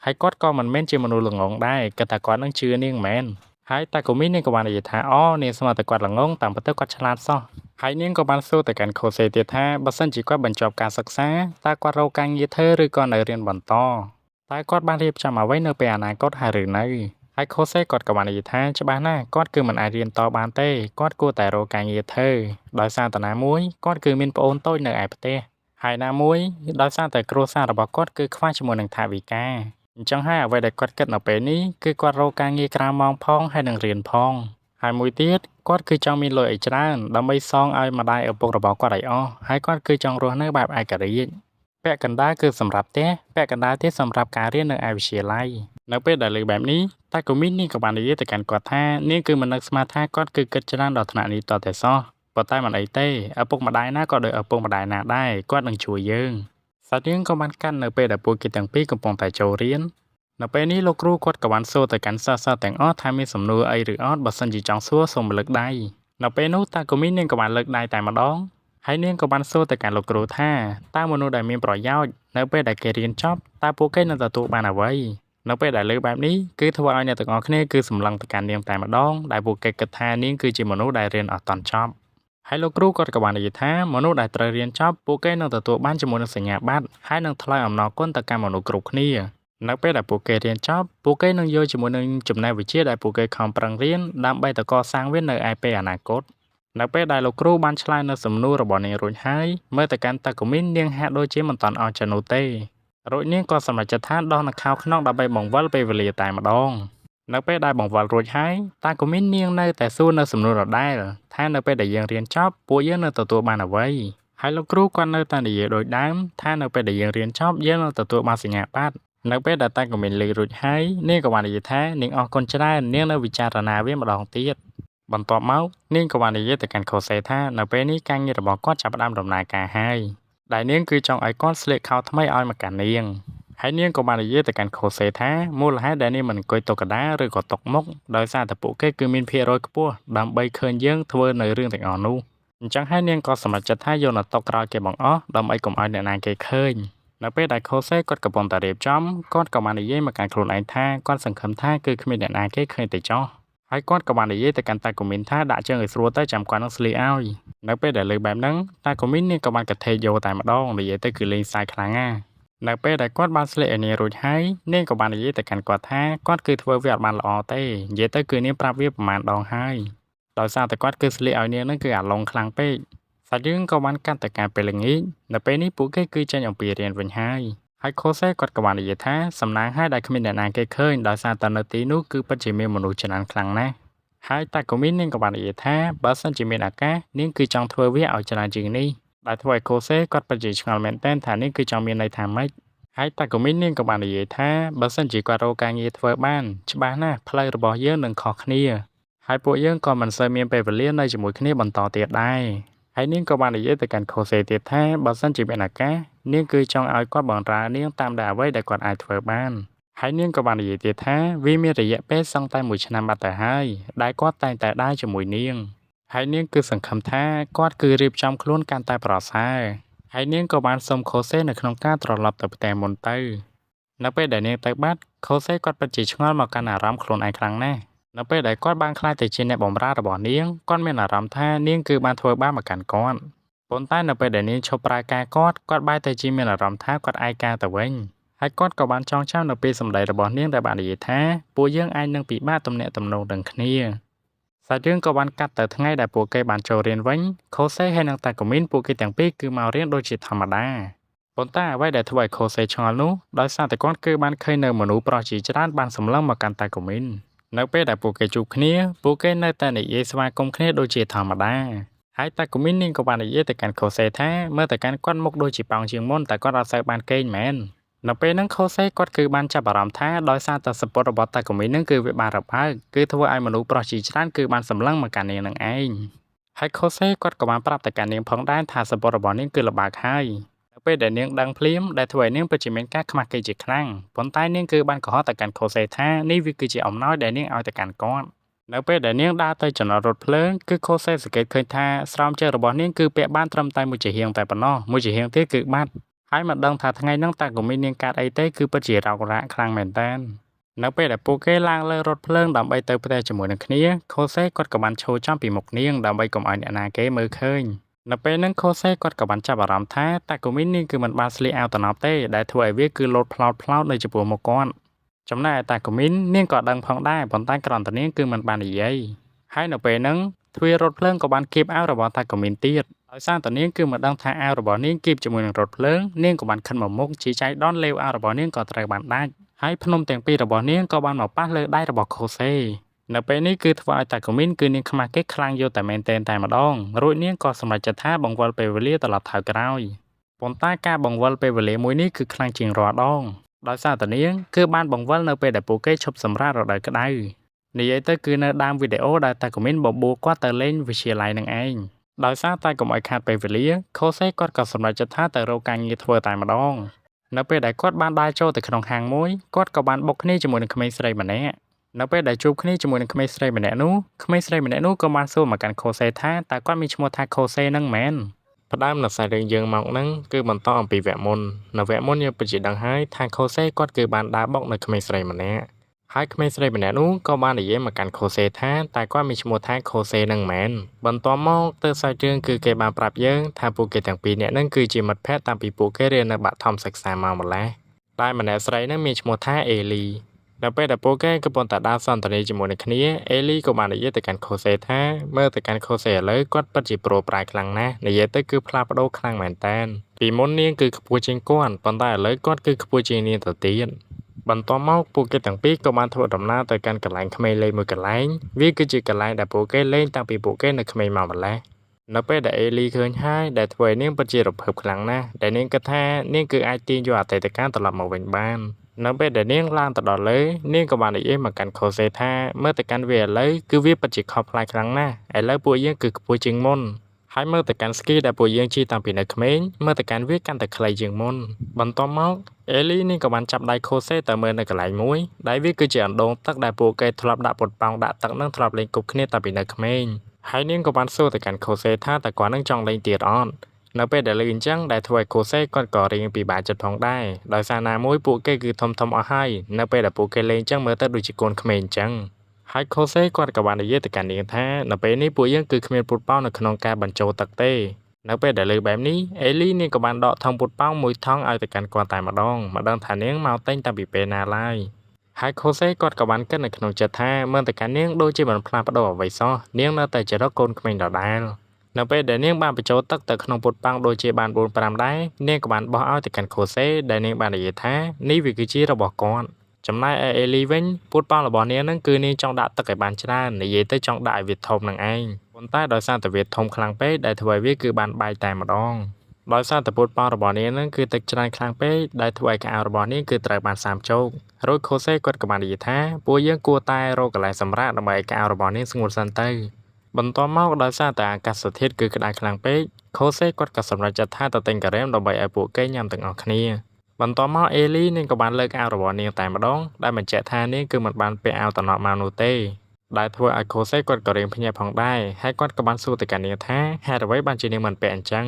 ហើយគាត់ក៏មិនមែនជាមនុស្សល្ងងដែរគាត់ថាគាត់នឹងជឿនាងមែនហើយតាកូមីនាងក៏បាននិយាយថាអូនាងស្មានតែគាត់ល្ងងតាមពិតគាត់ឆ្លាតសោះហើយនាងក៏បានសួរទៅកាន់ខូសេទៀតថាបើសិនជាគាត់បញ្ចប់ការសិក្សាតើគាត់រកការងារធ្វើឬក៏នៅរៀនបន្តតែគាត់បានរៀបចំអ្វីនៅពេលអនាគតហើយឬនៅហើយខូសេគាត់ក៏បាននិយាយថាច្បាស់ណាស់គាត់គឺមិនអាចរៀនតបានទេគាត់គួរតែរកការងារធ្វើដោយសារតាណាមួយគាត់គឺមានប្អូនតូចនៅឯផ្ទះហើយណាមួយដោយសារតែគ្រួសាររបស់គាត់គឺខ្វះជាមួយនឹងថវិកាអញ្ចឹងហើយអ្វីដែលគាត់គិតនៅពេលនេះគឺគាត់រកការងារក្រៅម៉ោងផងហើយនឹងរៀនផងហើយមួយទៀតគាត់គឺចង់មានលុយឲ្យច្រើនដើម្បីសងឲ្យម្ដាយឪពុករបស់គាត់ឲ្យអស់ហើយគាត់គឺចង់រស់នៅបែបឯករាជ្យពាក់កណ្ដាលគឺសម្រាប់ផ្ទះពាក់កណ្ដាលទៀតសម្រាប់ការរៀននៅឯវិទ្យាល័យនៅពេលដែលលើបែបនេះតែកូមីននាងក៏បាននិយាយទៅកាន់គាត់ថានាងគឺមិននឹកស្មានថាគាត់គឺគិតច្រើនដល់ថ្នាក់នេះតតែសោះប៉ុន្តែមិនអីទេឪពុកម្ដាយណាក៏ដូចឪពុកម្ដាយណាដែរគាត់នឹងជួយយើងសាច់រឿងក៏បានកាន់នៅពេលដែលពួកគេទាំងពីរកំពុងតែចូលរៀននៅពេលនេះលោកគ្រូគាត់ក៏បានសួរទៅកាន់សិស្សៗទាំងអស់ថាមានសំណួរអីឬអត់បើសិនជាចង់សួរសូមលើកដៃនៅពេលនោះតាកូមីននាងក៏បានលើកដៃតែម្ដងហើយនាងក៏បានសួរទៅកាន់លោកគ្រូថាតើមនុស្សដែលមានប្រយោជន៍នៅពេលដែលគេរៀនចប់តើពួកគេនឹងទទួលបានអ្វីនៅពេលដែលលើបែបនេះគឺធ្វើឲ្យអ្នកទាំងអស់គ្នាគឺសម្លឹងទៅកាន់នាងតែម្ដងដែលពួកគេគិតថានាងគឺជាមនុស្សដែលរៀនអត់ទាន់ចប់ហើយលោកគ្រូគាត់ក៏បាននិយាយថាមនុស្សដែលត្រូវរៀនចប់ពួកគេនឹងទទួលបានជាមួយនឹងសញ្ញាបត្រហើយនឹងថ្លែងអំណរគុណទៅកាន់មនុស្សគ្រប់គ្នានៅពេលដែលពួកគេរៀនចប់ពួកគេនឹងយកជាមួយនឹងចំណេះវិជ្ជាដែលពួកគេខំប្រឹងរៀនដើម្បីទៅកសាងវានៅឯពេលអនាគតនៅពេលដែលលោកគ្រូបានឆ្លើយនៅសំណួររបស់នាងរួចហើយមើលទៅកាន់តាកូមីននាងហាក់ដូចជាមិនទាន់អស់ចិត្តនោះទេរួចនាងក៏សម្រេចចិត្តថាដោះនៅខោខ្នងដើម្បីបង្វិលពេលវេលាតែម្ដងនៅពេលដែលបង្វិលរួចហើយតាកូមីននាងនៅតែសួរនៅសំណួរដដែលថានៅពេលដែលយើងរៀនចប់ពួកយើងនឹងទទួលបានអ្វីហើយលោកគ្រូគាត់នៅតែនិយាយដូចដើមថានៅពេលដែលយើងរៀនចប់យើងនឹងទទួលបានសញ្ញាបត្រនៅពេលដែលតាកូមីនលេខរួចហើយនាងក៏បាននិយាយថានាងអរគុណច្រើននាងនៅវិចារណាវាម្ដងទៀតបន្ទាប់មកនាងក៏បាននិយាយទៅកាន់ខូសេថានៅពេលនេះការងាររបស់គាត់ចាប់ផ្ដើមដំណើរការហើយដែលនាងគឺចង់ឲ្យគាត់ស្លៀកខោថ្មីឲ្យមកកាន់នាងហើយនាងក៏បាននិយាយទៅកាន់ខូសេថាមូលហេតុដែលនាងមិនអង្គុយតុកដាឬក៏តុកមុខដោយសារតែពួកគេគឺមានភាគរយខ្ពស់ដើម្បីឃើញយើងធ្វើនៅរឿងទាំងអស់នោះអញ្ចឹងហើយនាងក៏សម្រេចចិត្តថាយកនៅតុក្រោយគេបង្អស់ដើម្បីកុំឲ្យអ្នកណាគេឃើញនៅពេលដែលខូសេគាត់កំពុងតែរៀបចំគាត់ក៏បាននិយាយមកកាន់ខ្លួនឯងថាគាត់សង្ឃឹមថាគឺគ្មានអ្នកណាគេឃើញទេចោះហើយគាត់ក៏បាននិយាយទៅកាន់តាកូមីនថាដាក់ជើងឲ្យស្រួលទៅចាំគាត់នឹងស្លៀកឲ្យនៅពេលដែលលើបែបហ្នឹងតាកូមីននាងក៏បានកថេយកតែម្ដងនិយាយទៅគឺលេងសើចខ្លាំងណាស់នៅពេលដែលគាត់បានស្លៀកឲ្យនាងរួចហើយនាងក៏បាននិយាយទៅកាន់គាត់ថាគាត់គឺធ្វើវាអត់បានល្អទេនិយាយទៅគឺនាងប្រាប់វាប្រមាណដងហើយដោយសារតែគាត់គឺស្លៀកឲ្យនាងហ្នឹងគឺអាឡុងខ្លាំងពេកសាច់រឿងក៏បានកាត់ទៅកាន់ពេលល្ងាចនៅពេលនេះពួកគេគឺចេញអំពីរៀនវិញហើយខូសេគាត់ក៏បាននិយាយថាសំណាងហើយដែលគ្មានអ្នកណាគេឃើញដោយសារតែនៅទីនោះគឺពិតជាមានមនុស្សច្រើនខ្លាំងណាស់ហើយតាកូមីននាងក៏បាននិយាយថាបើសិនជាមានឱកាសនាងគឺចង់ធ្វើវាឲ្យច្រើនជាងនេះដែលធ្វើឲ្យខូសេគាត់ពិតជាឆ្ងល់មែនទែនថានាងគឺចង់មានន័យថាម៉េចហើយតាកូមីននាងក៏បាននិយាយថាបើសិនជាគាត់រកការងារធ្វើបានច្បាស់ណាស់ផ្លូវរបស់យើងនឹងខុសគ្នាហើយពួកយើងក៏មិនសូវមានពេលវេលានៅជាមួយគ្នាបន្តទៀតដែរហើយនាងក៏បាននិយាយទៅកាន់ខូសេទៀតថាបើសិនជាមានឱកាសនាងគឺចង់ឲ្យគាត់បម្រើនាងតាមដែលអ្វីដែលគាត់អាចធ្វើបានហើយនាងក៏បាននិយាយទៀតថាវាមានរយៈពេលសឹងតែ1ឆ្នាំបាត់ទៅហើយដែលគាត់តែងតែដើរជាមួយនាងហើយនាងគឺសង្ឃឹមថាគាត់គឺរៀបចំខ្លួនកាន់តែប្រសើរហើយនាងក៏បានសុំខូសេនៅក្នុងការត្រឡប់ទៅផ្ទះមុនទៅនៅពេលដែលនាងទៅបាត់ខូសេគាត់ពិតជាឆ្ងល់មកកាន់អារម្មណ៍ខ្លួនឯងខ្លាំងណាស់នៅពេលដែលគាត់បានខ្លាចទៅជាអ្នកបម្រើរបស់នាងគាត់មានអារម្មណ៍ថានាងគឺបានធ្វើបាបមកកាន់គាត់ប៉ុន្តែនៅពេលដែលនាងឈប់ប្រើការគាត់បែរទៅជាមានអារម្មណ៍ថាគាត់ឯកាទៅវិញហើយគាត់ក៏បានចងចាំនៅពេលសម្ដីរបស់នាងដែលបាននិយាយថាពួកយើងអាចនឹងពិបាកទំនាក់ទំនងនឹងគ្នាសាច់រឿងក៏បានកាត់ទៅថ្ងៃដែលពួកគេបានចូលរៀនវិញខូសេហើយនិងតាកូមីនពួកគេទាំងពីរគឺមករៀនដូចជាធម្មតាប៉ុន្តែអ្វីដែលធ្វើឲ្យខូសេឆ្ងល់នោះដោយសារតែគាត់គឺបានឃើញនៅមនុស្សប្រុសជាច្រើនបានសម្លឹងមកកាន់តាកូមីននៅពេលដែលពួកគេជួបគ្នាពួកគេនៅតែនិយាយស្វាគមន៍គ្នាដូចជាធម្មតាហើយតាកូមីននាងក៏បាននិយាយទៅកាន់ខូសេថាមើលទៅកាន់គាត់មុខដូចជាប៉ោងជាងមុនតែគាត់អត់សូវបានគេងមែននៅពេលហ្នឹងខូសេគាត់គឺបានចាប់អារម្មណ៍ថាដោយសារតែសពុតរបស់តាកូមីនហ្នឹងគឺវាបានរបើកគឺធ្វើឲ្យមនុស្សប្រុសជាច្រើនគឺបានសម្លឹងមកកាន់នាងនឹងឯងហើយខូសេគាត់ក៏បានប្រាប់ទៅកាន់នាងផងដែរថាសពុតរបស់នាងគឺលបាកហើយនៅ ពេលដែលនាងដឹងភ្លាមដែលធ្វើឲ្យនាងពិតជាមានការខ្មាស់គេជាខ្លាំងប៉ុន្តែនាងគឺបានកុហកទៅកាន់ខូសេថានេះវាគឺជាអំណោយដែលនាងឲ្យទៅកាន់គាត់នៅពេលដែលនាងដើរទៅចំណតរថភ្លើងគឺខូសេសង្កេតឃើញថាស្រោមជើងរបស់នាងគឺពាក់បានត្រឹមតែមួយជាហៀងតែប៉ុណ្ណោះមួយជាហៀងទៀតគឺបាត់ហើយមិនដឹងថាថ្ងៃហ្នឹងតាក៏មាននាងកាត់អីទេគឺពិតជារោគរាក់ខ្លាំងមែនតើនៅពេលដែលពួកគេឡើងលើរថភ្លើងដើម្បីទៅផ្ទះជាមួយនឹងគ្នាខូសេគាត់ក៏បានឈរចំពីមុខនាងដើម្បីកុំឲ្យអ្នកណាគេមើលឃើញនៅពេលហ្នឹងខូសេគាត់ក៏បានចាប់អារម្មណ៍ថាតាកូមីននាងគឺមិនបានស្លៀកអាវតំណប់ទេដែលធ្វើឲ្យវាគឺលោតផ្លោតនៅចំពោះមុខគាត់ចំណែកតាកូមីននាងក៏ដឹងផងដែរប៉ុន្តែគ្រាន់តែនាងគឺមិនបាននិយាយហើយនៅពេលហ្នឹងទ្វាររថភ្លើងក៏បានគៀបអាវរបស់តាកូមីនទៀតដោយសារតែនាងគឺមិនដឹងថាអាវរបស់នាងគៀបជាមួយនឹងរថភ្លើងនាងក៏បានខិនមកមុខជាចៃដន្យលេវអាវរបស់នាងក៏ត្រូវបានដាច់ហើយភ្នំទាំងពីររបស់នាងក៏បានមកប៉ះលើដៃរបស់ខូសេនៅពេលនេះគឺធ្វើឲ្យតាកូមីនគឺនាងខ្មាស់គេខ្លាំងយកតែមែនតែម្ដងរួចនាងក៏សម្រេចចិត្តថាបង្វិលពេលវេលាត្រឡប់ថយក្រោយប៉ុន្តែការបង្វិលពេលវេលាមួយនេះគឺខ្លាំងជាងរាល់ដងដោយសារតែនាងគឺបានបង្វិលនៅពេលដែលពួកគេឈប់សម្រាករដូវក្តៅនិយាយទៅគឺនៅដើមវីដេអូដែលតាកូមីនបបួលគាត់ទៅលេងវិទ្យាល័យនឹងឯងដោយសារតែកុំឲ្យខាតពេលវេលាខូសេគាត់ក៏សម្រេចចិត្តថាទៅរកការងារធ្វើតែម្ដងនៅពេលដែលគាត់បានដើរចូលទៅក្នុងហាងមួយគាត់ក៏បានបុកគ្នាជាមួយនឹងក្មេងស្រីម្នាក់នៅពេលដែលជួបគ្នាជាមួយនឹងក្មេងស្រីម្នាក់នោះក្មេងស្រីម្នាក់នោះក៏បានសួរមកកាន់ខូសេថាតើគាត់មានឈ្មោះថាខូសេនឹងមែនផ្ដើមនៅសាច់រឿងយើងមកហ្នឹងគឺបន្តអំពីវគ្គមុននៅវគ្គមុនយើងពិតជាដឹងហើយថាខូសេគាត់គឺបានដើរបុកនៅក្មេងស្រីម្នាក់ហើយក្មេងស្រីម្នាក់នោះក៏បាននិយាយមកកាន់ខូសេថាតើគាត់មានឈ្មោះថាខូសេនឹងមែនបន្ទាប់មកទៅសាច់រឿងគឺគេបានប្រាប់យើងថាពួកគេទាំងពីរនាក់ហ្នឹងគឺជាមិត្តភក្តិតាំងពីពួកគេរៀននៅបឋមសិក្សាមកម្ល៉េះតែម្នាក់ស្រីហ្នឹងមានឈ្មោះថាអេលីនៅពេលដែលពួកគេកំពុងតែដើរសន្ទនាជាមួយនឹងគ្នាអេលីក៏បាននិយាយទៅកាន់ខូសេថាមើលទៅកាន់ខូសេឥឡូវគាត់ពិតជាប្រូប្រែខ្លាំងណាស់និយាយទៅគឺផ្លាស់ប្ដូរខ្លាំងមែនតើពីមុននាងគឺខ្ពស់ជាងគាត់ប៉ុន្តែឥឡូវគាត់គឺខ្ពស់ជាងនាងទៅទៀតបន្ទាប់មកពួកគេទាំងពីរក៏បានធ្វើដំណើរទៅកាន់កន្លែងក្មេងលេងមួយកន្លែងវាគឺជាកន្លែងដែលពួកគេលេងតាំងពីពួកគេនៅក្មេងមកម្ល៉េះនៅពេលដែលអេលីឃើញហើយដែលធ្វើឲ្យនាងពិតជារំភើបខ្លាំងណាស់ដែលនាងគិតថានាងគឺអាចទាញយកអតីតកាលត្រឡប់មកវិញបាននៅពេលដែលនាងឡើងទៅដល់លើនាងក៏បាននិយាយមកកាន់ខូសេថាមើលទៅកាន់វាឥឡូវគឺវាពិតជាខុសប្លែកខ្លាំងណាស់ឥឡូវពួកយើងគឺខ្ពស់ជាងមុនហើយមើលទៅកាន់ស្គីដែលពួកយើងជិះតាំងពីនៅក្មេងមើលទៅកាន់វាកាន់តែខ្លីជាងមុនបន្ទាប់មកអេលីនាងក៏បានចាប់ដៃខូសេទៅមើលនៅកន្លែងមួយដែលវាគឺជាអណ្ដូងទឹកដែលពួកគេធ្លាប់ដាក់ពុតប៉ោងដាក់ទឹកនឹងធ្លាប់លេងគប់គ្នាតាំងពីនៅក្មេងហើយនាងក៏បានសួរទៅកាន់ខូសេថាតើគាត់នឹងចង់លេងទៀតអត់នៅពេលដែលលើអញ្ចឹងដែលធ្វើឲ្យខូសេគាត់ក៏រៀងពិបាកចិត្តផងដែរដោយសារណាមួយពួកគេគឺធំអស់ហើយនៅពេលដែលពួកគេលេងអញ្ចឹងមើលទៅដូចជាកូនក្មេងអញ្ចឹងហើយខូសេគាត់ក៏បាននិយាយទៅកាន់នាងថានៅពេលនេះពួកយើងគឺគ្មានពុតប៉ោងនៅក្នុងការបញ្ចូលទឹកទេនៅពេលដែលលើបែបនេះអេលីនាងក៏បានដកថង់ពុតប៉ោងមួយថង់ឲ្យទៅកាន់គាត់តែម្ដងមិនដឹងថានាងមកតែងតាំងពីពេលណាឡើយហើយខូសេគាត់ក៏បានគិតនៅក្នុងចិត្តថាមើលទៅកាន់នាងដូចជាមិនផ្លាស់ប្ដូរអ្វីសោះនាងនៅតែជារកកូនក្មេងដដែលនៅពេលដែលនាងបានបញ្ចូលទឹកទៅក្នុងពុតប៉ោងដូចជាបាន 4-5 ដែរនាងក៏បានបោះឲ្យទៅកាន់ខូសេដែលនាងបាននិយាយថានេះវាគឺជារបស់គាត់ចំណែកឯអេលីវិញពុតប៉ោងរបស់នាងហ្នឹងគឺនាងចង់ដាក់ទឹកឲ្យបានច្រើននិយាយទៅចង់ដាក់ឲ្យវាធំនឹងឯងប៉ុន្តែដោយសារតែវាធំខ្លាំងពេកដែលធ្វើឲ្យវាគឺបានបែកតែម្ដងដោយសារតែពុតប៉ោងរបស់នាងហ្នឹងគឺទឹកច្រើនខ្លាំងពេកដែលធ្វើឲ្យកៅអៅរបស់នាងគឺត្រូវបានសាមជោគរួចខូសេគាត់ក៏បាននិយាយថាពួកយើងគួរតែរកកន្លែងសម្រាកដើម្បីឲ្យកៅអៅរបស់នាងស្ងួតសិនទៅបន្ទាប់មកដោយសារតែអាកាសធាតុគឺក្តៅខ្លាំងពេកខូសេគាត់ក៏សម្រេចចិត្តថាទៅទិញការ៉េមដើម្បីឲ្យពួកគេញ៉ាំទាំងអស់គ្នាបន្ទាប់មកអេលីនាងក៏បានលើកអាវរបស់នាងតែម្ដងដែលបញ្ជាក់ថានាងគឺមិនបានពាក់អាវតំណក់មកនោះទេដែលធ្វើឲ្យខូសេគាត់ក៏រៀងភ្ញាក់ផងដែរហើយគាត់ក៏បានសួរទៅកាន់នាងថាហេតុអ្វីបានជានាងមិនពាក់អញ្ចឹង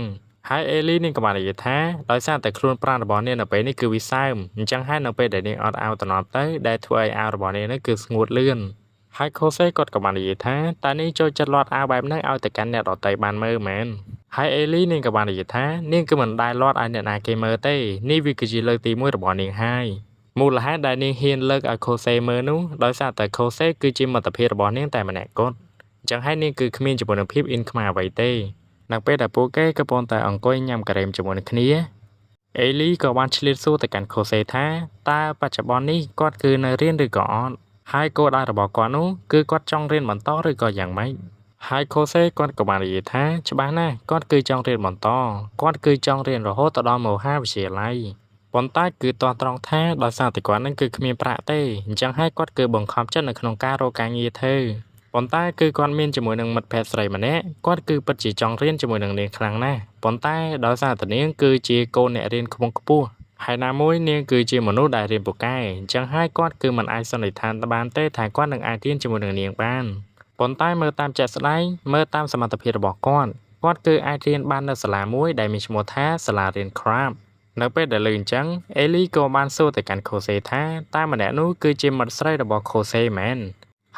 ហើយអេលីនាងក៏បាននិយាយថាដោយសារតែខ្លួនប្រាណរបស់នាងនៅពេលនេះគឺវាសើមអញ្ចឹងហើយនៅពេលដែលនាងអត់អាវតំណក់ទៅដែលធ្វើឲ្យអាវរបស់នាងនេះគឺស្ងួតលឿនហើយខូសេគាត់ក៏បាននិយាយថាតើនាងចូលចិត្តលាត់អាវបែបហ្នឹងឲ្យទៅកាន់អ្នកដទៃបានមើលមែនហើយអេលីនាងក៏បាននិយាយថានាងគឺមិនដែលលាត់ឲ្យអ្នកណាគេមើលទេនេះវាគឺជាលើកទី1របស់នាងហើយមូលហេតុដែលនាងហ៊ានលើកឲ្យខូសេមើលនោះដោយសារតែខូសេគឺជាមិត្តភាពរបស់នាងតែម្នាក់គត់អញ្ចឹងហើយនាងគឺគ្មានជំនឿភាពអ៊ីនខ្មាអ្វីទេនៅពេលដែលពួកគេកំពុងតែអង្គុយញ៉ាំការ៉េមជាមួយនឹងគ្នាអេលីក៏បានឆ្លៀតសួរទៅកាន់ខូសេថាតើបច្ចុប្បន្ននេះគាត់គឺនៅរៀនឬក៏អត់ហើយគោលដៅរបស់គាត់នោះគឺគាត់ចង់រៀនបន្តឬក៏យ៉ាងម៉េចហើយខូសេគាត់ក៏បាននិយាយថាច្បាស់ណាស់គាត់គឺចង់រៀនបន្តគាត់គឺចង់រៀនរហូតដល់មហាវិទ្យាល័យប៉ុន្តែគឺទាស់ត្រង់ថាដោយសារតែគាត់នឹងគឺគ្មានប្រាក់ទេអញ្ចឹងហើយគាត់គឺបង្ខំចិត្តនៅក្នុងការរកការងារធ្វើ ប៉ុន្តែគឺគាត់មានជាមួយនឹងមិត្តភ័ក្តិស្រីម្នាក់គាត់គឺពិតជាចង់រៀនជាមួយនឹងនាងខ្លាំងណាស់ប៉ុន្តែដោយសារតែនាងគឺជាកូនអ្នករៀនខ្ពង់ខ្ពស់ហើយណាមួយនាងគឺជាមនុស្សដែលរៀនពូកែអញ្ចឹងហើយគាត់គឺមិនអាចសន្និដ្ឋានបានទេថាគាត់នឹងអាចរៀនជាមួយនឹងនាងបានប៉ុន្តែមើលតាមជាក់ស្ដែងមើលតាមសមត្ថភាពរបស់គាត់គឺអាចរៀនបាននៅសាលាមួយដែលមានឈ្មោះថាសាលារៀន Crab នៅពេលដែលលើអញ្ចឹងអេលីក៏បានសួរទៅកាន់ខូសេថាតើម្នាក់នោះគឺជាមិត្តស្រីរបស់ខូសេមែន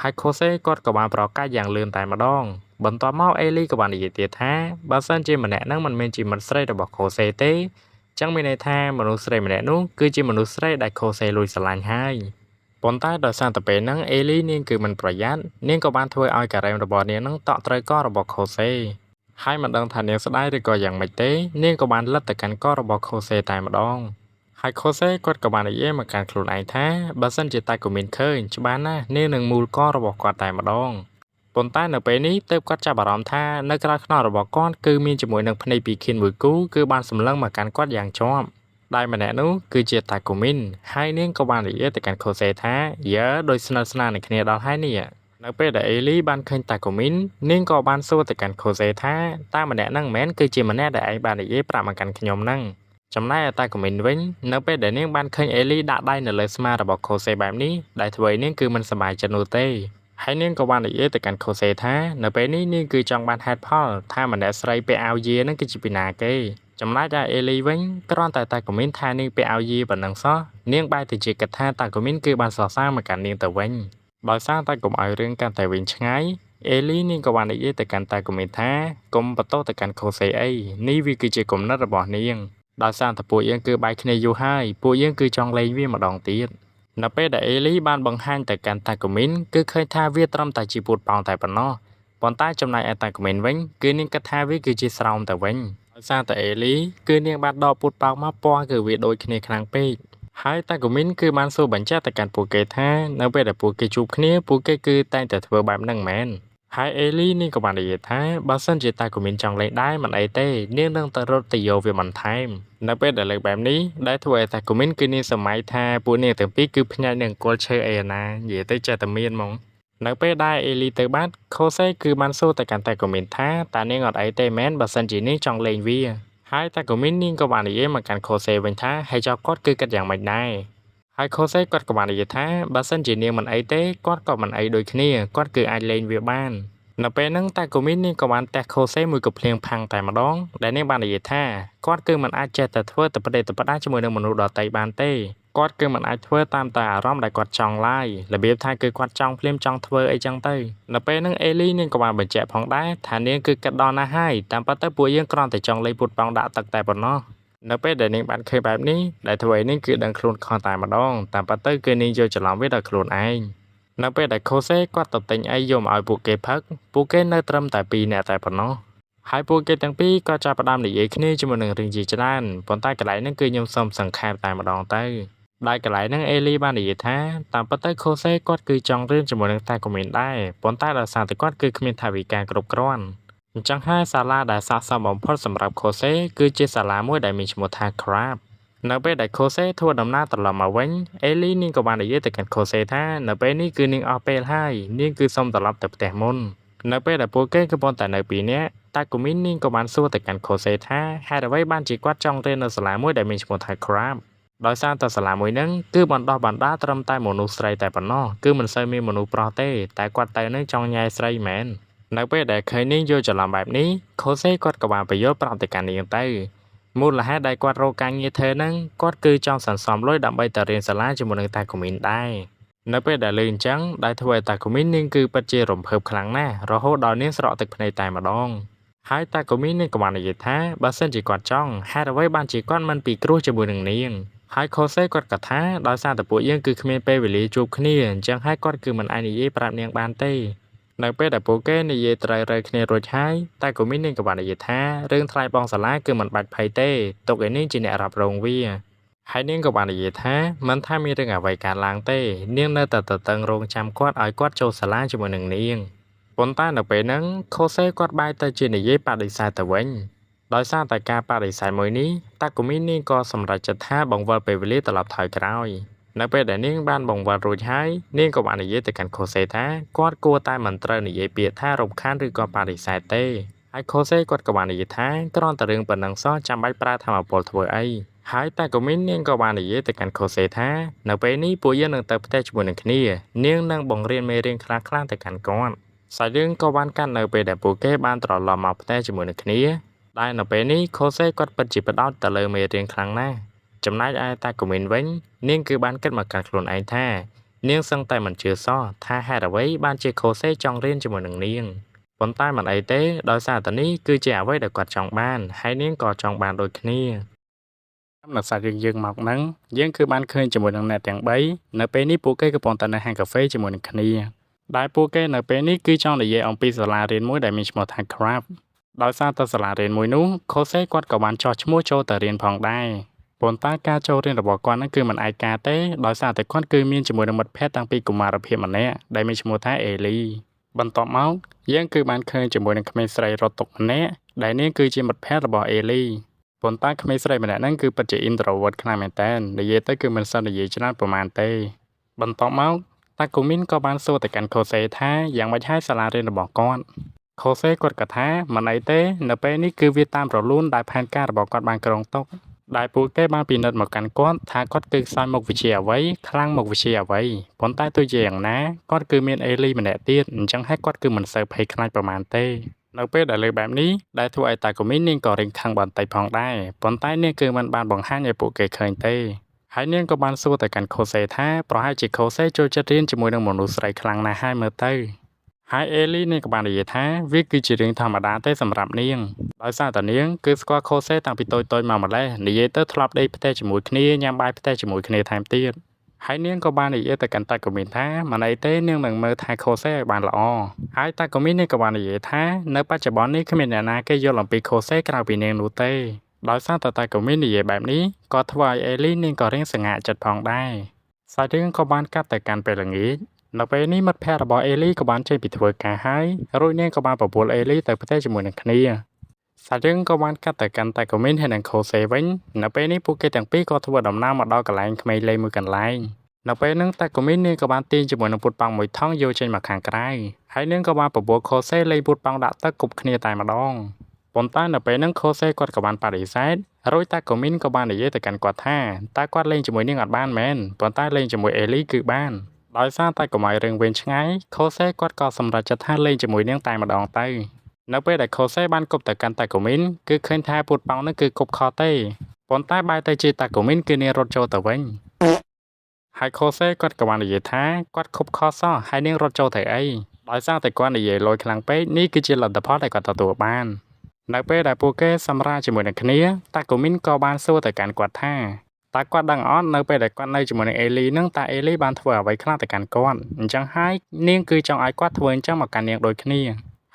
ហើយខូសេគាត់ក៏បានប្រកាសយ៉ាងលឿនតែម្ដងបន្ទាប់មកអេលីក៏បាននិយាយទៀតថាបើសិនជាម្នាក់ហ្នឹងមិនមែនជាមិត្តស្រីរបស់ខូសេទេចឹងមានន័យថាមនុស្សស្រីម្នាក់នោះគឺជាមនុស្សស្រីដែលខូសេលួចស្រឡាញ់ហើយប៉ុន្តែដោយសារតែពេលហ្នឹងអេលីនាងគឺមិនប្រយ័ត្ននាងក៏បានធ្វើឲ្យការ៉េមរបស់នាងហ្នឹងតក់ត្រូវករបស់ខូសេហើយមិនដឹងថានាងស្ដាយឬក៏យ៉ាងម៉េចទេនាងក៏បានលិតទៅកាន់ករបស់ខូសេតែម្ដងហើយខូសេគាត់ក៏បាននិយាយមកកាន់ខ្លួនឯងថាបើសិនជាតែក៏មានឃើញច្បាស់ណាស់នាងនឹងមូលករបស់គាត់តែម្ដងប៉ុន្តែនៅពេលនេះទើបគាត់ចាប់អារម្មណ៍ថានៅក្រៅខ្នងរបស់គាត់គឺមានជាមួយនឹងភ្នែកពីខៀនមួយគូគឺបានសម្លឹងមកកាន់គាត់យ៉ាងជាប់ដែលម្នាក់នោះគឺជាតាកូមីនហើយនាងក៏បាននិយាយទៅកាន់ខូសេថាយើដោយស្និទ្ធស្នាលនឹងគ្នាដល់ហើយនេះនៅពេលដែលអេលីបានឃើញតាកូមីននាងក៏បានសួរទៅកាន់ខូសេថាតើម្នាក់ហ្នឹងមែនគឺជាម្នាក់ដែលឯងបាននិយាយប្រាប់មកកាន់ខ្ញុំហ្នឹងចំណែកតាកូមីនវិញនៅពេលដែលនាងបានឃើញអេលីដាក់ដៃនៅលើស្មារបស់ខូសេបែបនេះដែលធ្វើឲ្យនាងគឺមិនសប្បាយចិត្តនោះទេហើយនាងក៏បាននិយាយទៅកាន់ខូសេថានៅពេលនេះនាងគឺចង់បានហេតុផលថាម្នាក់ស្រីពាក់អាវយានឹងគឺជាពីណាគេចំណែកឯអេលីវិញគ្រាន់តែតាកូមីនថានាងពាក់អាវយាប៉ុណ្ណឹងសោះនាងបែរទៅជាគិតថាតាកូមីនគឺបានសរសើរមកកាន់នាងទៅវិញដោយសារតែកុំឲ្យរឿងកាន់តែវិញឆ្ងាយអេលីនាងក៏បាននិយាយទៅកាន់តាកូមីនថាកុំបន្តទៅកាន់ខូសេអីនេះវាគឺជាគំនិតរបស់នាងដោយសារតែពួកយើងគឺបែកគ្នាយូរហើយពួកយើងគឺចង់លេងវាម្ដងទៀតនៅពេលដែលអេលីបានបង្ហាញទៅកាន់តាកូមីនគឺឃើញថាវាត្រឹមតែជាពូតប៉ោងតែប៉ុណ្ណោះប៉ុន្តែចំណែកឯតាកូមីនវិញគឺនាងគិតថាវាគឺជាស្រោមតែវិញដោយសារតែអេលីគឺនាងបានដកពូតប៉ោងមកពណ៌គឺវាដូចគ្នាខ្លាំងពេកហើយតាកូមីនគឺបានសួរបញ្ជាក់ទៅកាន់ពួកគេថានៅពេលដែលពួកគេជួបគ្នាពួកគេគឺតែងតែធ្វើបែបហ្នឹងមែនហើយអេលីនាងក៏បាននិយាយថាបើសិនជាតាកូមីនចង់លេងដែរមិនអីទេនាងនឹងទៅរត់ទៅយកវាបន្ថែមនៅពេលដែលលើកបែបនេះដែលធ្វើឲ្យតាកូមីនគឺនាងសម័យថាពួកនាងទាំងពីរគឺភ្ញាក់នឹងអង្គុលឈើអីណានិយាយទៅចេះតែមានហ្មងនៅពេលដែលអេលីទៅបាត់ខូសេគឺបានសួរទៅកាន់តាកូមីនថាតើនាងអត់អីទេមែនបើសិនជានាងចង់លេងវាហើយតាកូមីននាងក៏បាននិយាយមកកាន់ខូសេវិញថាហើយចោលគាត់គឺគិតយ៉ាងម៉េចដែរហើយខូសេគាត់ក៏បាននិយាយថាបើសិនជានាងមិនអីទេគាត់ក៏មិនអីដូចគ្នាគាត់គឺអាចលេងវាបាននៅពេលហ្នឹងតាកូមីននាងក៏បានទះខូសេមួយកំភ្លៀងផាំងតែម្ដងដែលនាងបាននិយាយថាគាត់គឺមិនអាចចេះតែធ្វើទៅប្រដេតប្រដាជាមួយនឹងមនុស្សដទៃបានទេគាត់គឺមិនអាចធ្វើតាមតែអារម្មណ៍ដែលគាត់ចង់ឡើយរបៀបថាគឺគាត់ចង់ភ្លាមចង់ធ្វើអីចឹងទៅនៅពេលហ្នឹងអេលីនាងក៏បានបញ្ជាក់ផងដែរថានាងគឺកាត់ដល់ណាស់ហើយតាមពិតទៅពួកយើងគ្រាន់តែចង់លេងពុតប៉ោងដាក់ទឹកតែប៉ុណ្ណោះនៅពេលដែលនាងបានឃើញបែបនេះដែលធ្វើឲ្យនាងគឺដឹងខ្លួនខុសតែម្ដងតាមពិតទៅគឺនាងយកច្រឡំវាដល់ខ្លួនឯងនៅពេលដែលខូសេគាត់ទៅទិញអីយកមកឲ្យពួកគេផឹកពួកគេនៅត្រឹមតែ2នាក់តែប៉ុណ្ណោះហើយពួកគេទាំងពីរក៏ចាប់ផ្ដើមនិយាយគ្នាជាមួយនឹងរឿងជាច្រើនប៉ុន្តែកន្លែងហ្នឹងគឺខ្ញុំសូមសង្ខេបតែម្ដងទៅដែលកន្លែងហ្នឹងអេលីបាននិយាយថាតាមពិតទៅខូសេគាត់គឺចង់រៀនជាមួយនឹងតាកូមីនដែរប៉ុន្តែដោយសារតែគាត់គឺគ្មានថវិកាគ្រប់គ្រាន់អញ្ចឹងហើយសាលាដែលស័ក្តិសមបំផុតសម្រាប់ខូសេគឺជាសាលាមួយដែលមានឈ្មោះថា Crabនៅពេលដែលខូសេធ្វើដំណើរត្រឡប់មកវិញអេលីនាងក៏បាននិយាយទៅកាន់ខូសេថានៅពេលនេះគឺនាងអស់ពេលហើយនាងគឺសូមត្រឡប់ទៅផ្ទះមុននៅពេលដែលពួកគេកំពុងតែនៅពីរនាក់តាកូមីននាងក៏បានសួរទៅកាន់ខូសេថាហេតុអ្វីបានជាគាត់ចង់រៀននៅសាលាមួយដែលមានឈ្មោះថា Crab ដោយសារតែសាលាមួយហ្នឹងគឺបណ្ដោះបណ្ដាលត្រឹមតែមនុស្សស្រីតែប៉ុណ្ណោះគឺមិនសូវមានមនុស្សប្រុសទេតែគាត់ទៅនឹងចង់ញ៉ែស្រីមែននៅពេលដែលឃើញនាងយល់ច្រឡំបែបនេះខូសេគាត់ក៏បានបញ្យល់ប្រាប់ទៅកាន់នាងទៅមូលហេតុដែលគាត់រកការងារធ្វើហ្នឹងគាត់គឺចង់សន្សំលុយដើម្បីទៅរៀនសាលាជាមួយនឹងតាកូមីនដែរនៅពេលដែលលើអញ្ចឹងដែលធ្វើឲ្យតាកូមីននាងគឺពិតជារំភើបខ្លាំងណាស់រហូតដល់នាងស្រក់ទឹកភ្នែកតែម្ដងហើយតាកូមីននាងក៏បាននិយាយថាបើសិនជាគាត់ចង់ហេតុអ្វីបានជាគាត់មិនពីគ្រោះជាមួយនឹងនាងហើយខូសេគាត់ក៏ថាដោយសារតែពួកយើងគឺគ្មានពេលវេលាជួបគ្នាអញ្ចឹងហើយគាត់គឺមិនអាចនិយាយប្រាប់នាងបានទេនៅពេលដែលពួកគេនិយាយត្រូវៗគ្នារួចហើយតាកូមីននាងក៏បាននិយាយថារឿងថ្លៃបងសាលាគឺមិនបាច់ភ័យទេទុកឲ្យនាងជាអ្នករ៉ាប់រងវាហើយនាងក៏បាននិយាយថាមិនថាមានរឿងអ្វីកើតឡើងទេនាងនៅតែតឹងរង់ចាំគាត់ឲ្យគាត់ចូលសាលាជាមួយនឹងនាងប៉ុន្តែនៅពេលហ្នឹងខូសេគាត់បែរទៅជានិយាយបដិសេធទៅវិញដោយសារតែការបដិសេធមួយនេះតាកូមីននាងក៏សម្រេចចិត្តថាបង្វិលពេលវេលាត្រឡប់ថយក្រោយ នៅពេលដែលនាងបានបង្វិលរួចហើយនាងក៏បាននិយាយទៅកាន់ខូសេថាគាត់គួរតែមិនត្រូវនិយាយពាក្យថារំខានឬក៏បដិសេធទេហើយខូសេគាត់ក៏បាននិយាយថាគ្រាន់តែរឿងប៉ុណ្ណឹងសោះចាំបាច់ប្រើធម៌ពលធ្វើអីហើយតាកូមីននាងក៏បាននិយាយទៅកាន់ខូសេថានៅពេលនេះពួកយើងនឹងទៅផ្ទះជាមួយនឹងគ្នានាងនឹងបង្រៀនមេរៀនខ្លះៗទៅកាន់គាត់សាច់រឿងក៏បានកាន់នៅពេលដែលពួកគេបានត្រឡប់មកផ្ទះជាមួយនឹងគ្នាដែលនៅពេលនេះខូសេគាត់ពិតជាបដោតទៅលើមេរៀនខ្លាំងណាស់ចំណែកឯតាកូមីនវិញនាងគឺបានគិតមកកាន់ខ្លួនឯងថានាងសឹងតែមិនជឿសោះថាហេតុអ្វីបានជាខូសេចង់រៀនជាមួយនឹងនាងប៉ុន្តែមិនអីទេដោយសារតែនេះគឺជាអ្វីដែលគាត់ចង់បានហើយនាងក៏ចង់បានដូចគ្នាតាមនៅសាច់រឿងយើងមកហ្នឹងយើងគឺបានឃើញជាមួយនឹងអ្នកទាំង3នៅពេលនេះពួកគេកំពុងតែនៅហាងកាហ្វេជាមួយនឹងគ្នាដែលពួកគេនៅពេលនេះគឺចង់និយាយអំពីសាលារៀនមួយដែលមានឈ្មោះថា Craft ដោយសារតែសាលារៀនមួយនោះខូសេគាត់ក៏បានចោះឈ្មោះចូលទៅរៀនផងដែរប៉ុន្តែការចូលរៀនរបស់គាត់ហ្នឹងគឺមិនឯកាទេដោយសារតែគាត់គឺមានជាមួយនឹងមិត្តភ័ក្តិតាំងពីកុមារភាពម្នាក់ដែលមានឈ្មោះថាអេលីបន្ទាប់មកយើងគឺបានឃើញជាមួយនឹងក្មេងស្រីរត់តុកម្នាក់ដែលនាងគឺជាមិត្តភ័ក្តិរបស់អេលីប៉ុន្តែក្មេងស្រីម្នាក់ហ្នឹងគឺពិតជា introvert ខ្លាំងមែនតើនិយាយទៅគឺមិនសូវនិយាយច្រើនប្រហែលទេបន្ទាប់មកតាកូមីនក៏បានសួរទៅកាន់ខូសេថាយ៉ាងម៉េចហើយសាលារៀនរបស់គាត់ខូសេគាត់ក៏ថាមិនអីទេនៅពេលនេះគឺវាតាមរលូនដែលផែនការរបស់គាត់បានគ្រោងទុកដែលពួកគេបានពិនិត្យមកកាន់គាត់ថាគាត់គឺខ្សោយមុខវិជ្ជាអ្វីខ្លាំងមុខវិជ្ជាអ្វីប៉ុន្តែទោះជាយ៉ាងណាគាត់គឺមានអេលីម្នាក់ទៀតអញ្ចឹងហើយគាត់គឺមិនសូវភ័យខ្លាចប្រហែលទេនៅពេលដែលលើបែបនេះដែលធ្វើឲ្យតាកូមីននាងក៏រែងខឹងបន្តិចផងដែរប៉ុន្តែនាងគឺមិនបានបង្ហាញឲ្យពួកគេឃើញទេហើយនាងក៏បានសួរទៅកាន់ខូសេថាប្រហែលជាខូសេចូលចិត្តរៀនជាមួយនឹងមនុស្សស្រីខ្លាំងណាស់ហើយមើលទៅហើយអេលីនាងក៏បាននិយាយថាវាគឺជារឿងធម្មតាទេសម្រាប់នាងដោយសារតែនាងគឺស្គាល់ខូសេតាំងពីតូចៗមកម្លេះនិយាយទៅធ្លាប់ដេកផ្ទះជាមួយគ្នាញ៉ាំបាយផ្ទះជាមួយគ្នាថែមទៀតហើយនាងក៏បាននិយាយទៅកាន់តាកូមីនថាមិនអីទេនាងនឹងមើលថែខូសេឲ្យបានល្អហើយតាកូមីននាងក៏បាននិយាយថានៅបច្ចុប្បន្ននេះគ្មានអ្នកណាគេយល់អំពីខូសេក្រៅពីនាងនោះទេដោយសារតែតាកូមីននិយាយបែបនេះក៏ធ្វើឲ្យអេលីនាងក៏រៀងសង្ហាចិត្តផងដែរសាច់រឿងក៏បានកាត់ទៅកាន់ពេលល្ងាចនៅពេលនេះមិត្តភ័ក្តិរបស់អេលីក៏បានចេញពីធ្វើការហើយរួចនាងក៏បានប្រពល់អេលីទៅផ្ទះជាមួយនឹងគ្នាសាច់រឿងក៏បានកាត់ទៅកាន់តាកូមីនហើយនិងខូសេវិញនៅពេលនេះពួកគេទាំងពីរក៏ធ្វើដំណើរមកដល់កន្លែងក្មេងលេងមួយកន្លែងនៅពេលហ្នឹងតាកូមីននាងក៏បានទាញជាមួយនឹងពុតប៉ង់មួយថង់យកចេញមកខាងក្រៅហើយនាងក៏បានប្រពល់ខូសេលេងពុតប៉ង់ដាក់ទឹកគប់គ្នាតែម្ដងប៉ុន្តែនៅពេលហ្នឹងខូសេគាត់ក៏បានបដិសេធរួចតាកូមីនក៏បាននិយាយទៅកាន់គាត់ថាតើគាត់លេងជាមួយនាងអត់បានមែនប៉ុន្តែលេងជាមួយអេលីគឺបានដោយសារតែកុំឲ្យរឿងវែងឆ្ងាយខូសេគាត់ក៏សម្រេចចិត្តថាលេងជាមួយនាងតែម្ដងទៅនៅពេលដែលខូសេបានគប់ទៅកាន់តាកូមីនគឺឃើញថាពុតប៉ង់នោះគឺគប់ខទេប៉ុន្តែបែរទៅជាតាកូមីនគឺនាងរត់ចូលទៅវិញហើយខូសេគាត់ក៏បាននិយាយថាគាត់គប់ខសោះហើយនាងរត់ចូលទៅអីដោយសារតែគាត់និយាយលយខ្លាំងពេកនេះគឺជាលទ្ធផលដែលគាត់ទទួលបាននៅពេលដែលពួកគេសម្រាកជាមួយនឹងគ្នាតាកូមីនក៏បានសួរទៅកាន់គាត់ថាតើគាត់ដឹងអត់នៅពេលដែលគាត់នៅជាមួយនឹងអេលីហ្នឹងតើអេលីបានធ្វើអ្វីខ្លះទៅកាន់គាត់អញ្ចឹងហើយនាងគឺចង់ឲ្យគាត់ធ្វើអញ្ចឹងមកកាន់នាងដូចគ្នា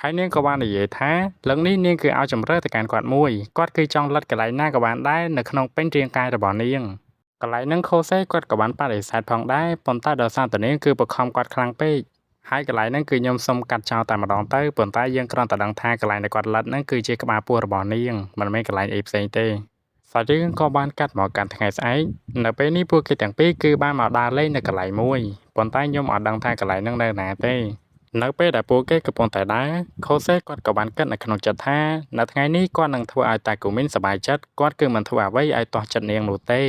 ហើយនាងក៏បាននិយាយថាលើកនេះនាងគឺឲ្យជំរឿទៅកាន់គាត់មួយគាត់គឺចង់លិតកន្លែងណាក៏បានដែរនៅក្នុងពេញរាងកាយរបស់នាងកន្លែងហ្នឹងខូសេគាត់ក៏បានបដិសេធផងដែរប៉ុន្តែដោយសារតែនាងគឺបខំគាត់ខ្លាំងពេកហើយកន្លែងហ្នឹងគឺខ្ញុំសុំកាត់ចោលតែម្ដងទៅប៉ុន្តែយើងគ្រាន់តែដឹងថាកន្លែងដែលគាត់លិតហ្នឹងគឺជាក្បាលពោះរបស់នាងមិនមែនកន្លែងអីផ្សេងទេសាច់រឿងក៏បានកាត់មកកាន់ថ្ងៃស្អែកនៅពេលនេះពួកគេទាំងពីរគឺបានមកដើរលេងនៅកន្លែងមួយប៉ុន្តែខ្ញុំអត់ដឹងថាកន្លែងហ្នឹងនៅណាទេនៅពេលដែលពួកគេកំពុងតែដើរខូសេគាត់ក៏បានគិតនៅក្នុងចិត្តថានៅថ្ងៃនេះគាត់នឹងធ្វើឲ្យតាកូមីនសប្បាយចិត្តគាត់គឺមិនធ្វើអ្វីឲ្យទាស់ចិត្តនាងនោះទ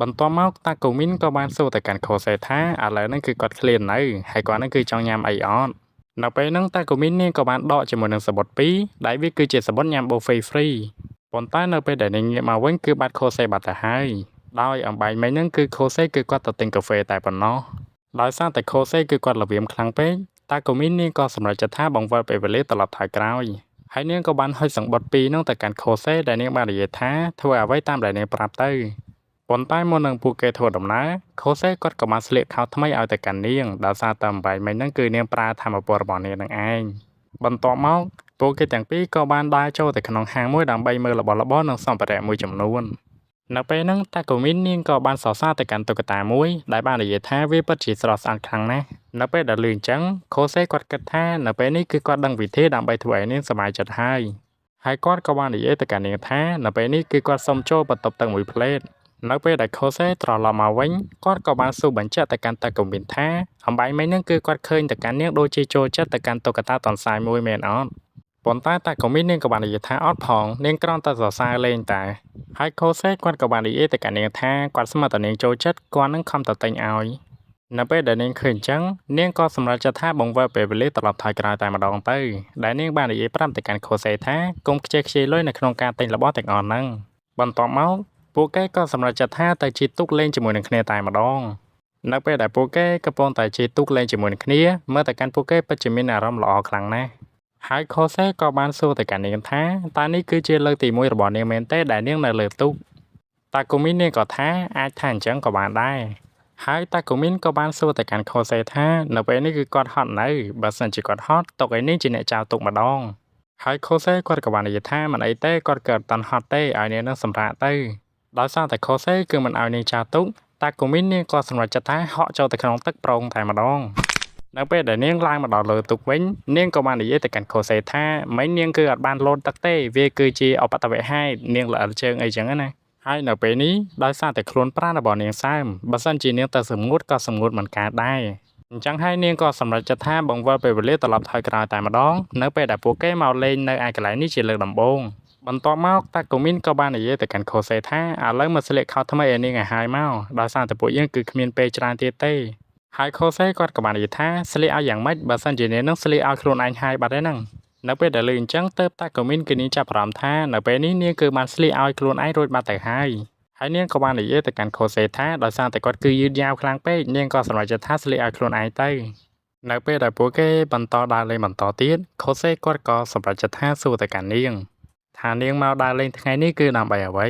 េបន្ទាប់មកតាកូមីនក៏បានសួរទៅកាន់ខូសេថាឥឡូវហ្នឹងគឺគាត់ឃ្លាននៅហើយគាត់ហ្នឹងគឺចង់ញ៉ាំអីអត់នៅពេលហ្នឹងតាកូមីននាងក៏បានដកជាមួយនឹងសបុត2ដែលវាគឺជាសបុតញ៉ាំ buffet free ប៉ុន្តែនៅពេលដែលនាងងាកមកវិញគឺបាត់ខូសេបាត់ទៅហើយដោយអំបែងមិញហ្នឹងគឺខូសេគឺគាត់ទៅទិញកាហ្វេតែប៉ុណ្ណោះដោយសារតែខូសេគឺគាត់ល្វាមខ្លាំងពេកតាកូមីននាងក៏សម្រេចចិត្តថាបង្វិលពេលវេលាត្រឡប់ថយក្រោយហើយនាងក៏បានហុចសង្បុត2ហ្នឹងទៅកាន់ខូសេដែលនាងបាននិយាយថាធ្វើអ្វីតាមដែលនាងប្រាប់ទៅប៉ុន្តែមុននឹងពួកគេធ្វើដំណើរខូសេគាត់ក៏បានស្លៀកខោថ្មីឲ្យទៅកាន់នាងដោយសារតែអំបែងមិញហ្នឹងគឺនាងប្រើធម្មពលរបស់នាងនឹងឯងបន្ទាប់មកពួកគេទាំងពីរក៏បានដើរចូលទៅក្នុងហាងមួយដើម្បីមើលរបស់របរនិងសម្ភារៈមួយចំនួននៅពេលហ្នឹងតាកូមីននាងក៏បានសរសើរទៅកាន់តុក្កតាមួយដែលបាននិយាយថាវាពិតជាស្រស់ស្អាតខ្លាំងណាស់នៅពេលដែលឮអញ្ចឹងខូសេគាត់គិតថានៅពេលនេះគឺគាត់ដឹងវិធីដើម្បីធ្វើឲ្យនាងសប្បាយចិត្តហើយគាត់ក៏បាននិយាយទៅកាន់នាងថានៅពេលនេះគឺគាត់សុំចូលបន្ទប់ទឹកមួយផ្លេត នៅពេលដែលខូសេត្រឡប់មកវិញគាត់ក៏បានសួរបញ្ជាក់ទៅកាន់តាកូមីនថាអំបែងមិញហ្នឹងគឺគាត់ឃើញទៅកាន់នាងដូចជាចូលចិត្តទៅកាន់តុក្កតាតន្សាយមួយមែនអត់ប៉ុន្តែតាកូមីននាងក៏បាននិយាយថាអត់ផងនាងគ្រាន់តែសរសើរលេងតែហើយខូសេគាត់ក៏បាននិយាយទៅកាន់នាងថាគាត់ស្មានតែនាងចូលចិត្តគាត់នឹងខំទៅទិញឲ្យនៅពេលដែលនាងឃើញអញ្ចឹងនាងក៏សម្រេចចិត្តថាបង្វិលពេលវេលាត្រឡប់ថយក្រោយតែម្ដងទៅដែលនាងបាននិយាយប្រាប់ទៅកាន់ខូសេថាកុំខ្ជិលខ្ជាយលុយនៅក្នុងការទិញរបស់ទាំងអស់ហ្នឹងបន្ទាប់មកពួកគេក៏សម្រេចចិត្តថាទៅជិះទូកលេងជាមួយនឹងគ្នាតែម្ដងនៅពេលដែលពួកគេកំពុងតែជិះទូកលេងជាមួយនឹងគ្នាមើលទៅកាន់ពួកគេពិតជាមានអារម្មណ៍ល្អខ្លាំងណាស់ហើយខូសេក៏បានសួរទៅកាន់នាងថាតើនេះគឺជាលើកទី1របស់នាងមែនទេដែលនាងនៅលើទូកតាកូមីននាងក៏ថាអាចថាអញ្ចឹងក៏បានដែរហើយតាកូមីនក៏បានសួរទៅកាន់ខូសេថានៅពេលនេះគឺគាត់ហត់នៅបើសិនជាគាត់ហត់ទុកឲ្យនាងជាអ្នកចោលទុកម្ដងហើយខូសេគាត់ក៏បាននិយាយថាមិនអីទេគាត់កើតតន់ហត់ទេឲ្យនាងនឹងសម្រាកទៅដោយសារតែខូសេគឺមិនឲ្យនាងចោលទុកតាកូមីននាងក៏សម្រេចចិត្តថាហក់ចូលទៅក្នុងទឹកប្រងតែម្ដងនៅពេលដែលនាងឡើងមកដល់លើទូកវិញនាងក៏បាននិយាយទៅកាន់ខូសេថាមិញនាងគឺអត់បានលោតទឹកទេវាគឺជាឧបទ្ទវហេតុនាងល្អិតជើងអីចឹងណាហើយនៅពេលនេះដោយសារតែខ្លួនប្រាណរបស់នាងសើមបើសិនជានាងទៅសម្ងួតក៏សម្ងួតមិនកើតដែរអញ្ចឹងហើយនាងក៏សម្រេចចិត្តថាបង្វិលពេលវេលាត្រឡប់ថយក្រោយតែម្ដងនៅពេលដែលពួកគេមកលេងនៅឯកន្លែងនេះជាលើកដំបូងបន្ទាប់មកតាកូមីនក៏បាននិយាយទៅកាន់ខូសេថាឥឡូវមកស្លៀកខោថ្មីឲ្យនាងឲ្យហើយមកដោយសារតែពួកយើងគឺគ្មានពេលច្រើនទៀតទេហើយខូសេគាត់ក៏បាននិយាយថាស្លៀកឲ្យយ៉ាងម៉េចបើសិនជានាងនឹងស្លៀកឲ្យខ្លួនឯងហើយបាត់ហើយហ្នឹងនៅពេលដែលលើអញ្ចឹងទៅតាកូមីនគឺនាងចាប់អារម្មណ៍ថានៅពេលនេះនាងគឺបានស្លៀកឲ្យខ្លួនឯងរួចបាត់ទៅហើយនាងក៏បាននិយាយទៅកាន់ខូសេថាដោយសារតែគាត់គឺយឺតយ៉ាវខ្លាំងពេកនាងក៏សម្រេចចិត្តថាស្លៀកឲ្យខ្លួនឯងទៅនៅពេលដែលពួកគេបន្តដើរលេងបន្តទៀតខូសេគាត់ក៏សម្រេចចិត្តថាសួរទៅកាន់នាងថានាងមកដើរលេងថ្ងៃនេះគឺដើម្បីអ្វី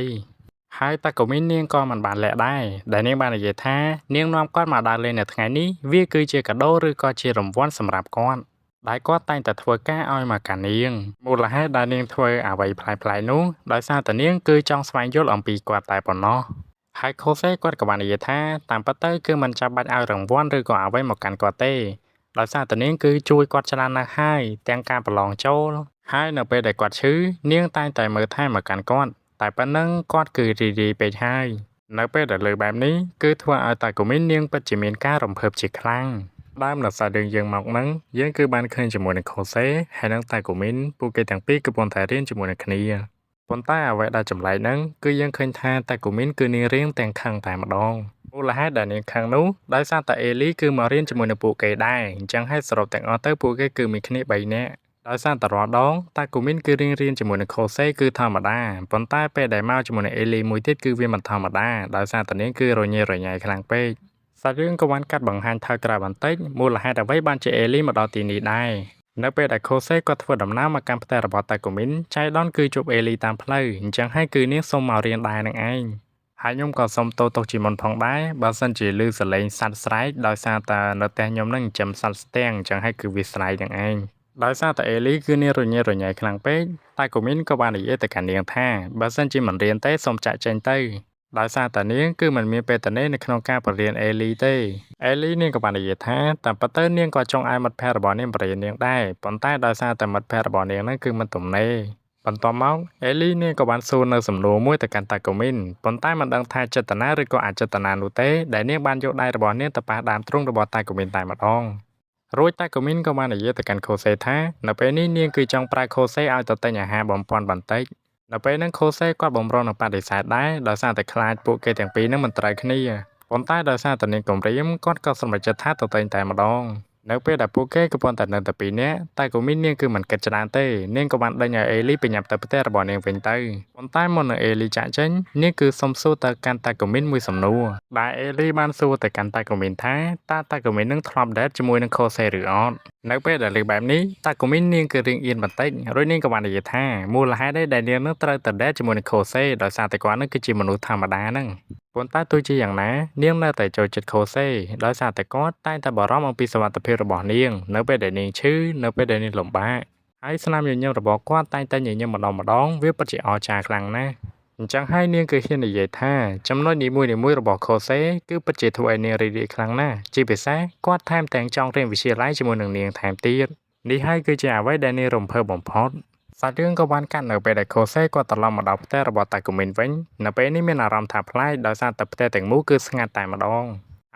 ហើយតាកូមីននាងក៏មិនបានលាក់ដែរដែលនាងបាននិយាយថានាងនាំគាត់មកដើរលេងនៅថ្ងៃនេះវាគឺជាកាដូឬក៏ជារង្វាន់សម្រាប់គាត់ដែលគាត់តែងតែធ្វើការឲ្យមកកាន់នាងមូលហេតុដែលនាងធ្វើអ្វីប្លែកៗនោះដោយសារតែនាងគឺចង់ស្វែងយល់អំពីគាត់តែប៉ុណ្ណោះហើយខូសេគាត់ក៏បាននិយាយថាតាមពិតទៅគឺមិនចាំបាច់ឲ្យរង្វាន់ឬក៏អ្វីមកកាន់គាត់ទេដោយសារតែនាងគឺជួយគាត់ច្រើនណាស់ហើយទាំងការប្រឡងចូលហើយនៅពេលដែលគាត់ឈឺនាងតែងតែមើលថែមកកាន់គាត់តែប៉ុណ្ណឹងគាត់គឺរីករាយពេកហើយនៅពេលដែលលើបែបនេះគឺធ្វើឲ្យតាកូមីននាងពិតជាមានការរំភើបជាខ្លាំងដើមនៅសាច់រឿងយើងមកហ្នឹងយើងគឺបានឃើញជាមួយនឹងខូសេហើយនឹងតាកូមីនពួកគេទាំងពីរកំពុងតែរៀនជាមួយនឹងគ្នាប៉ុន្តែអ្វីដែលចម្លែកហ្នឹងគឺយើងឃើញថាតាកូមីនគឺនាងរៀងទាំងខឹងតែម្ដងមូលហេតុដែលនាងខឹងនោះដោយសារតែអេលីគឺមករៀនជាមួយនឹងពួកគេដែរអញ្ចឹងហើយសរុបទាំងអស់ទៅពួកគេគឺមានគ្នា3នាក់ដោយសារតែរាល់ដងតាកូមីនគឺរៀនជាមួយនឹងខូសេគឺធម្មតាប៉ុន្តែពេលដែលមកជាមួយនឹងអេលីមួយទៀតគឺវាមិនធម្មតាដោយសារតែនាងគឺរញ៉េរញ៉ៃខ្លាំងពេកសាច់រឿងក៏បានកាត់បង្ហាញថយក្រោយបន្តិចមូលហេតុអ្វីបានជាអេលីមកដល់ទីនេះដែរនៅពេលដែលខូសេគាត់ធ្វើដំណើរមកកាន់ផ្ទះរបស់តាកូមីនចៃដនគឺជួបអេលីតាមផ្លូវអញ្ចឹងហើយគឺនាងសុំមករៀនដែរនឹងឯងហើយខ្ញុំក៏សុំទោសទោសជាមុនផងដែរបើសិនជាឮសលេងសត្វស្រែកដោយសារតែនៅផ្ទះខ្ញុំនឹងចិញ្ចឹមសត្វស្ទាំងអញ្ចឹងហើយគឺវាស្រែកនឹងឯងដោយសារតែអេលីគឺនាងរញ៉េរញ៉ៃខ្លាំងពេកតាកូមីនក៏បាននិយាយទៅកាន់នាងថាបើសិនជាមិនរៀនទេសូមចាក់ចេញទៅដោយសារតែនាងគឺមិនមានពេលតនេនៅក្នុងការបរៀនអេលីទេអេលីនាងក៏បាននិយាយថាតាមពិតទៅនាងក៏ចង់ឲ្យមិត្តភ័ក្តិរបស់នាងបរៀននាងដែរប៉ុន្តែដោយសារតែមិត្តភ័ក្តិរបស់នាងហ្នឹងគឺមិនទំនេរបន្ទាប់មកអេលីនាងក៏បានសួរនៅសំណួរមួយទៅកាន់តាកូមីនប៉ុន្តែមិនដឹងថាចេតនាឬក៏អចេតនានោះទេដែលនាងបានយកដៃរបស់នាងទៅប៉ះដើមទ្រូងរបស់តាកូមីនតែម្ដងរួចតាកូមីនក៏បាននិយាយទៅកាន់ខូសេថានៅពេលនេះនាងគឺចង់ប្រើខូសេឲ្យទៅទិញអាហារបំពេញបន្តិចនៅពេលហ្នឹងខូសេគាត់បំរុងនឹងបដិសេធដែរដោយសារតែខ្លាចពួកគេទាំងពីរហ្នឹងមិនត្រូវគ្នាប៉ុន្តែដោយសារតែនាងគំរាមគាត់ក៏សម្រេចចិត្តថាទៅទិញតែម្ដងនៅពេលដែលពួកគេកំពុងតែនៅតែពីរនាក់តែកូមីននាងគឺមិនគិតច្រើនទេនាងក៏បានដេញឲ្យអេលីបញ្ញាប់ទៅផ្ទះរបស់នាងវិញទៅប៉ុន្តែមុននឹងអេលីចាក់ចេញនាងគឺសុំសួរទៅកាន់តាកូមីនមួយសំណួរដែលអេលីបានសួរទៅកាន់តាកូមីនថាតើតាកូមីននឹងធ្លាប់ដេតជាមួយនឹងខូសេឬអត់នៅពេលដែលលើបែបនេះតាកូមីននាងគឺរៀងអៀនបន្តិចរួចនាងក៏បាននិយាយថាមូលហេតុដែលនាងនឹងត្រូវទៅដេតជាមួយនឹងខូសេដោយសារតែគាត់នឹងគឺជាមនុស្សធម្មតាហ្នឹងប៉ុន្តែទោះជាយ៉ាងណានាងនៅតែចូលចិត្តខូសេដោយសារតែគាត់តែងតែបារម្ភអំពីសុវត្ថិភាពរបស់នាងនៅពេលដែលនាងឈឺនៅពេលដែលនាងលំបាកហើយស្នាមញញឹមរបស់គាត់តែងតែញញឹមម្ដងវាពិតជាអស្ចារ្យខ្លាំងណាស់អញ្ចឹងហើយនាងគឺហ៊ាននិយាយថាចំណុចនីមួយៗរបស់ខូសេគឺពិតជាធ្វើឲ្យនាងរីករាយខ្លាំងណាស់ជាពិសេសគាត់ថែមទាំងចង់រៀនវិទ្យាល័យជាមួយនឹងនាងថែមទៀតនេះហើយគឺជាអ្វីដែលនាងរំភើបបំផុត សាច់រឿងក៏បានកាត់នៅពេលដែលខូសេគាត់ត្រឡប់មកដល់ផ្ទះរបស់តាគូមីនវិញនៅពេលនេះមានអារម្មណ៍ថាប្លែកដោយសារតែផ្ទះទាំងមូលគឺស្ងាត់តែម្ដង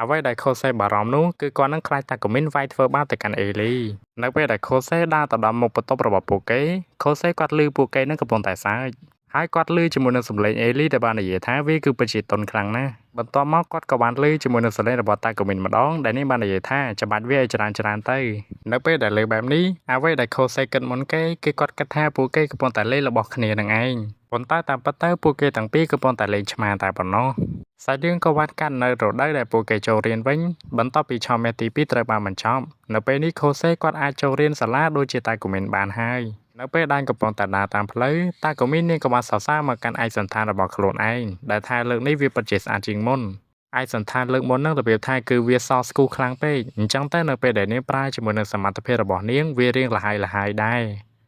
អ្វីដែលខូសេបារម្ភនោះគឺគាត់នឹងខ្លាចតាគូមីនវាយធ្វើបាបទៅកាន់អេលីនៅពេលដែលខូសេដើរទៅដល់មុខបន្ទប់របស់ពួកគេខូសេគាត់ឮពួកគេនឹងកំពុងតែសើចហើយគាត់ឮជាមួយនឹងសម្លេងអេលីដែលបាននិយាយថាវាគឺពិតជាទន់ខ្លាំងណាស់បន្ទាប់មកគាត់ក៏បានឮជាមួយនឹងសម្លេងរបស់តាគូមីនម្ដងដែលនេះបាននិយាយថាច្បាច់វាឲ្យច្រើនទៅនៅពេលដែលឮបែបនេះអ្វីដែលខូសេគិតមុនគេគឺគាត់គិតថាពួកគេកំពុងតែលេងរបស់គ្នានឹងឯងប៉ុន្តែតាមពិតទៅពួកគេទាំងពីរកំពុងតែលេងឆ្មាតែប៉ុណ្ណោះសាច់រឿងក៏បានកាត់នៅរដូវដែលពួកគេចូលរៀនវិញបន្ទាប់ពីឆមាសទី2ត្រូវបានបញ្ចប់នៅពេលនេះខូសេគាត់អាចចូលរៀនសាលាដូចជាតាគូមីនបានហើយនៅពេលដែលកំពុងតែដើរតាមផ្លូវតាគូមីននាងក៏បានសរសើរមកកាន់ឯកសណ្ឋានរបស់ខ្លួនឯងដែលថាលើកនេះវាពិតជាស្អាតជាងមុនឯកសណ្ឋានលើកមុននឹងរបៀបថាគឺវាសស្គូខ្លាំងពេកអញ្ចឹងតែនៅពេលដែលនាងប្រើជាមួយនឹងសមត្ថភាពរបស់នាងវារៀងលហើយដែរ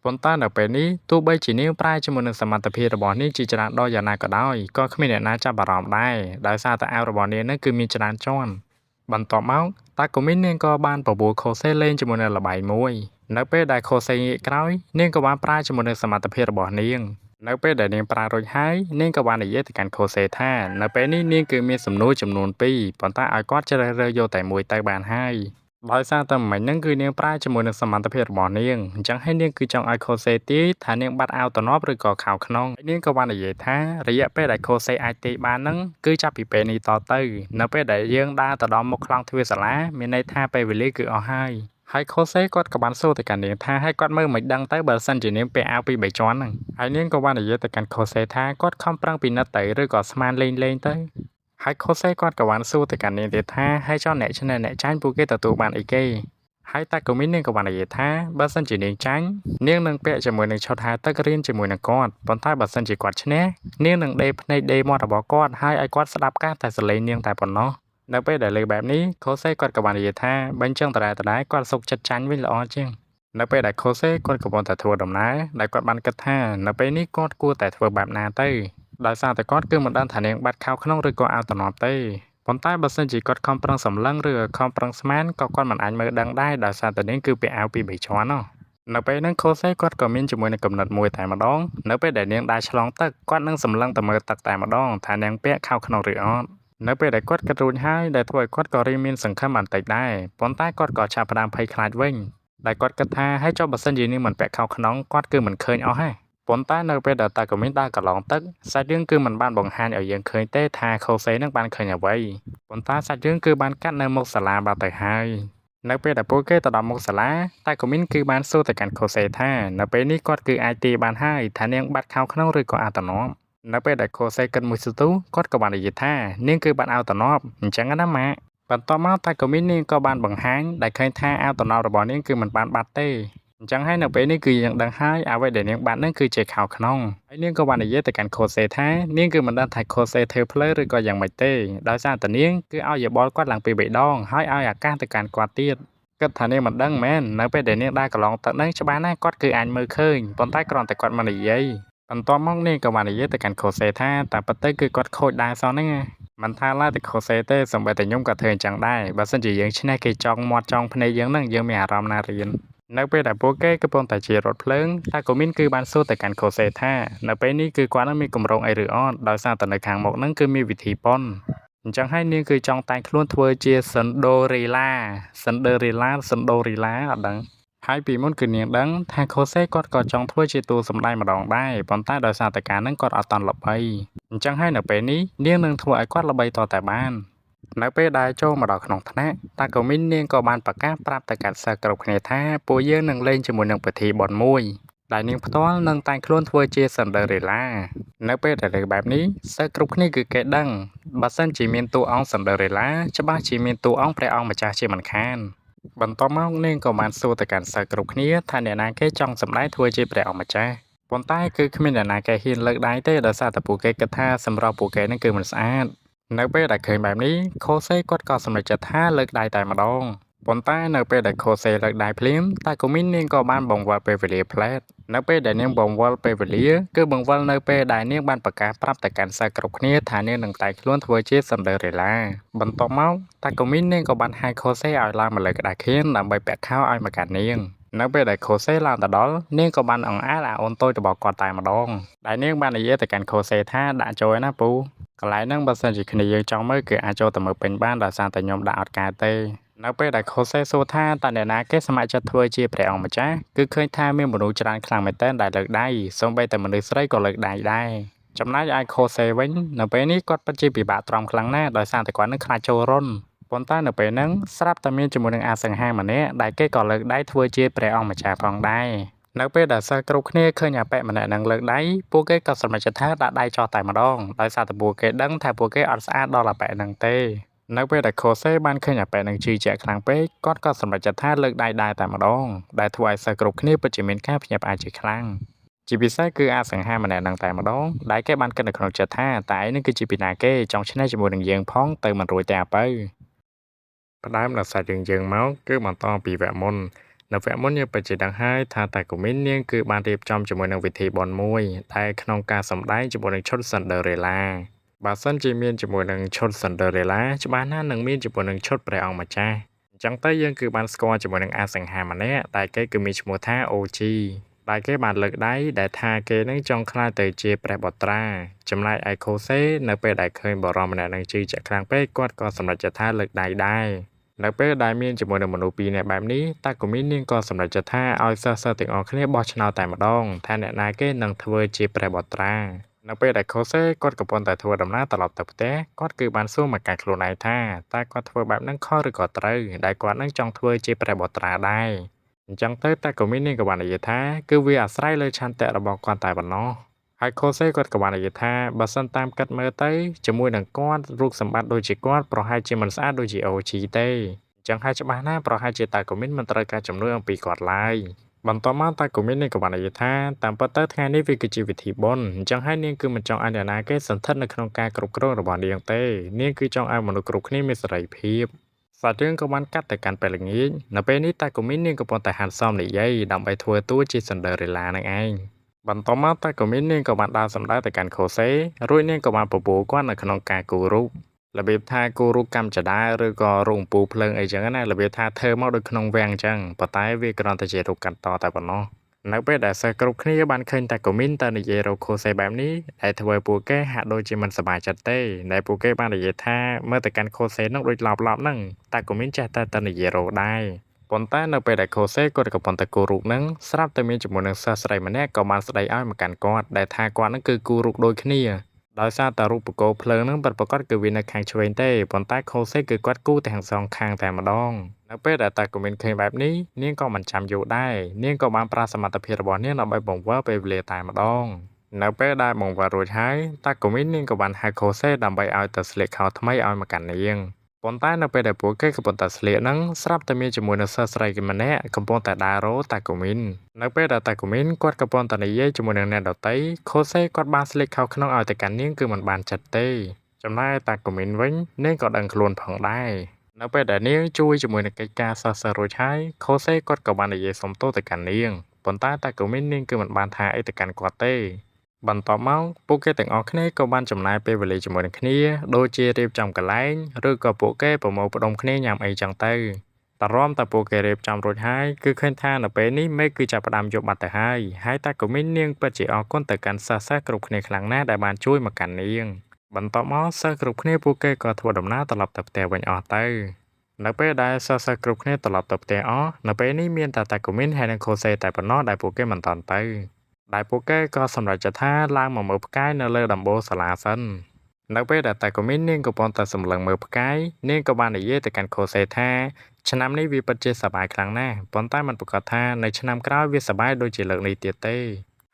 ប៉ុន្តែនៅពេលនេះទោះបីជានាងប្រើជាមួយនឹងសមត្ថភាពរបស់នាងជាច្រើនដកយ៉ាងណាក៏ដោយក៏គ្មានអ្នកណាចាប់អារម្មណ៍ដែរដោយសារតែអាវរបស់នាងនឹងគឺមានច្រើនជាន់បន្ទាប់មកតាគូមីននាងក៏បានបបួលខូសេលេងជាមួយនឹងល្បែងមួយនៅពេលដែលខូសេងាកក្រោយនាងក៏បានប្រើជាមួយនឹងសមត្ថភាពរបស់នាងនៅពេលដែលនាងប្រើរួចហើយនាងក៏បាននិយាយទៅកាន់ខូសេថានៅពេលនេះនាងគឺមានសំណួរចំនួន2ប៉ុន្តែឲ្យគាត់ជ្រើសរើសយកតែមួយទៅបានហើយដោយសារតែមិញហ្នឹងគឺនាងប្រើជាមួយនឹងសមត្ថភាពរបស់នាងអញ្ចឹងហើយនាងគឺចង់ឲ្យខូសេទាយថានាងបាត់អាវតំណប់ឬក៏ខោខ្នងនាងក៏បាននិយាយថារយៈពេលដែលខូសេអាចទាយបានហ្នឹងគឺចាប់ពីពេលនេះតទៅនៅពេលដែលយើងដើរទៅដល់មុខខ្លោងទ្វារសាលាមានន័យថាពេលវេលាគឺអស់ហើយខូសេគាត់ក៏បានសួរទៅកាន់នាងថាហើយគាត់មើលមិនដឹងទៅបើសិនជានាងពាក់អាវពី3ជាន់ហ្នឹងហើយនាងក៏បាននិយាយទៅកាន់ខូសេថាគាត់ខំប្រឹងពិនិត្យទៅឬក៏ស្មានលេងទៅហើយខូសេគាត់ក៏បានសួរទៅកាន់នាងទៀតថាហើយចុះអ្នកឈ្នះអ្នកចាញ់ពួកគេទទួលបានអីគេហើយតាគូមីននាងក៏បាននិយាយថាបើសិនជានាងចាញ់នាងនឹងពាក់ជាមួយនឹងឈុតហាលទឹករៀនជាមួយនឹងគាត់ប៉ុន្តែបើសិនជាគាត់ឈ្នះនាងនឹងដេរភ្នែកដេរមាត់របស់គាត់ហើយឲ្យគាត់ស្ដាប់ការតែសលេងនាងតែប៉ុណ្ណោះនៅពេលដែលលើបែបនេះខូសេគាត់ក៏បាននិយាយថាបើអញ្ចឹងតើគាត់សុខចិត្តចាញ់វិញល្អជាងនៅពេលដែលខូសេគាត់កំពុងតែធ្វើដំណើរដែលគាត់បានគិតថានៅពេលនេះគាត់គួរតែធ្វើបែបណាទៅដោយសារតែគាត់គឺមិនដឹងថានាងបាត់ខោក្នុងឬក៏អាវតំណប់ទេប៉ុន្តែបើសិនជាគាត់ខំប្រឹងសម្លឹងឬខំប្រឹងស្មានក៏គាត់មិនអាចមើលដឹងដែរដោយសារតែនាងគឺពាក់អាវពី3ជាន់ណោះនៅពេលហ្នឹងខូសេគាត់ក៏មានជាមួយនឹងកំណត់មួយតែម្ដងនៅពេលដែលនាងដើរឆ្លងទឹកគាត់នឹងសម្លឹងទៅមើលទឹកតែម្ដងថានាងពាក់ខោក្នុងឬអត់នៅពេលដែលគាត់គិតរួចហើយដែលធ្វើឲ្យគាត់ក៏រៀងមានសង្ឃឹមបន្តិចដែរប៉ុន្តែគាត់ក៏ចាប់ផ្ដើមភ័យខ្លាចវិញដែលគាត់គិតថាហើយចុះបើសិនជានាងមិនពាក់ខោក្នុងគាត់គឺមិនឃើញអស់ហ៎ប៉ុន្តែនៅពេលដែលតាគូមីនដើរកន្លងទឹកសាច់រឿងគឺមិនបានបង្ហាញឲ្យយើងឃើញទេថាខូសេនឹងបានឃើញអ្វីប៉ុន្តែសាច់រឿងគឺបានកាត់នៅមុខសាលាបាត់ទៅហើយនៅពេលដែលពួកគេទៅដល់មុខសាលាតាគូមីនគឺបានសួរទៅកាន់ខូសេថានៅពេលនេះគាត់គឺអាចទាយបានហើយថានាងបាត់ខោក្នុងឬក៏អាវតំណប់នៅពេលដែលខូសេគិតមួយសន្ទុះគាត់ក៏បាននិយាយថានាងគឺបាត់អាវតំណប់អញ្ចឹងណាម៉ាក់បន្ទាប់មកតាគូមីននាងក៏បានបង្ហាញដែលឃើញថាអាវតំណប់របស់នាងគឺមិនបានបាត់ទេអញ្ចឹងហើយនៅពេលនេះគឺយើងដឹងហើយអ្វីដែលនាងបាត់នឹងគឺជាខោក្នុងហើយនាងក៏បាននិយាយទៅកាន់ខូសេថានាងគឺមិនដឹងថាខូសេធ្វើភ្លើឬក៏យ៉ាងម៉េចទេដោយសារតែនាងគឺឲ្យយោបល់គាត់ឡើងពី3ដងហើយឲ្យឱកាសទៅកាន់គាត់ទៀតគិតថានាងមិនដឹងមែននៅពេលដែលនាងដើរកន្លងទឹកនឹងច្បាស់ណាស់គាត់គឺអាចមើលឃើញប៉ុន្តែគ្រាន់តែគាត់មិននិយាយបន្ទាប់មកនាងក៏បាននិយាយទៅកាន់ខូសេថាតែប៉ុន្តែគឺគាត់ខូចដែរសោះហ្នឹងមិនថាឡើយតែខូសេទេសូម្បីតែខ្ញុំក៏ធ្វើអញ្ចឹងដែរបើសិនជាយើងឈ្នះគេចង់មាត់ចង់ភ្នែកយើងនឹងយើងមានអារម្មណ៍ណារៀននៅពេលដែលពួកគេកំពុងតែជារថភ្លើងតាគូមីនគឺបានសួរទៅកាន់ខូសេថានៅពេលនេះគឺគាត់នឹងមានកម្រងអីឬអត់ដោយសារតែនៅខាងមុខហ្នឹងគឺមានវិធីប៉ុនអញ្ចឹងហើយនាងគឺចង់តែងខ្លួនធ្វើជាសិនដូរីឡាអត់ដឹងហើយពីមុនគឺនាងដឹងថាខូសេគាត់ក៏ចង់ធ្វើជាតួសម្ដែងម្ដងដែរប៉ុន្តែដោយសារតែការហ្នឹងគាត់អត់តន់ល្បីអញ្ចឹងហើយនៅពេលនេះនាងនឹងធ្វើឲ្យគាត់ល្បីតតែបាននៅពេលដែលចូលមកដល់ក្នុងថ្នាក់តាគូមីននាងក៏បានប្រកាសប្រាប់ទៅកាន់សិស្សគ្រប់គ្នាថាពួកយើងនឹងលេងជាមួយនឹងពិធីបុណ្យមួយដែលនាងផ្ទាល់នឹងតែងខ្លួនធ្វើជាសិនដឺរេឡានៅពេលដែលលើកបែបនេះសិស្សគ្រប់គ្នាគឺគេដឹងបើសិនជាមានតួអង្គសិនដឺរេឡាច្បាស់ជាមានតួអង្គព្រះអង្គម្ចាស់ជាមិនខានបន្ទាប់មកនាងក៏បានសួរទៅកាន់សិស្សគ្រប់គ្នាថាអ្នកណាគេចង់សម្ដែងធ្វើជាព្រះអង្គម្ចាស់ប៉ុន្តែគឺគ្មានអ្នកណាគេហ៊ានលើកដៃទេដោយសារតែពួកគេគិតថាសម្រាប់ពួកគេនឹងគឺមិនស្អាតនៅពេលដែលឃើញបែបនេះខូសេគាត់ក៏សម្រេចចិត្តថាលើកដៃតែម្ដងប៉ុន្តែនៅពេលដែលខូសេលើកដៃភ្លាមតាគូមីននាងក៏បានបង្វិលពេលវេលាផ្លែតនៅពេលដែលនាងបង្វិលពេលវេលាគឺបង្វិលនៅពេលដែលនាងបានប្រកាសប្រាប់ទៅកាន់សិស្សគ្រប់គ្នាថានាងនឹងតែងខ្លួនធ្វើជាសិនដឺរេឡាបន្ទាប់មកតាគូមីននាងក៏បានហៅខូសេឲ្យឡើងមកលើក្តារខៀនដើម្បីពាក់ខោឲ្យមកកាន់នាង នៅពេលដែលខូសេឡើងទៅដល់នាងក៏បានអង្អែលអាអូនតូចរបស់គាត់តែម្ដងដែលនាងបាននិយាយទៅកាន់ខូសេថាដាក់ចូលឯណាពូកន្លែងហ្នឹងបើសិនជាគ្នាយើងចង់មើលគឺអាចចូលទៅមើលពេញបានដោយសារតែខ្ញុំដាក់អត់កើតទេនៅពេលដែលខូសេសួរថាតើអ្នកណាគេសមត្ថចិត្តធ្វើជាព្រះអង្គម្ចាស់គឺឃើញថាមានមនុស្សច្រើនខ្លាំងមែនទែនដែលលើកដៃសូម្បីតែមនុស្សស្រីក៏លើកដៃដែរចំណែកឯខូសេវិញនៅពេលនេះគាត់ពិតជាពិបាកទ្រាំខ្លាំងណាស់ដោយសារតែគាត់នឹងខ្លាចចូលរុនប៉ុន្តែនៅពេលហ្នឹងស្រាប់តែមានជាមួយនឹងអាសង្ហាម្នាក់ដែលគេក៏លើកដៃធ្វើជាព្រះអង្គម្ចាស់ផងដែរនៅពេលដែលសិស្សគ្រប់គ្នាឃើញអាប៉ែម្នាក់នឹងលើកដៃពួកគេក៏សម្រេចចិត្តថាដាក់ដៃចោះតែម្ដងដោយសារតែពួកគេដឹងថាពួកគេអត់ស្អាតដល់អាប៉ែហ្នឹងទេនៅពេលដែលខូសេបានឃើញអាប៉ែនឹងជឿជាក់ខ្លាំងពេកគាត់ក៏សម្រេចចិត្តថាលើកដៃដែរតែម្ដងដែលធ្វើឲ្យសិស្សគ្រប់គ្នាពិតជាមានការភ្ញាក់ផ្អើលជាខ្លាំងជាពិសេសគឺអាសង្ហាម្នាក់នឹងតែម្ដងដែលគេបានគិតនៅក្នុងចិត្តថាតែឯងនឹងគឺជាពីណាគេចង់ឈ្នះជាមួយនឹងយើងផងទៅមិនរួចទេអាប៉ៅផ្ដើមដល់សាច់រឿងយើងមកគឺបន្តពីវគ្គមុននៅវគ្គមុនយើងពិតជាដឹងហើយថាតាកូមីននាងគឺបានរៀបចំជាមួយនឹងវិធីបុណ្យមួយតែក្នុងការសម្ដែងជាមួយនឹងឈុត Cinderella បើសិនជាមានជាមួយនឹងឈុត Cinderella ច្បាស់ណាស់នឹងមានជាមួយនឹងឈុតព្រះអង្គម្ចាស់អញ្ចឹងទៅយើងគឺបានស្គាល់ជាមួយនឹងអាសង្ហាម្នាក់តែគេគឺមានឈ្មោះថា OG ដែលគេបានលើកដៃដែលថាគេនឹងចង់ខ្លាចទៅជាព្រះបុត្រាចំណែកឯខូសេនៅពេលដែលឃើញបរិមម្នាក់នឹងជឿជាក់ខ្លាំងពេកគាត់ក៏សម្រេចចិត្តថាលើកដៃដែរនៅពេលដែលមានជាមួយនឹងមនុស្សពីរនាក់បែបនេះតាកូមីននាងក៏សម្រេចចិត្តថាឲ្យសិស្សទាំងអស់គ្នាបោះឆ្នោតតែម្ដងថាអ្នកណាគេនឹងធ្វើជាព្រះបុត្រានៅពេលដែលខូសេគាត់កំពុងតែធ្វើដំណើរត្រឡប់ទៅផ្ទះគាត់គឺបានសួរមកកាខ្លួនឯងថាតើគាត់ធ្វើបែបហ្នឹងខុសឬក៏ត្រូវដែលគាត់នឹងចង់ធ្វើជាព្រះបុត្រាដែរអញ្ចឹងទៅតាកូមីននាងក៏បាននិយាយថាគឺវាអាស្រ័យលើឆន្ទៈរបស់គាត់តែប៉ុណ្ណោះហើយខូសេគាត់ក៏បាននិយាយថាបើសិនតាមគិតមើលទៅជាមួយនឹងគាត់រូបសម្បត្តិដូចជាគាត់ប្រហែលជាមិនស្អាតដូចជា OG ទេអញ្ចឹងហើយច្បាស់ណាស់ប្រហែលជាតាកូមីនមិនត្រូវការជំនួយអំពីគាត់ឡើយបន្ទាប់មកតាកូមីននាងក៏បាននិយាយថាតាមពិតទៅថ្ងៃនេះវាគឺជាវិធីបុណ្យអញ្ចឹងហើយនាងគឺមិនចង់ឲ្យអ្នកណាគេសន្ធិដ្ឋនៅក្នុងការគ្រប់គ្រងរបស់នាងទេនាងគឺចង់ឲ្យមនុស្សគ្រប់គ្នាមានសេរីភាពសាច់រឿងក៏បានកាត់ទៅកាន់ពេលល្ងាចនៅពេលនេះតាកូមីននាងកំពុងតែហាត់សមនិយាយដើម្បីធ្វើតួជា Cinderella នឹងឯងបន្ទាប់មកតាកូមីននាងក៏បានដើរសម្ដៅទៅកាន់ខូសេរួចនាងក៏បានបបួលគាត់នៅក្នុងការគូររូបរបៀបថាគូររូបកម្មចដាឬក៏រូបអំពូលភ្លើងអីចឹងណារបៀបថាធ្វើមកដូចក្នុងវាំងអញ្ចឹងប៉ុន្តែវាគ្រាន់តែជារូបកាត់តតែប៉ុណ្ណោះនៅពេលដែលសិស្សគ្រប់គ្នាបានឃើញតាកូមីនទៅនិយាយរកខូសេបែបនេះដែលធ្វើពួកគេហាក់ដូចជាមិនសប្បាយចិត្តទេដែលពួកគេបាននិយាយថាមើលទៅកាន់ខូសេនោះដូចឡប់ហ្នឹងតាកូមីនចេះតែនិយាយរកដែរប៉ុន្តែនៅពេលដែលខូសេគាត់កំពុងតែគូររូបហ្នឹងស្រាប់តែមានជាមួយនឹងសិស្សស្រីម្នាក់ក៏បានស្ដីឲ្យមកកាន់គាត់ដែលថាគាត់ហ្នឹងគឺគូររូបដូចគ្នាដោយសារតែរូបកោភ្លើងហ្នឹងពិតប្រាកដគឺវានៅខាងឆ្វេងទេប៉ុន្តែខូសេគឺគាត់គូរទាំងសងខាងតែម្ដងនៅពេលដែលតាកូមីនឃើញបែបនេះនាងក៏មិនចាំយូរដែរនាងក៏បានប្រើសមត្ថភាពរបស់នាងដើម្បីបង្វិលពេលវេលាតែម្ដងនៅពេលដែលបង្វិលរួចហើយតាកូមីននាងក៏បានហៅខូសេដើម្បីឲ្យទៅស្លៀកខោថ្មីឲ្យមកកាន់នាងប៉ុន្តែនៅពេលដែលពួកគេកំពុងតែស្លៀកហ្នឹងស្រាប់តែមានជាមួយនឹងសិស្សស្រីម្នាក់កំពុងតែដើររោតាកូមីននៅពេលដែលតាកូមីនគាត់កំពុងតែនិយាយជាមួយនឹងអ្នកដទៃខូសេគាត់បានស្លៀកខោក្នុងឲ្យទៅកាន់នាងគឺមិនបានចិត្តទេចំណែកតាកូមីនវិញនាងក៏ដឹងខ្លួនផងដែរនៅពេលដែលនាងជួយជាមួយនឹងកិច្ចការសិស្សរួចហើយខូសេគាត់ក៏បាននិយាយសុំទោសទៅកាន់នាងប៉ុន្តែតាកូមីននាងគឺមិនបានថាអីទៅកាន់គាត់ទេបន្ទាប់មកពួកគេទាំងអស់គ្នាក៏បានចំណាយពេលវេលាជាមួយនឹងគ្នាដូចជារៀបចំកន្លែងឬក៏ពួកគេប្រមូលផ្ដុំគ្នាញ៉ាំអីចឹងទៅតរំតែពួកគេរៀបចំរួចហើយគឺឃើញថានៅពេលនេះមេឃគឺចាប់ផ្ដើមយកបាត់ទៅហើយតាកូមីននាងពិតជាអរគុណទៅកាន់សិស្សគ្រប់គ្នាខ្លាំងណាស់ដែលបានជួយមកកាន់នាងបន្ទាប់មកសិស្សគ្រប់គ្នាពួកគេក៏ធ្វើដំណើរត្រឡប់ទៅផ្ទះវិញអស់ទៅនៅពេលដែលសិស្សគ្រប់គ្នាត្រឡប់ទៅផ្ទះអស់នៅពេលនេះមានតាកូមីនហើយនិងខូសេតែប៉ុណ្ណោះដែលពួកគេមិនតាន់ទៅដែលពួកគេក៏សម្រេចចិត្តថាឡើងមកមើលផ្កាយនៅលើដំបូលសាលាសិននៅពេលដែលតាកូមីននាងកំពុងតែសម្លឹងមើលផ្កាយនាងក៏បាននិយាយទៅកាន់ខូសេថាឆ្នាំនេះវាពិតជាសប្បាយខ្លាំងណាស់ប៉ុន្តែមិនប្រកាសថានៅឆ្នាំក្រោយវាសប្បាយដូចជាលើកនេះទៀតទ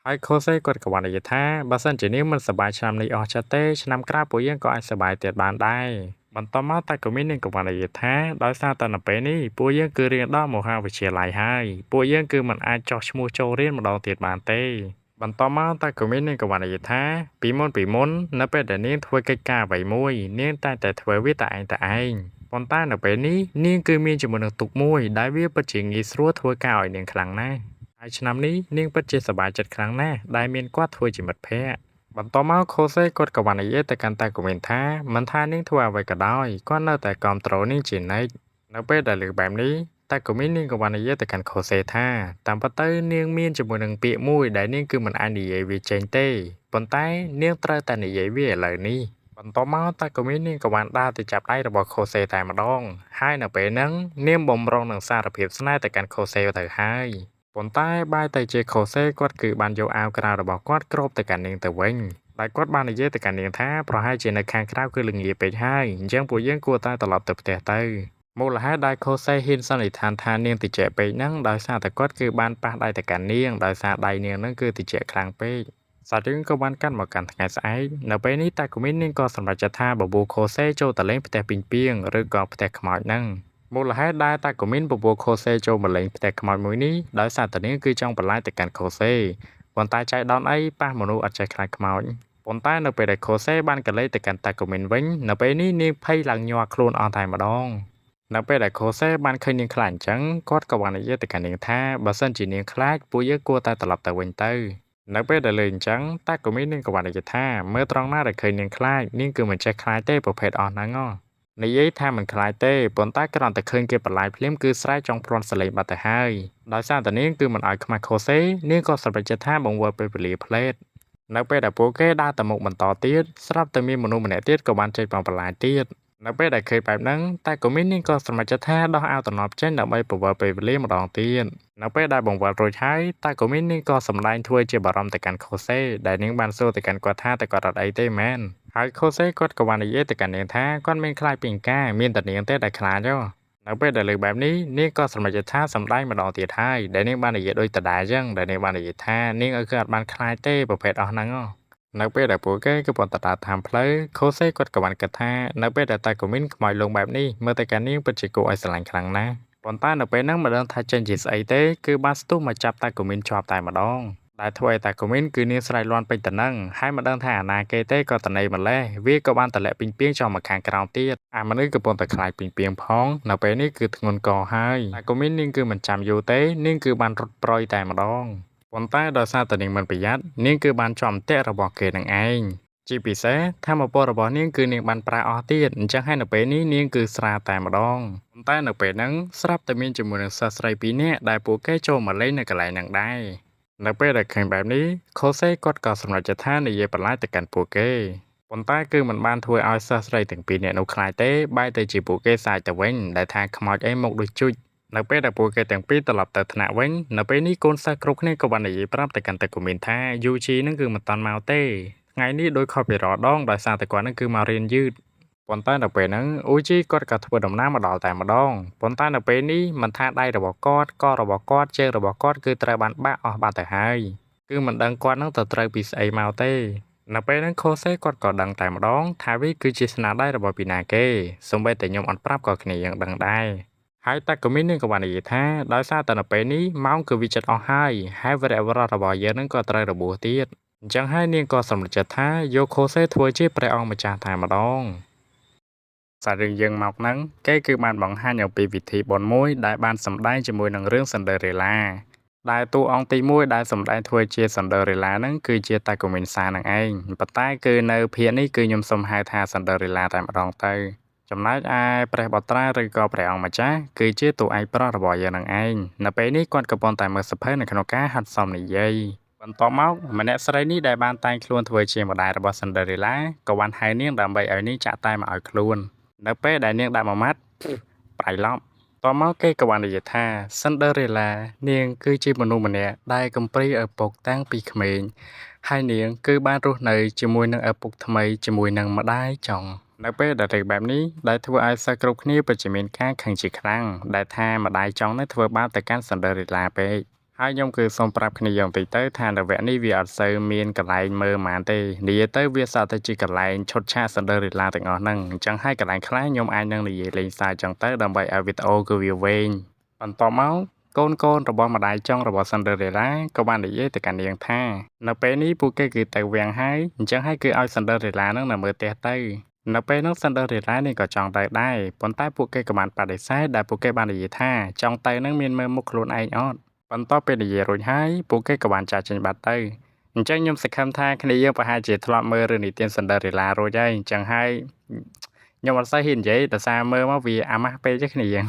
េហើយខូសេគាត់ក៏បាននិយាយថាបើសិនជានាងមិនសប្បាយឆ្នាំនេះអស់ចិត្តទេឆ្នាំក្រោយពួកយើងក៏អាចសប្បាយទៀតបានដែរបន្ទាប់មកតាកូមីននាងក៏បាននិយាយថាដោយសារតែនៅពេលនេះពួកយើងគឺរៀនដល់មហាវិទ្យាល័យហើយពួកយើងគឺមិនអាចចោះឈ្មោះចូលរៀនម្ដងទៀតបានទេបន្ទាប់មកតាកូមីននាងក៏បាននិយាយថាពីមុននៅពេលដែលនាងធ្វើកិច្ចការអ្វីមួយនាងតែធ្វើវាតែឯងប៉ុន្តែនៅពេលនេះនាងគឺមានជាមួយនឹងទុកមួយដែលវាពិតជាងាយស្រួលធ្វើការឲ្យនាងខ្លាំងណាស់ហើយឆ្នាំនេះនាងពិតជាសប្បាយចិត្តខ្លាំងណាស់ដែលមានគាត់ធ្វើជាមិត្តភក្តិបន្ទាប់មកខូសេគាត់ក៏បាននិយាយទៅកាន់តាកូមីនថាមិនថានាងធ្វើអ្វីក៏ដោយគាត់នៅតែគាំទ្រនាងជានិច្ចនៅពេលដែលលើបែបនេះ តែក៏មាននាងក៏បាននិយាយទៅកាន់ខូសេថាតាមពិតទៅនាងមានជាមួយនឹងពាក្យមួយដែលនាងគឺមិនអាចនិយាយវាចេញទេប៉ុន្តែនាងត្រូវតែនិយាយវាឥឡូវនេះបន្ទាប់មកតែក៏មាននាងក៏បានដើរទៅចាប់ដៃរបស់ខូសេតែម្ដងហើយនៅពេលហ្នឹងនាងបំរុងនឹងសារភាពស្នេហ៍ទៅកាន់ខូសេទៅហើយប៉ុន្តែបែរទៅជាខូសេគាត់គឺបានយកអាវក្រៅរបស់គាត់គ្របទៅកាន់នាងទៅវិញតែគាត់បាននិយាយទៅកាន់នាងថាប្រហែលជានៅខាងក្រៅគឺល្ងាចពេកហើយអញ្ចឹងពួកយើងគួរតែត្រឡប់ទៅផ្ទះទៅមូលហេតុដែលខូសេហ៊ានសន្និដ្ឋានថានាងតិចពេកហ្នឹងដោយសារតែគាត់គឺបានប៉ះដៃទៅកាន់នាងដោយសារដៃនាងហ្នឹងគឺតិចខ្លាំងពេកសាច់រឿងក៏បានកាន់មកកាន់ថ្ងៃស្អែកនៅពេលនេះតាគូមីននាងក៏សម្រេចចិត្តថាបបួលខូសេចូលទៅលេងផ្ទះពីងពីងឬក៏ផ្ទះខ្មោចហ្នឹងមូលហេតុដែលតាគូមីនបបួលខូសេចូលមកលេងផ្ទះខ្មោចមួយនេះដោយសារតែនាងគឺចង់បន្លាចទៅកាន់ខូសេប៉ុន្តែចៃដន្យអីប៉ះមនុស្សអត់ចេះខ្លាចខ្មោចប៉ុន្តែនៅពេលដែលខូសេបានកលេសទៅកាន់តាគូមីនវិញនៅពេលនេះនាងភ័យឡើងញ័រខ្លួនអស់តែម្ដងនៅពេលដែលខូសេបានឃើញនាងខ្លាចអញ្ចឹងគាត់ក៏បាននិយាយទៅកាន់នាងថាបើសិនជានាងខ្លាចពួកយើងគួរតែត្រឡប់ទៅវិញទៅនៅពេលដែលលើអញ្ចឹងតាគូមីននាងក៏បាននិយាយថាមើលត្រង់ណាដែលឃើញនាងខ្លាចនាងគឺមិនចេះខ្លាចទេប្រភេទអស់ហ្នឹងនិយាយថាមិនខ្លាចទេប៉ុន្តែគ្រាន់តែឃើញគេបន្លាយភ្លាមគឺស្រែកចង់ព្រាន់សលេងបាត់ទៅហើយដោយសារតែនាងគឺមិនឲ្យខ្មាស់ខូសេនាងក៏សម្រេចចិត្តថាបង្វិលពេលវេលាផ្លេតនៅពេលដែលពួកគេដើរទៅមុខបន្តទៀតស្រាប់តែមានមនុស្សម្នាក់ទៀតក៏បានចេញមកបន្លាយទៀតនៅពេលដែលឃើញបែបហ្នឹងតែក៏មាននាងក៏សម្រេចចិត្តថាដោះអាវតំណប់ចេញដើម្បីបង្វិលពេលវេលាម្ដងទៀតនៅពេលដែលបង្វិលរួចហើយតែក៏មាននាងក៏សម្ដែងធ្វើជាបារម្ភទៅកាន់ខូសេដែលនាងបានសួរទៅកាន់គាត់ថាតែគាត់អត់អីទេមែនហើយខូសេគាត់ក៏បាននិយាយទៅកាន់នាងថាគាត់មានខ្លាចពីការមានតែនាងទេដែលខ្លាចនៅពេលដែលលើកបែបនេះនាងក៏សម្រេចចិត្តថាសម្ដែងម្ដងទៀតហើយដែលនាងបាននិយាយដូចដដែលអញ្ចឹងដែលនាងបាននិយាយថានាងគឺអត់បានខ្លាចទេប្រភេទអស់ហ្នឹងនៅពេលដែលពួកគេកំពុងតែដើរតាមផ្លូវខូសេគាត់ក៏បានគិតថានៅពេលដែលតាកូមីនខ្មោចលងបែបនេះមើលទៅកាន់នាងពិតជាគួរឲ្យស្រឡាញ់ខ្លាំងណាស់ប៉ុន្តែនៅពេលហ្នឹងមិនដឹងថាចេញជាស្អីទេគឺបានស្ទុះមកចាប់តាកូមីនជាប់តែម្ដងដែលធ្វើឲ្យតាកូមីនគឺនាងស្រែកលាន់ពេញទៅនឹងហើយមិនដឹងថាអាណាគេទេក៏តន័យម្លេះវាក៏បានតម្លាក់ពីងពីងចុះមកខាងក្រោមទៀតអាមនុស្សកំពុងតែខ្លាចពីងពីងផងនៅពេលនេះគឺធ្ងន់កហើយតាកូមីននាងគឺមិនចាំយូរទេនាងគឺបានរត់ប្រយតែម្ដងប៉ុន្តែដោយសារតែនាងមិនប្រយ័ត្ននាងគឺបានជាប់អន្ទាក់របស់គេនឹងឯងជាពិសេសធម្មពលរបស់នាងគឺនាងបានប្រើអស់ទៀតអញ្ចឹងហើយនៅពេលនេះនាងគឺស្រាតែម្ដងប៉ុន្តែនៅពេលហ្នឹងស្រាប់តែមានជាមួយនឹងសិស្សស្រីពីរនាក់ដែលពួកគេចូលមកលេងនៅកន្លែងហ្នឹងដែរនៅពេលដែលឃើញបែបនេះខូសេគាត់ក៏សម្រេចចិត្តថានិយាយបន្លាចទៅកាន់ពួកគេប៉ុន្តែគឺមិនបានធ្វើឲ្យសិស្សស្រីទាំងពីរនាក់នោះខ្លាចទេបែរទៅជាពួកគេសាយទៅវិញដែលថាខ្មោចអីមកដូចជុចនៅពេលដែលពួកគេទាំងពីរត្រឡប់ទៅថ្នាក់វិញនៅពេលនេះកូនសិស្សគ្រប់គ្នាក៏បាននិយាយប្រាប់ទៅកាន់តាកូមីនថាយូជីនឹងគឺមិនតាន់មកទេថ្ងៃនេះដោយខុសពីរាល់ដងដោយសារតែគាត់នឹងគឺមករៀនយឺតប៉ុន្តែនៅពេលហ្នឹងអ៊ូជីគាត់ក៏ធ្វើដំណើរមកដល់តែម្ដងប៉ុន្តែនៅពេលនេះមិនថាដៃរបស់គាត់ក៏របស់គាត់ជើងរបស់គាត់គឺត្រូវបានបាក់អស់បាត់ទៅហើយគឺមិនដឹងគាត់នឹងទៅត្រូវពីស្អីមកទេនៅពេលហ្នឹងខូសេគាត់ក៏ដឹងតែម្ដងថាវាគឺជាស្នាដៃរបស់ពីណាគេសូម្បីតែខ្ញុំអត់ប្រាប់ក៏គ្នាយ៉ាងដឹងដែរហើយតាកូមីននឹងក៏បាននិយាយថាដោយសារតែនៅពេលនេះម៉ោងគឺវាជិតអស់ហើយវរៈវរៈរបស់យើងនឹងក៏ត្រូវរបួសទៀតអញ្ចឹងហើយនាងក៏សម្រេចចិត្តថាយកខូសេធ្វើជាព្រះអង្គម្ចាស់តែម្ដងសាររឿងយើងមកហ្នឹងគេគឺបានបង្ហាញអំពីវិធីបុណ្យមួយដែលបានសម្ដែងជាមួយនឹងរឿងសិនដឺរ៉េឡាដែលតួអង្គទី1ដែលសម្ដែងធ្វើជាសិនដឺរ៉េឡាហ្នឹងគឺជាតាកូមីនសានឹងឯងប៉ុន្តែគឺនៅភាគនេះគឺខ្ញុំសូមហៅថាសិនដឺរ៉េឡាតែម្ដងទៅចំណែកឯព្រះបត្រាឬក៏ព្រះអង្គម្ចាស់គឺជាតួឯកប្រុសរបស់យើងនឹងឯងនៅពេលនេះគាត់កំពុងតែមើលសភៅនៅក្នុងការហាត់សមនិយាយបន្ទាប់មកម្នាក់ស្រីនេះដែលបានតែងខ្លួនធ្វើជាម្ដាយរបស់សិនដឺរ៉េឡាក៏បានហៅនាងដើម្បីឲ្យនាងចាក់តែមកឲ្យខ្លួននៅពេលដែលនាងដាក់មួយម៉ាត់ប្រៃឡប់តមកគេក៏បាននិយាយថាសិនដឺរ៉េឡានាងគឺជាមនុស្សម្នាក់ដែលកំព្រីឪពុកតាំងពីក្មេងហើយនាងគឺបានរស់នៅជាមួយនឹងឪពុកថ្មីជាមួយនឹងម្ដាយចុងនៅពេលដែលរឿងបែបនេះដែលធ្វើឲ្យសិស្សគ្រប់គ្នាពិតជាមានការខឹងជាខ្លាំងដែលថាម្ដាយចង់នឹងធ្វើបាបទៅកាន់សិនដឺរ៉េឡាពេកហើយខ្ញុំគឺសូមប្រាប់គ្នាយ៉ាងតិចទៅថានៅវគ្គនេះវាអត់សូវមានកន្លែងមើលហ្មងទេនិយាយទៅវាសតទៅជាកន្លែងឈុតឆាកសិនដឺរ៉េឡាទាំងអស់ហ្នឹងអញ្ចឹងហើយកន្លែងខ្លះខ្ញុំអាចនឹងនិយាយលេងសើចចឹងទៅដើម្បីឲ្យវីដេអូគឺវាវែងបន្ទាប់មកកូនរបស់ម្ដាយចុងរបស់សិនដឺរ៉េឡាក៏បាននិយាយទៅកាន់នាងថានៅពេលនេះពួកគេគឺទៅវាំងហើយអញ្ចឹងហើយគឺឲ្យសិនដឺរ៉េឡាហ្នឹងនៅមើលផ្ទះទៅនៅពេលនោះសិនដឺរ៉េឡានេះក៏ចង់ទៅដែរប៉ុន្តែពួកគេក៏បានបដិសេធដែលពួកគេបាននិយាយថាចង់ទៅនឹងមានមើលមុខខ្លួនឯងអត់បន្ទាប់ពីនិយាយរួចហើយពួកគេក៏បានចាកចេញបាត់ទៅអញ្ចឹងខ្ញុំសង្ឃឹមថាគ្នាយើងប្រហែលជាធ្លាប់មើលរឿងនិទានសិនដឺរ៉េឡារួចហើយអញ្ចឹងហើយខ្ញុំអត់សូវហ៊ាននិយាយដោយសារមើលមកវាអាម៉ាស់ពេកទេគ្នាយើង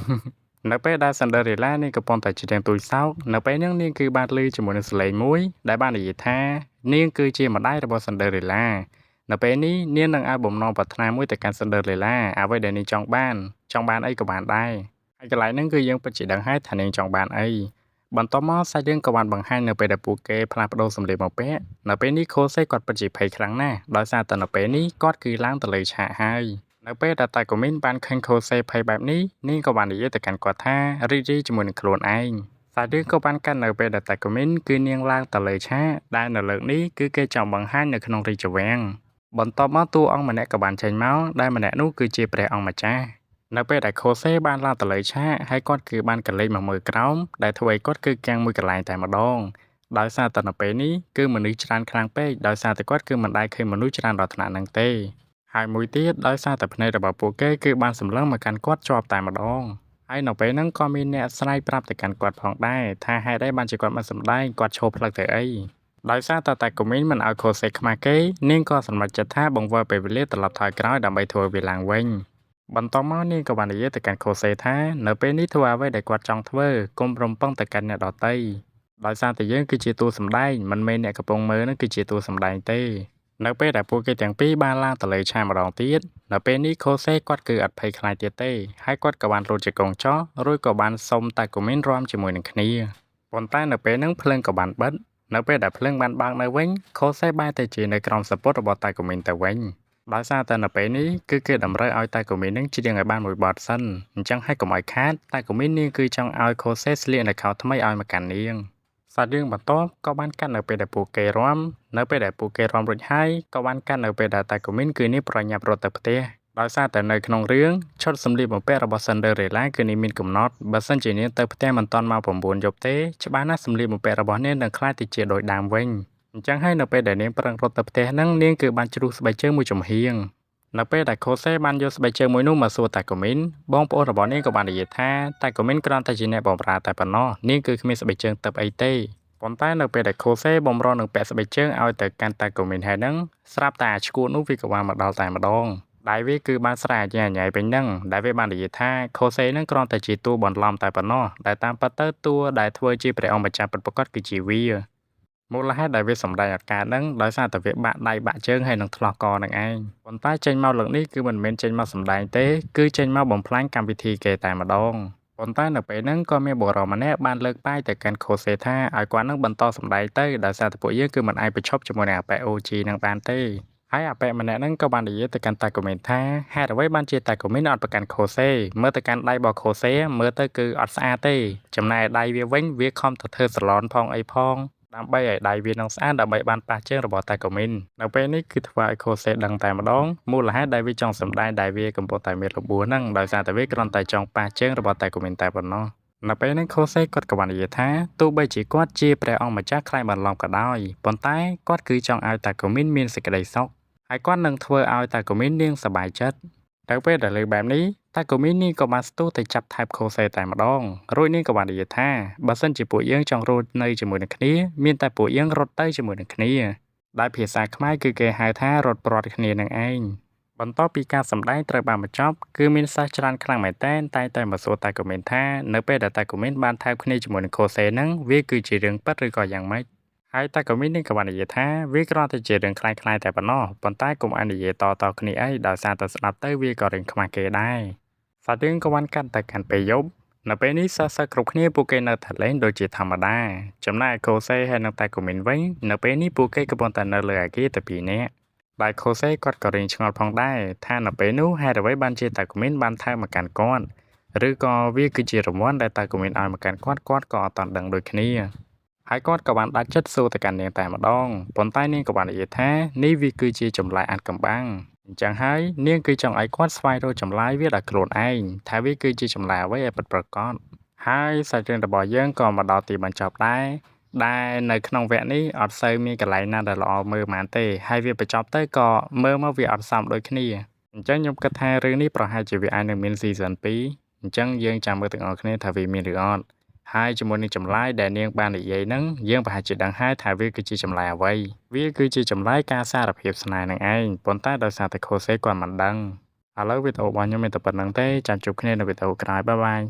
នៅពេលដែល Cinderella នាងកំពុងតែច្រៀងទូចសោកនៅពេលហ្នឹងនាងគឺបានឮជាមួយនឹងសម្លេងមួយដែលបាននិយាយថានាងគឺជាម្ដាយរបស់ Cinderella នៅពេលនេះនាងនឹងឲ្យបំណងប្រាថ្នាមួយទៅកាន់ Cinderella អ្វីដែលនាងចង់បានអីក៏បានដែរហើយកន្លែងហ្នឹងគឺយើងពិតជាដឹងហើយថានាងចង់បានអីបន្ទាប់មកសាច់រឿងក៏បានបង្ហាញនៅពេលដែលពួកគេផ្លាស់ប្ដូរសម្លៀកបំពាក់នៅពេលនេះ Kose គាត់ពិតជាភ័យខ្លាំងណាស់ដោយសារតែនៅពេលនេះគាត់គឺឡើងទៅលើឆាកហើយនៅពេលដែលតាកូមីនបានឃើញ Kose ភ័យបែបនេះនាងក៏បាននិយាយទៅកាន់គាត់ថារីករាយជាមួយនឹងខ្លួនឯងសាច់រឿងក៏បានកាន់នៅពេលដែលតាកូមីនគឺនាងឡើងទៅលើឆាកដែលនៅលើកនេះគឺគេចង់បង្ហាញនៅក្នុងរាជវាំងបន្ទាប់មកតួអង្គម្នាក់ក៏បានចេញមកដែលម្នាក់នោះគឺជាព្រះអង្គម្ចាស់នៅពេលដែល Kose បានឡើងទៅលើឆាកហើយគាត់គឺបានកលេចមកមើលក្រោមដែលធ្វើឲ្យគាត់គឺកាំងមួយកន្លែងតែម្ដងដោយសារតែនៅពេលនេះគឺមនុស្សច្រើនខ្លាំងពេកដោយសារតែគាត់គឺមិនដែលឃើញមនុស្សច្រើនដល់ថ្នាក់ហ្នឹងទេហើយមួយទៀតដោយសារតែភ្នែករបស់ពួកគេគឺបានសម្លឹងមកកាន់គាត់ជាប់តែម្ដងហើយនៅពេលហ្នឹងក៏មានអ្នកស្រ័យប្រាប់ទៅកាន់គាត់ផងដែរថាហេតុអីបានជាគាត់មិនសម្ដែងគាត់ឈោផ្លឹកទៅអីដោយសារតែកូមីនមិនឲ្យ Kose ខ្មាស់គេនាងក៏សម្រេចចិត្តថាបង្វិលពេលវេលាត្រឡប់ថយក្រោយដើម្បីធ្វើវាឡើងវិញបន្ទាប់មកនាងក៏បាននិយាយទៅកាន់ Kose ថានៅពេលនេះធ្វើអ្វីដែលគាត់ចង់ធ្វើកុំរំពឹងទៅកាន់អ្នកដទៃដោយសារតែយើងគឺជាតួសម្ដែងមិនមែនអ្នកកំពុងមើលនឹងគឺជាតួសម្ដែងទេនៅពេលដែលពួកគេទាំងពីរបានឡើងទៅលើឆាកម្ដងទៀតនៅពេលនេះ Kose គាត់គឺអត់ភ័យខ្លាចទៀតទេហើយគាត់ក៏បានរត់ជាកងចោះរួចក៏បានសុំតាកូមីនរាំជាមួយនឹងគ្នាប៉ុន្តែនៅពេលហ្នឹងភ្លើងក៏បានបិទនៅពេលដែលភ្លើងបានបើកនៅវិញ Kose បែរទៅជានៅក្រោមសពុតរបស់តាកូមីនទៅវិញដោយសារតែនៅពេលនេះគឺគេតម្រូវឲ្យតាកូមីននឹងច្រៀងឲ្យបានមួយបទសិនអញ្ចឹងហើយកុំឲ្យខាតតាកូមីននាងគឺចង់ឲ្យ Kose ស្លៀកនៅខោថ្មីឲ្យមកកាន់នាងសាច់រឿងបន្ទាប់ក៏បានកាត់នៅពេលដែលពួកគេរាំនៅពេលដែលពួកគេរាំរួចហើយក៏បានកាត់នៅពេលដែលតាកូមីនគឺនេះប្រញាប់រត់ទៅផ្ទះដោយសារតែនៅក្នុងរឿងឈុតសម្លៀកបំពាក់របស់ Cinderella គឺនេះមានកំណត់បើសិនជានាងទៅផ្ទះមិនទាន់ម៉ោង9យប់ទេច្បាស់ណាស់សម្លៀកបំពាក់របស់នាងនឹងក្លាយទៅជាដូចដើមវិញអញ្ចឹងហើយនៅពេលដែលនាងប្រឹងរត់ទៅផ្ទះហ្នឹងនាងគឺបានជ្រុះស្បែកជើងមួយចំហៀងនៅពេលដែល Kose បានយកស្បែកជើងមួយនោះមកសួរតាកូមីនបងប្អូនរបស់នាងក៏បាននិយាយថាតាកូមីនគ្រាន់តែជាអ្នកបម្រើតែប៉ុណ្ណោះនាងគឺគ្មានស្បែកជើងទិព្វអីទេប៉ុន្តែនៅពេលដែល Kose បំរុងនឹងពាក់ស្បែកជើងឲ្យទៅកាន់តាកូមីនហើយហ្នឹងស្រាប់តែអាឆ្កួតនោះវាក៏បានមកដល់តែម្ដងដែលវាគឺបានស្រែកអាញ៉ៃពេញហ្នឹងដែលវាបាននិយាយថា Kose ហ្នឹងគ្រាន់តែជាតួបន្លំតែប៉ុណ្ណោះដែលតាមពិតទៅតួដែលធ្វើជាព្រះអង្គម្ចាស់ពិតប្រាកដគឺជាវាមូលហេតុដែលវាសម្ដែងអត់កើតហ្នឹងដោយសារតែវាបាក់ដៃបាក់ជើងហើយនឹងថ្លោះកនឹងឯងប៉ុន្តែចេញមកលើកនេះគឺមិនមែនចេញមកសម្ដែងទេគឺចេញមកបំផ្លាញកម្មវិធីគេតែម្ដងប៉ុន្តែនៅពេលហ្នឹងក៏មានបុរសម្នាក់បានលើកប៉ាយទៅកាន់ Kose ថាឲ្យគាត់នឹងបន្តសម្ដែងទៅដោយសារតែពួកយើងគឺមិនអាចប្រឈប់ជាមួយនឹងអាប៉ែ OG នឹងបានទេហើយអាប៉ែម្នាក់ហ្នឹងក៏បាននិយាយទៅកាន់តាកូមីនថាហេតុអ្វីបានជាតាកូមីនអត់ប្រកាន់ Kose មើលទៅកាន់ដៃរបស់ Kose មើលទៅគឺអត់ស្អាតទេចំណែកដៃវាវិញវាខំទៅធ្វើសាឡនផងអីផងដើម្បីឲ្យដៃវានឹងស្អាតដើម្បីបានប៉ះជើងរបស់តាកូមីននៅពេលនេះគឺធ្វើឲ្យ Kose ដឹងតែម្ដងមូលហេតុដែលវាចង់សម្ដែងដែលវាកំពុងតែមានរបួសហ្នឹងដោយសារតែវាគ្រាន់តែចង់ប៉ះជើងរបស់តាកូមីនតែប៉ុណ្ណោះនៅពេលហ្នឹង Kose គាត់ក៏បាននិយាយថាទោះបីជាគាត់ជាព្រះអង្គម្ចាស់ខ្លែងបន្លំក៏ដោយប៉ុន្តែគាត់គឺចង់ឲ្យតាកូមីនមានសេចក្តីសុខហើយគាត់នឹងធ្វើឲ្យតាកូមីននាងសប្បាយចិត្តទៅពេលដែលលើបែបនេះតាកូមីននាងក៏បានស្ទុះទៅចាប់ថែប Kose តែម្ដងរួចនាងក៏បាននិយាយថាបើសិនជាពួកយើងចង់រស់នៅជាមួយនឹងគ្នាមានតែពួកយើងរត់ទៅជាមួយនឹងគ្នាដែលភាសាខ្មែរគឺគេហៅថារត់ព្រាត់គ្នានឹងឯងបន្ទាប់ពីការសម្ដែងត្រូវបានបញ្ចប់គឺមានសិស្សច្រើនខ្លាំងមែនតែងមកសួរតាកូមីនថានៅពេលដែលតាកូមីនបានថែបគ្នាជាមួយនឹង Kose ហ្នឹងវាគឺជារឿងពិតឬក៏យ៉ាងម៉េចហើយតាកូមីននាងក៏បាននិយាយថាវាគ្រាន់តែជារឿងคล้ายៗតែប៉ុណ្ណោះប៉ុន្តែកុំអាននិយាយតគ្នាអីដោយសារតែស្ដាប់ទៅវាក៏រឿងខ្មាស់គេដែរសាច់រឿងក៏បានកាត់ទៅកាន់ពេលយប់នៅពេលនេះសិស្សគ្រប់គ្នាពួកគេនៅតែលេងដូចជាធម្មតាចំណែក Kose ហើយនិងតាកូមីនវិញនៅពេលនេះពួកគេកំពុងតែនៅលើអាគារតែពីរនាក់ដែល Kose គាត់ក៏រៀងឆ្ងល់ផងដែរថានៅពេលនោះហេតុអ្វីបានជាតាកូមីនបានថែមមកកាន់គាត់ឬក៏វាគឺជារង្វាន់ដែលតាកូមីនឲ្យមកកាន់គាត់ក៏អត់ទាន់ដឹងដូចគ្នាហើយគាត់ក៏បានដាច់ចិត្តសួរទៅកាន់នាងតែម្ដងប៉ុន្តែនាងក៏បាននិយាយថានេះវាគឺជាចម្លើយអាថ៌កំបាំងអញ្ចឹងហើយនាងគឺចង់ឲ្យគាត់ស្វែងរកចម្លើយវាដោយខ្លួនឯងថាវាគឺជាចម្លើយអ្វីឲ្យពិតប្រាកដហើយសាច់រឿងរបស់យើងក៏មកដល់ទីបញ្ចប់ដែរដែលនៅក្នុងវគ្គនេះអត់សូវមានកន្លែងណាដែលល្អមើលប៉ុន្មានទេហើយវាបញ្ចប់ទៅក៏មើលមកវាអត់សមដូចគ្នាអញ្ចឹងខ្ញុំគិតថារឿងនេះប្រហែលជាវាអាចនឹងមាន season 2អញ្ចឹងយើងចាំមើលទាំងអស់គ្នាថាវាមានឬអត់ហើយជាមួយនឹងចម្លើយដែលនាងបាននិយាយហ្នឹងយើងប្រហែលជាដឹងហើយថាវាគឺជាចម្លើយអ្វីវាគឺជាចម្លើយការសារភាពស្នេហ៍នឹងឯងប៉ុន្តែដោយសារតែ Kose គាត់មិនដឹងឥឡូវវីដេអូរបស់ខ្ញុំមានតែប៉ុណ្្នឹងទេចាំជួបគ្នានៅវីដេអូក្រោយបាយបាយ